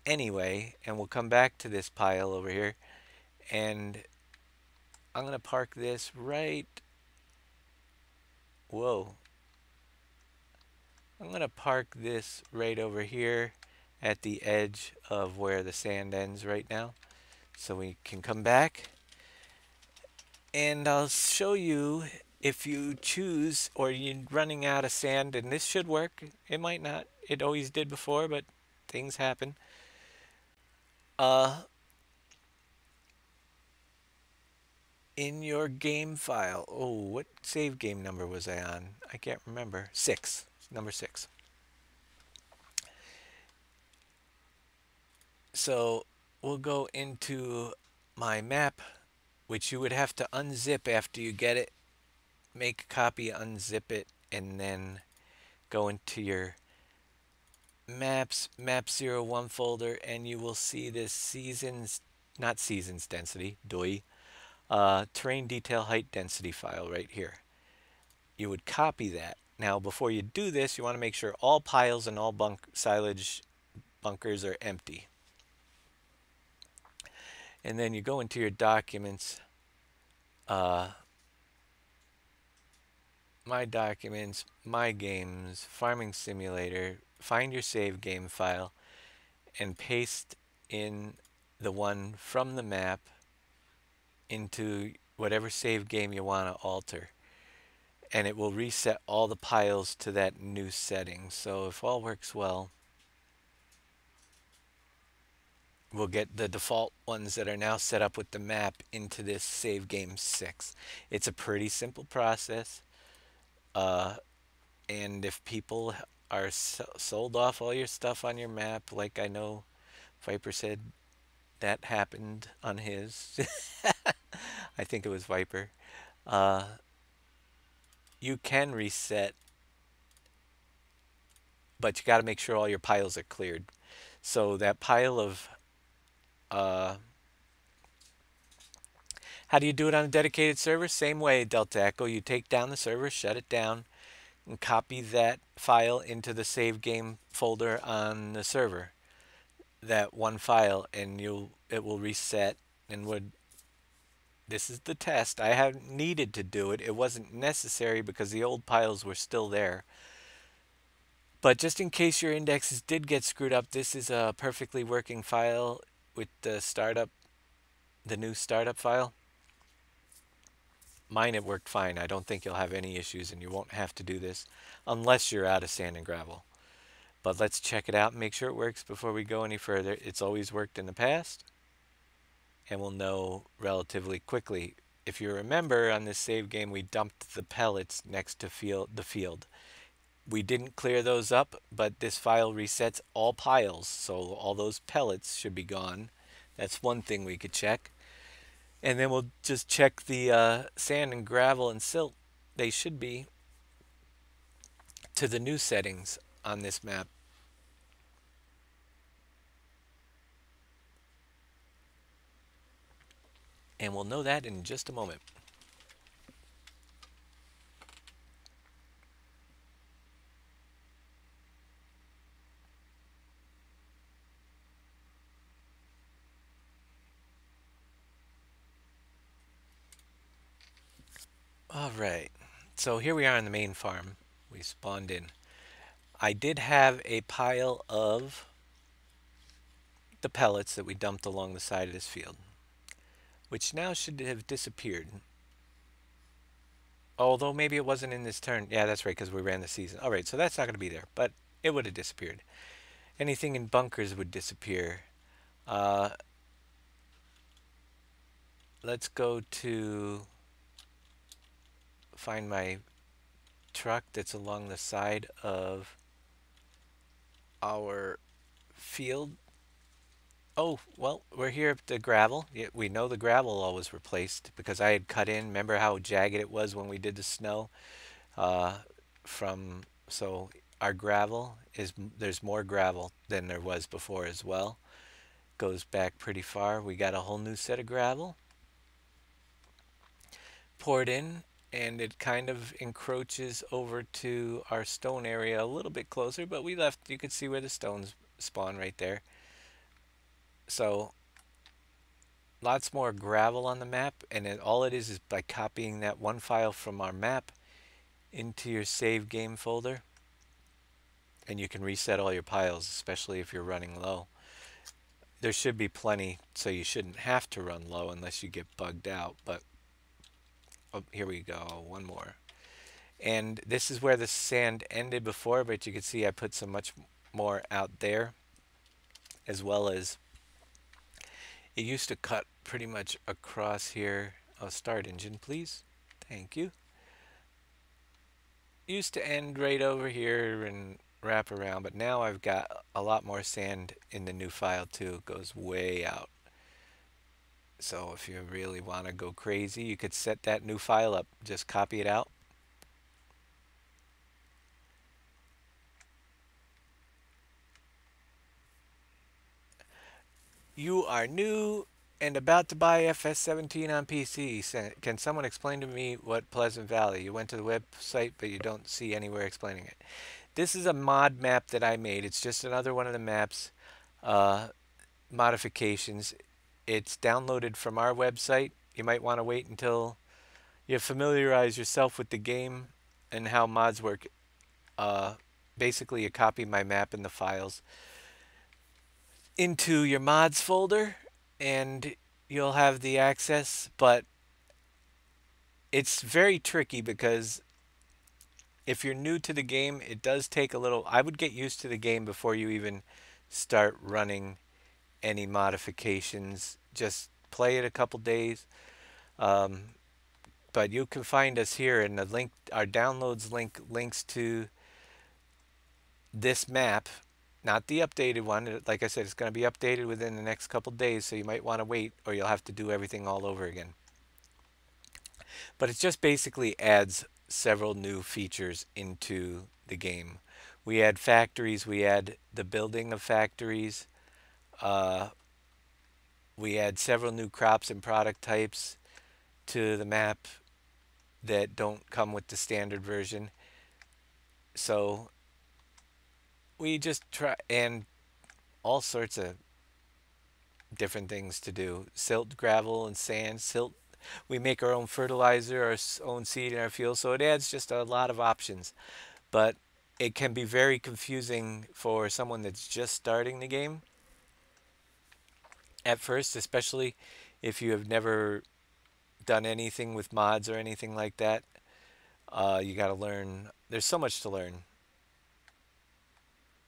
anyway, and we'll come back to this pile over here. And I'm going to park this right... Whoa. I'm going to park this right over here at the edge of where the sand ends right now, so we can come back. And I'll show you, if you choose, or you're running out of sand, and this should work. It might not. It always did before, but things happen. In your game file, oh, what save game number was I on? I can't remember. 6, number 6. So we'll go into my map, which you would have to unzip after you get it. Make a copy, unzip it, and then go into your maps, map01 folder, and you will see this seasons, not seasons density, terrain detail height density file right here. You would copy that. Now before you do this, you want to make sure all piles and all silage bunkers are empty. And then you go into your documents, my documents, my games, farming simulator, find your save game file and paste in the one from the map into whatever save game you want to alter, and it will reset all the piles to that new setting. So if all works well, we'll get the default ones that are now set up with the map into this save game 6. It's a pretty simple process. Uh, and if people are sold off all your stuff on your map, like I know Viper said that happened on his, I think it was Viper, uh, you can reset, but you got to make sure all your piles are cleared. So that pile of, uh, how do you do it on a dedicated server? Same way, Delta Echo. You take down the server, shut it down, and copy that file into the save game folder on the server. That one file, and it will reset and would. This is the test. I have needed to do it. It wasn't necessary because the old piles were still there. But just in case your indexes did get screwed up, this is a perfectly working file with the new startup file. Mine, it worked fine. I don't think you'll have any issues and you won't have to do this unless you're out of sand and gravel. But let's check it out and make sure it works before we go any further. It's always worked in the past, and we'll know relatively quickly. If you remember, on this save game, we dumped the pellets next to the field. We didn't clear those up, but this file resets all piles, so all those pellets should be gone. That's one thing we could check. And then we'll just check the sand and gravel and silt. They should be to the new settings on this map. And we'll know that in just a moment. All right, so here we are on the main farm. We spawned in. I did have a pile of the pellets that we dumped along the side of this field, which now should have disappeared. Although maybe it wasn't in this turn. Yeah, that's right, because we ran the season. All right, so that's not going to be there, but it would have disappeared. Anything in bunkers would disappear. Uh, let's go to find my truck that's along the side of our field. Oh, well, we're here at the gravel. Yeah, we know the gravel all was replaced because I had cut in. Remember how jagged it was when we did the snow? Uh, so our gravel is, there's more gravel than there was before as well. Goes back pretty far. We got a whole new set of gravel poured in, and it kind of encroaches over to our stone area a little bit closer, but we left, you could see where the stones spawn right there. So lots more gravel on the map, and all it is by copying that one file from our map into your save game folder, and you can reset all your piles, especially if you're running low. There should be plenty, so you shouldn't have to run low unless you get bugged out, but oh, here we go, one more. And this is where the sand ended before, but you can see I put some much more out there, as well as it used to cut pretty much across here. Oh, start engine, please. Thank you. Used to end right over here and wrap around, but now I've got a lot more sand in the new file too. It goes way out. So if you really want to go crazy, you could set that new file up. Just copy it out. You are new and about to buy FS17 on PC. Can someone explain to me what Pleasant Valley? You went to the website, but you don't see anywhere explaining it. This is a mod map that I made. It's just another one of the maps modifications. It's downloaded from our website. You might want to wait until you familiarize yourself with the game and how mods work. Basically, you copy my map and the files into your mods folder, and you'll have the access, but it's very tricky because if you're new to the game, it does take a little. I would get used to the game before you even start running any modifications. Just play it a couple days. Um, but you can find us here, and the link, our downloads link, links to this map, not the updated one. Like I said, it's going to be updated within the next couple days, so you might want to wait, or you'll have to do everything all over again. But it just basically adds several new features into the game. We add factories, we add the building of factories, uh, we add several new crops and product types to the map that don't come with the standard version. So we just try, and all sorts of different things to do. Silt, gravel, and sand. Silt, we make our own fertilizer, our own seed in our field, so it adds just a lot of options. But it can be very confusing for someone that's just starting the game at first, especially if you have never done anything with mods or anything like that. You got to learn. There's so much to learn,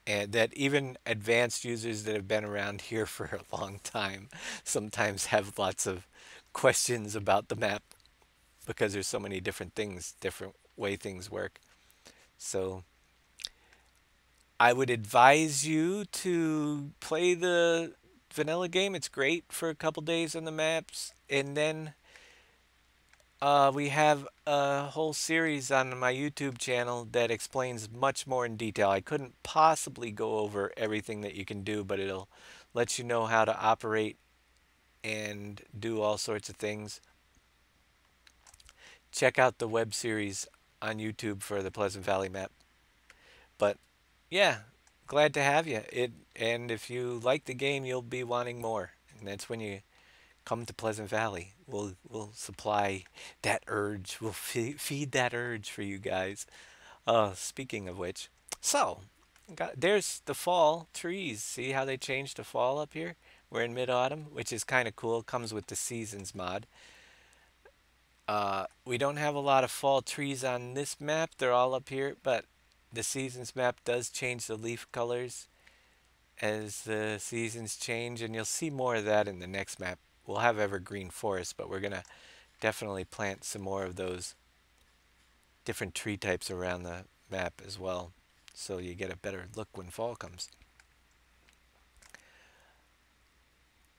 and that even advanced users that have been around here for a long time sometimes have lots of questions about the map because there's so many different things, different way things work. So I would advise you to play the vanilla game. It's great for a couple days on the maps, and then we have a whole series on my YouTube channel that explains much more in detail. I couldn't possibly go over everything that you can do, but it'll let you know how to operate and do all sorts of things. Check out the web series on YouTube for the Pleasant Valley map. But yeah, glad to have you. And if you like the game, you'll be wanting more. And that's when you come to Pleasant Valley. We'll supply that urge. We'll feed that urge for you guys. Speaking of which, so there's the fall trees. See how they changed to fall up here? We're in mid-autumn, which is kind of cool. Comes with the seasons mod. We don't have a lot of fall trees on this map. They're all up here, but the seasons map does change the leaf colors as the seasons change, and you'll see more of that in the next map. We'll have evergreen forest, but we're going to definitely plant some more of those different tree types around the map as well, so you get a better look when fall comes.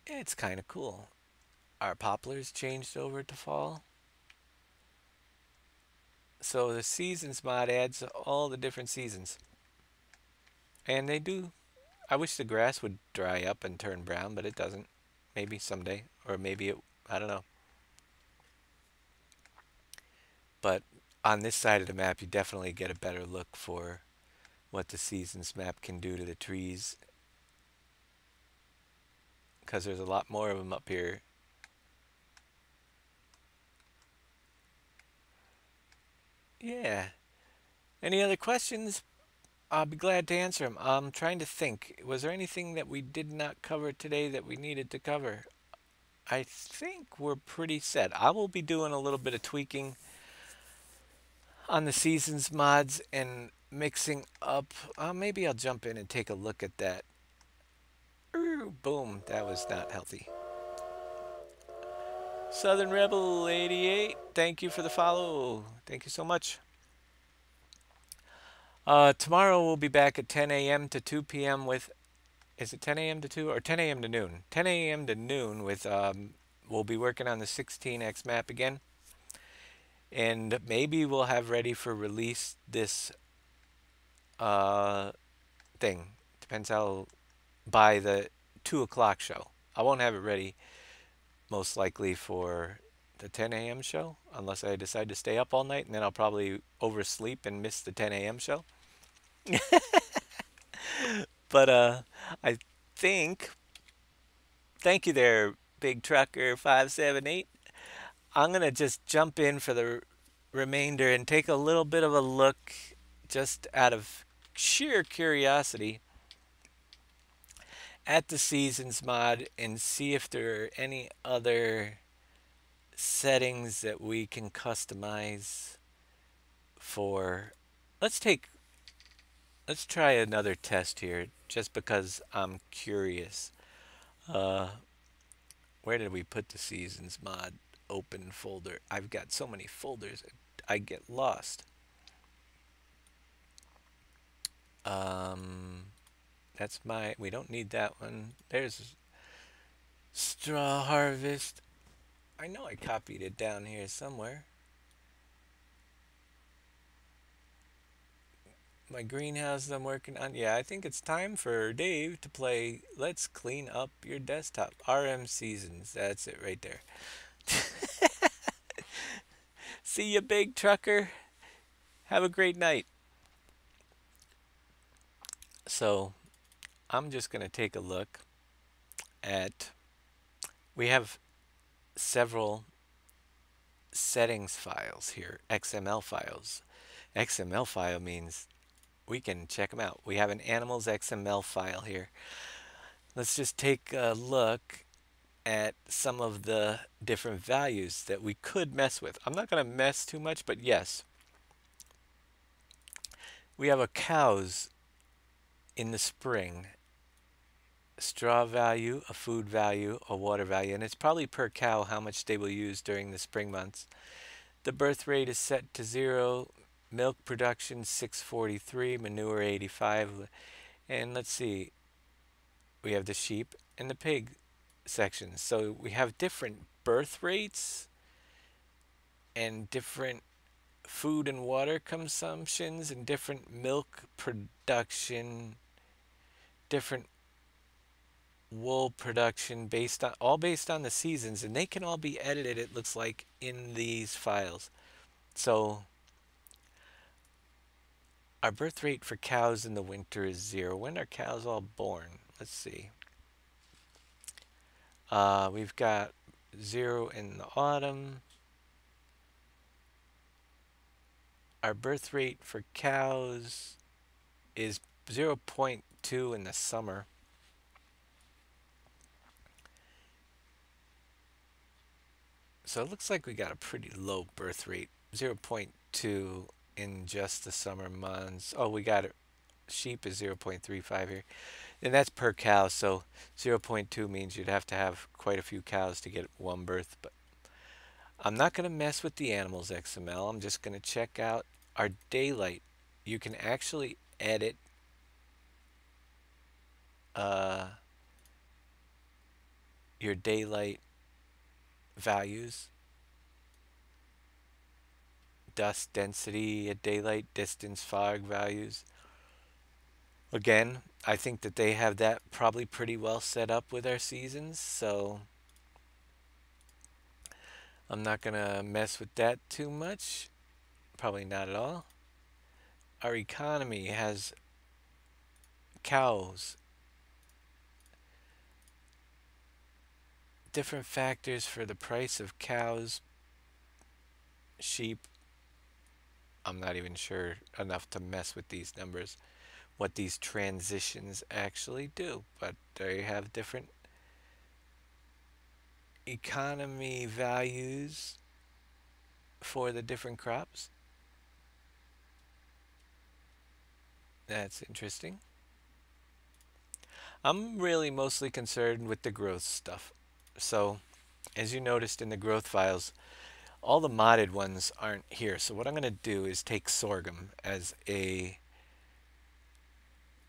It's kind of cool. Our poplars changed over to fall. So the seasons mod adds all the different seasons. And they do. I wish the grass would dry up and turn brown, but it doesn't. Maybe someday. Or maybe it, I don't know. But on this side of the map, you definitely get a better look for what the seasons map can do to the trees. Because there's a lot more of them up here. Yeah. Any other questions? I'll be glad to answer them. I'm trying to think. Was there anything that we did not cover today that we needed to cover? I think we're pretty set. I will be doing a little bit of tweaking on the seasons mods and mixing up. Maybe I'll jump in and take a look at that. Ooh, boom, that was not healthy. Southern Rebel 88, thank you for the follow. Thank you so much. Tomorrow we'll be back at 10 a.m. to 2 p.m. with, is it 10 a.m. to 2 or 10 a.m. to noon? 10 a.m. to noon with, we'll be working on the 16x map again. And maybe we'll have ready for release this thing. Depends how, by the 2 o'clock show. I won't have it ready most likely for the 10 a.m. show unless I decide to stay up all night, and then I'll probably oversleep and miss the 10 a.m. show. But I think, thank you there, Big Trucker 578. I'm gonna just jump in for the remainder and take a little bit of a look, just out of sheer curiosity, at the seasons mod and see if there are any other settings that we can customize for. Let's take, let's try another test here just because I'm curious. Uh, where did we put the seasons mod open folder? I've got so many folders, I get lost. Um, that's my, we don't need that one. There's straw harvest. I know I copied it down here somewhere. My greenhouse I'm working on. Yeah, I think it's time for Dave to play Let's Clean Up Your Desktop. RM Seasons. That's it right there. See you, big trucker. Have a great night. So, I'm just going to take a look at. We have several settings files here, XML files. XML file means we can check them out. We have an animals XML file here. Let's just take a look at some of the different values that we could mess with. I'm not going to mess too much, but yes, we have a cows in the spring, straw value, a food value, a water value, and it's probably per cow how much they will use during the spring months. The birth rate is set to 0, milk production 643, manure 85, and let's see, we have the sheep and the pig sections. So we have different birth rates and different food and water consumptions and different milk production, different wool production based on the seasons, and they can all be edited, it looks like, in these files. So our birth rate for cows in the winter is 0. When are cows all born? Let's see. We've got 0 in the autumn. Our birth rate for cows is 0.2 in the summer. So it looks like we got a pretty low birth rate, 0.2 in just the summer months. Oh, we got it. Sheep is 0.35 here. And that's per cow, so 0.2 means you'd have to have quite a few cows to get one birth. But I'm not going to mess with the animals XML. I'm just going to check out our daylight. You can actually edit uh, your daylight values, dust density at daylight, distance, fog values. Again, I think that they have that probably pretty well set up with our seasons, so I'm not going to mess with that too much. Probably not at all. Our economy has cows, different factors for the price of cows, sheep. I'm not even sure enough to mess with these numbers, what these transitions actually do, but they have different economy values for the different crops. That's interesting. I'm really mostly concerned with the growth stuff. So, as you noticed in the growth files, all the modded ones aren't here. So what I'm going to do is take sorghum as an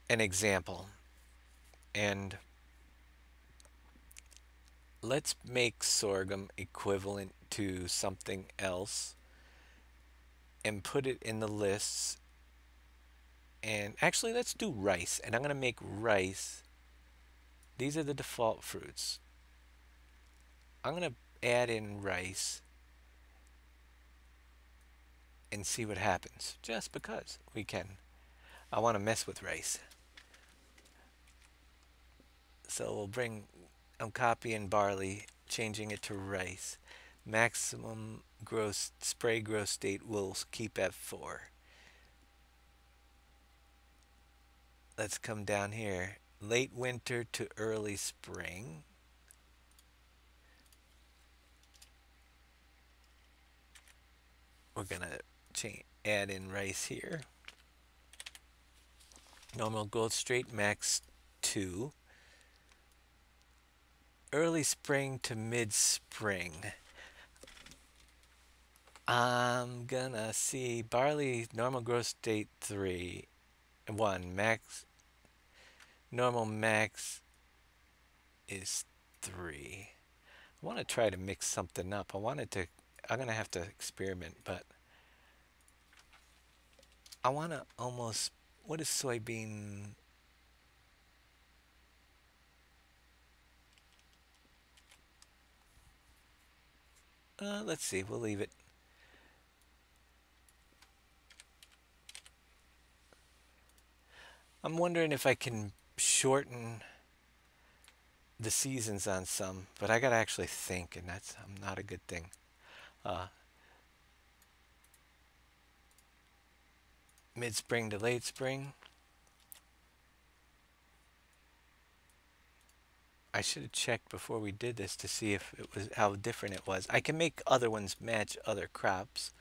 example. And let's make sorghum equivalent to something else and put it in the lists. And actually, let's do rice. And I'm going to make rice. These are the default fruits. I'm going to add in rice and see what happens. Just because we can. I want to mess with rice. So we'll bring, I'm copying barley, changing it to rice. Maximum gross spray growth state will keep at 4. Let's come down here. Late winter to early spring. We're gonna add in rice here. Normal growth rate max 2. early spring to mid-spring. I'm gonna see barley normal growth state 3, 1 max. Normal max is 3. I want to try to mix something up. I'm gonna have to experiment, but I want to almost. What is soybean? Let's see. We'll leave it. I'm wondering if I can shorten the seasons on some, but I gotta actually think, and that's not a good thing. Uh, Mid spring to late spring. I should have checked before we did this to see if it was how different it was. I can make other ones match other crops,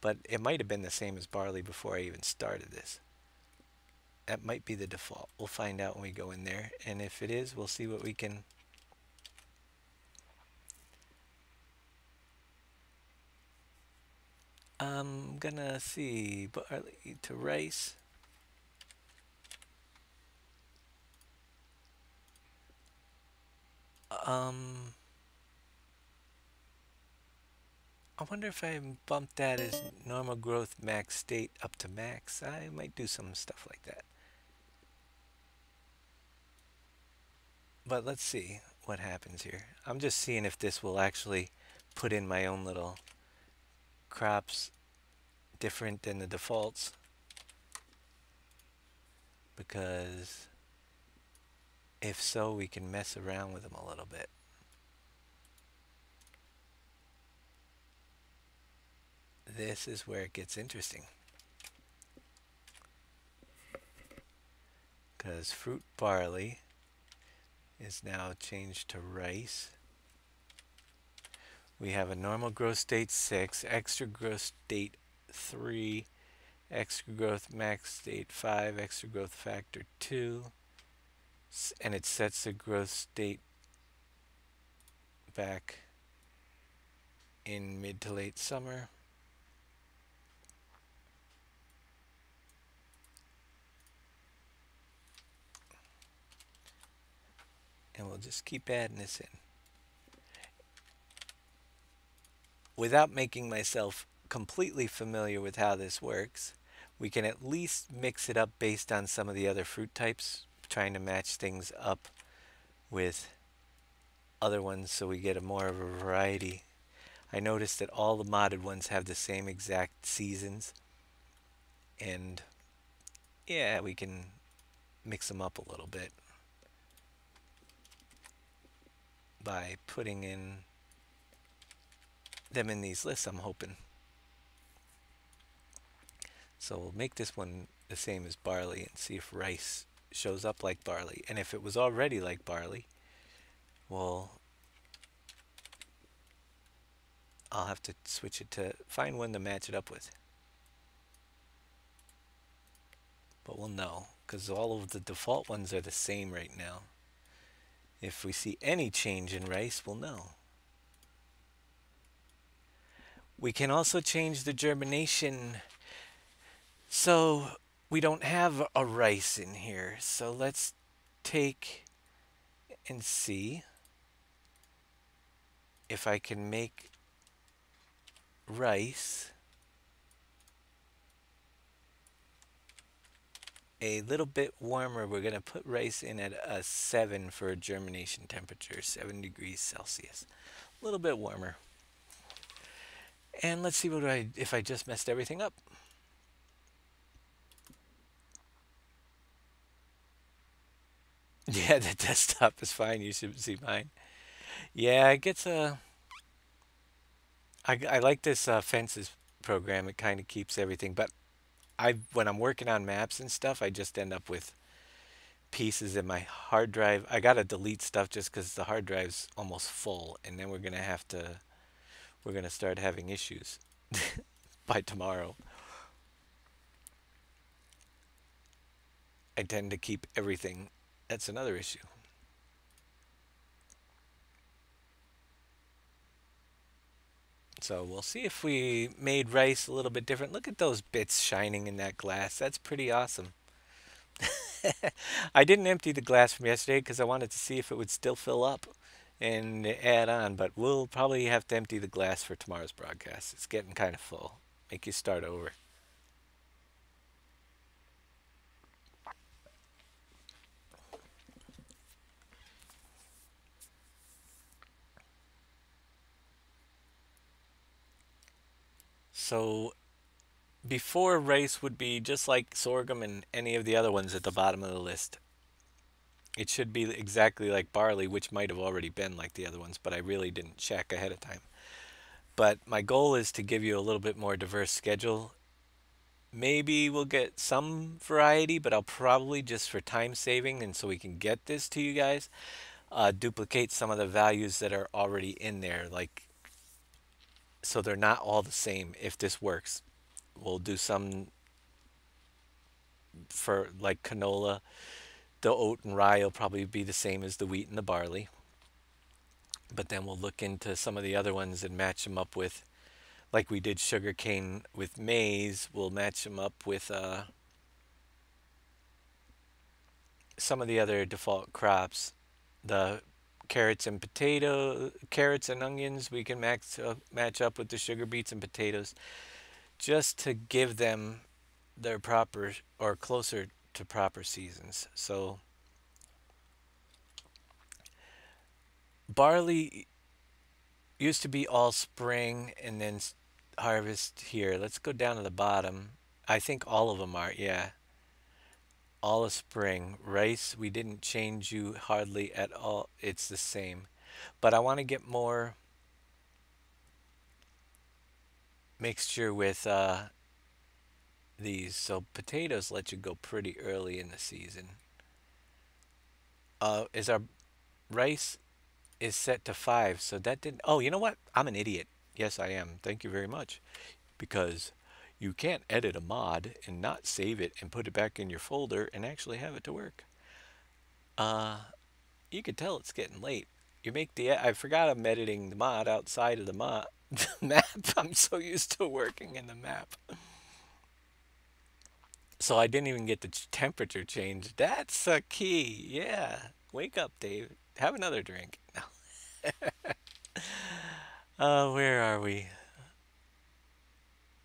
but it might have been the same as barley before I even started this. That might be the default. We'll find out when we go in there, and if it is, we'll see what we can. I'm gonna see barley to rice. Um, I wonder if I bump that as normal growth max state up to max. I might do some stuff like that. But let's see what happens here. I'm just seeing if this will actually put in my own little crops different than the defaults. Because if so, we can mess around with them a little bit. This is where it gets interesting. Because fruit barley is now changed to rice. We have a normal growth state 6, extra growth state 3, extra growth max state 5, extra growth factor 2, and it sets the growth state back in mid to late summer. And we'll just keep adding this in. Without making myself completely familiar with how this works, we can at least mix it up based on some of the other fruit types, trying to match things up with other ones so we get a more of a variety. I noticed that all the modded ones have the same exact seasons, and yeah, we can mix them up a little bit by putting in them in these lists, I'm hoping. So we'll make this one the same as barley and see if rice shows up like barley. And if it was already like barley, well, I'll have to switch it to find one to match it up with. But we'll know, because all of the default ones are the same right now. If we see any change in rice, we'll know. We can also change the germination. So we don't have a rice in here. So let's take and see if I can make rice a little bit warmer. We're going to put rice in at a 7 for a germination temperature, 7 degrees Celsius. A little bit warmer. And let's see if I just messed everything up. Yeah, the desktop is fine. You should see mine. Yeah, it gets a. I like this fences program. It kind of keeps everything. But when I'm working on maps and stuff, I just end up with pieces in my hard drive. I gotta delete stuff just because the hard drive's almost full, and then we're gonna start having issues by tomorrow. I tend to keep everything. That's another issue. So we'll see if we made rice a little bit different. Look at those bits shining in that glass. That's pretty awesome. I didn't empty the glass from yesterday because I wanted to see if it would still fill up and add on, but we'll probably have to empty the glass for tomorrow's broadcast. It's getting kind of full. Make you start over. So before rice would be just like sorghum and any of the other ones at the bottom of the list. It should be exactly like barley, which might have already been like the other ones, but I really didn't check ahead of time. But my goal is to give you a little bit more diverse schedule. Maybe we'll get some variety, but I'll probably just for time saving and so we can get this to you guys, duplicate some of the values that are already in there, like so they're not all the same. If this works, we'll do some for like canola. The oat and rye will probably be the same as the wheat and the barley, but then we'll look into some of the other ones and match them up with, like we did sugarcane with maize. We'll match them up with some of the other default crops. The carrots and onions, we can match up with the sugar beets and potatoes just to give them their proper or closer to proper seasons. So barley used to be all spring and then harvest here. Let's go down to the bottom. I think all of them are, yeah. All of spring. Rice, we didn't change you hardly at all. It's the same. But I want to get more mixture with these. So potatoes let you go pretty early in the season. Is our rice is set to 5, so that didn't. Oh, you know what? I'm an idiot. Yes, I am. Thank you very much. Because you can't edit a mod and not save it and put it back in your folder and actually have it to work. Uh, you can tell it's getting late. You make the. I forgot I'm editing the mod outside of the mod map. I'm so used to working in the map. So I didn't even get the temperature change. That's a key. Yeah. Wake up, Dave. Have another drink. Where are we?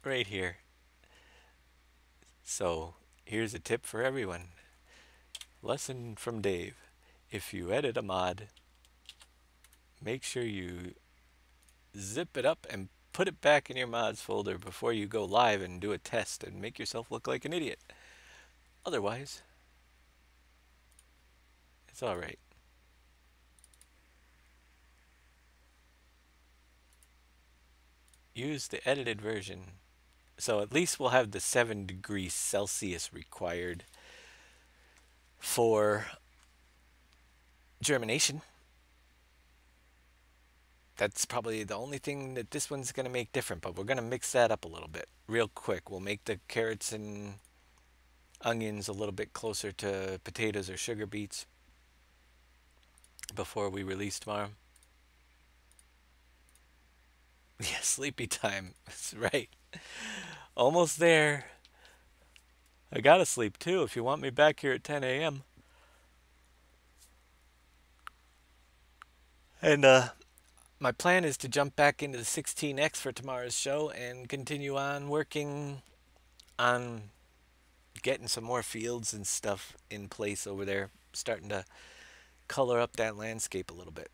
Right here. So here's a tip for everyone. Lesson from Dave. If you edit a mod, make sure you zip it up and put it back in your mods folder before you go live and do a test and make yourself look like an idiot. Otherwise, it's alright. Use the edited version. So at least we'll have the 7 degrees Celsius required for germination. That's probably the only thing that this one's going to make different, but we're going to mix that up a little bit real quick. We'll make the carrots and onions a little bit closer to potatoes or sugar beets before we release tomorrow. Yeah, sleepy time. That's right. Almost there. I gotta sleep too if you want me back here at 10 a.m. And my plan is to jump back into the 16X for tomorrow's show and continue on working on getting some more fields and stuff in place over there, starting to color up that landscape a little bit.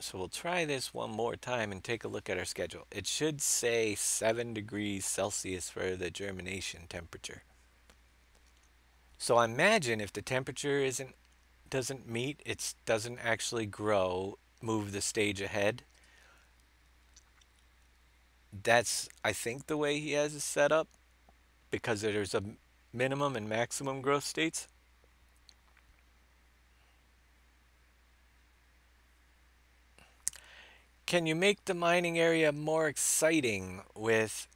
So we'll try this one more time and take a look at our schedule. It should say 7 degrees Celsius for the germination temperature. So I imagine if the temperature doesn't meet, it doesn't actually grow, move the stage ahead. That's, I think, the way he has it set up because there's a minimum and maximum growth states. Can you make the mining area more exciting with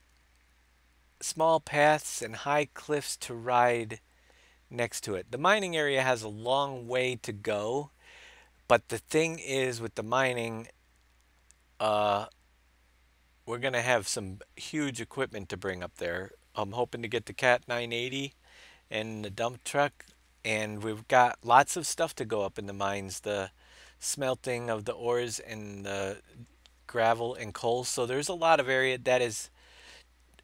small paths and high cliffs to ride next to it. The mining area has a long way to go, but the thing is with the mining, uh, we're gonna have some huge equipment to bring up there. I'm hoping to get the Cat 980 and the dump truck, and we've got lots of stuff to go up in the mines. The smelting of the ores and the gravel and coal. So there's a lot of area that is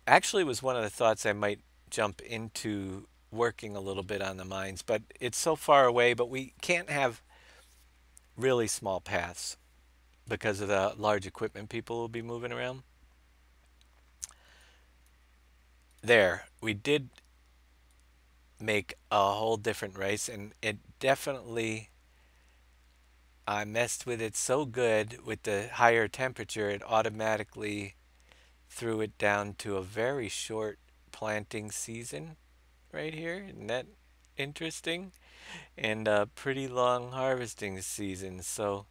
actually was one of the thoughts I might jump into working a little bit on the mines, but it's so far away, but we can't have really small paths because of the large equipment people will be moving around. There, we did make a whole different rice, and it definitely, I messed with it so good with the higher temperature, it automatically threw it down to a very short planting season right here. Isn't that interesting? And a pretty long harvesting season. So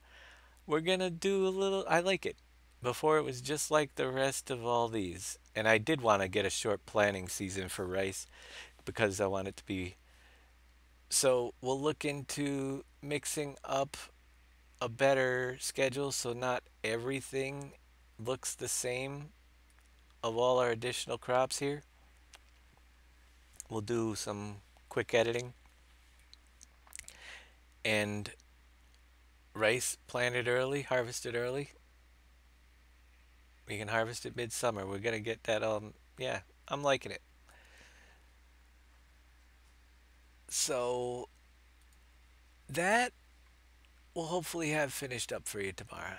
we're gonna do a little. I like it. Before it was just like the rest of all these. And I did want to get a short planting season for rice because I want it to be. So we'll look into mixing up a better schedule so not everything looks the same of all our additional crops here. We'll do some quick editing and rice planted early, harvested early. We can harvest it midsummer. We're gonna get that. Yeah, I'm liking it. So that we'll hopefully have finished up for you tomorrow,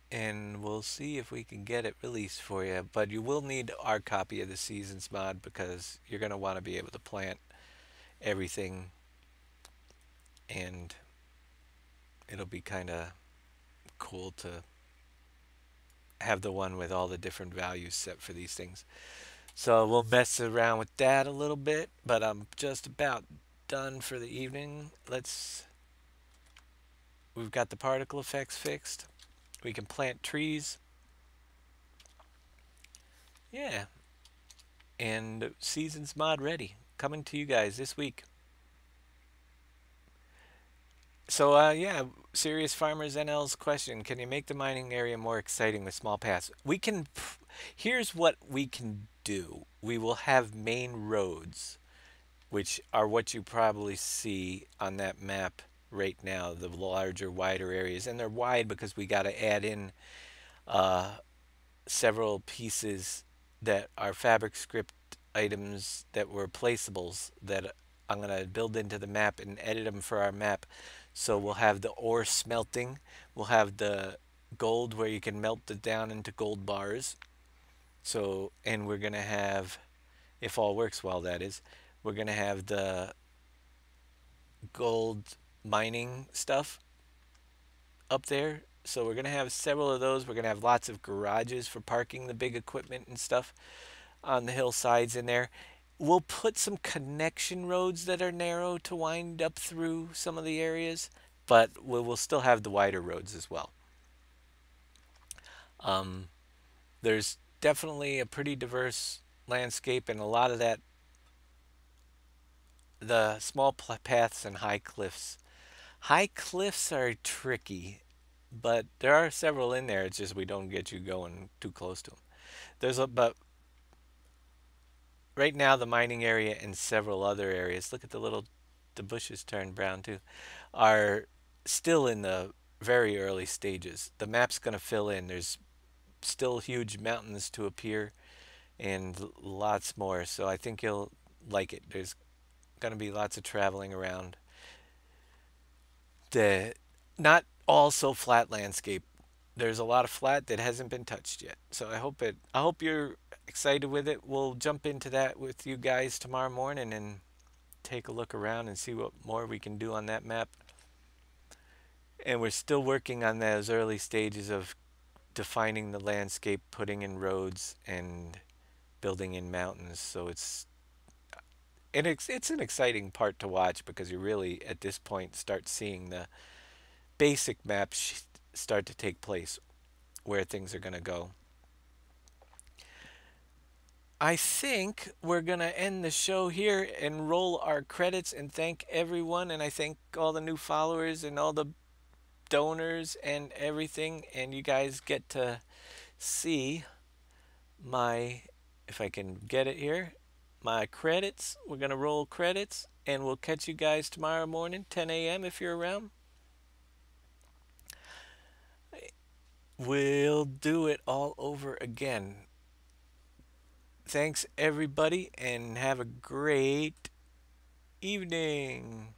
and we'll see if we can get it released for you. But you will need our copy of the seasons mod because you're gonna want to be able to plant everything, and it'll be kind of cool to have the one with all the different values set for these things. So we'll mess around with that a little bit, but I'm just about done for the evening. We've got the particle effects fixed. We can plant trees. Yeah. And Seasons mod ready. Coming to you guys this week. So, yeah, Serious Farmers NL's question. Can you make the mining area more exciting with small paths? Here's what we can do. We will have main roads, which are what you probably see on that map right now, the larger, wider areas. And they're wide because we got to add in uh, several pieces that are fabric script items that were placeables that I'm going to build into the map and edit them for our map. So we'll have the ore smelting. We'll have the gold where you can melt it down into gold bars. So, and we're going to have, if all works well, that is, we're going to have the gold mining stuff up there. So we're going to have several of those. We're going to have lots of garages for parking the big equipment and stuff on the hillsides in there. We'll put some connection roads that are narrow to wind up through some of the areas, but we will still have the wider roads as well. Um, there's definitely a pretty diverse landscape, and a lot of that, the small paths and high cliffs. High cliffs are tricky, but there are several in there. It's just we don't get you going too close to them. But right now the mining area and several other areas. Look at the bushes turned brown too, are still in the very early stages. The map's going to fill in. There's still huge mountains to appear and lots more. So I think you'll like it. There's going to be lots of traveling around the not all so flat landscape. There's a lot of flat that hasn't been touched yet. So I hope you're excited with it. We'll jump into that with you guys tomorrow morning and take a look around and see what more we can do on that map. And we're still working on those early stages of defining the landscape, putting in roads and building in mountains. So it's an exciting part to watch because you really at this point start seeing the basic maps start to take place where things are going to go. I think we're going to end the show here and roll our credits and thank everyone. And I thank all the new followers and all the donors and everything. And you guys get to see my, if I can get it here, my credits. We're going to roll credits and we'll catch you guys tomorrow morning, 10 a.m. if you're around. We'll do it all over again. Thanks, everybody, and have a great evening.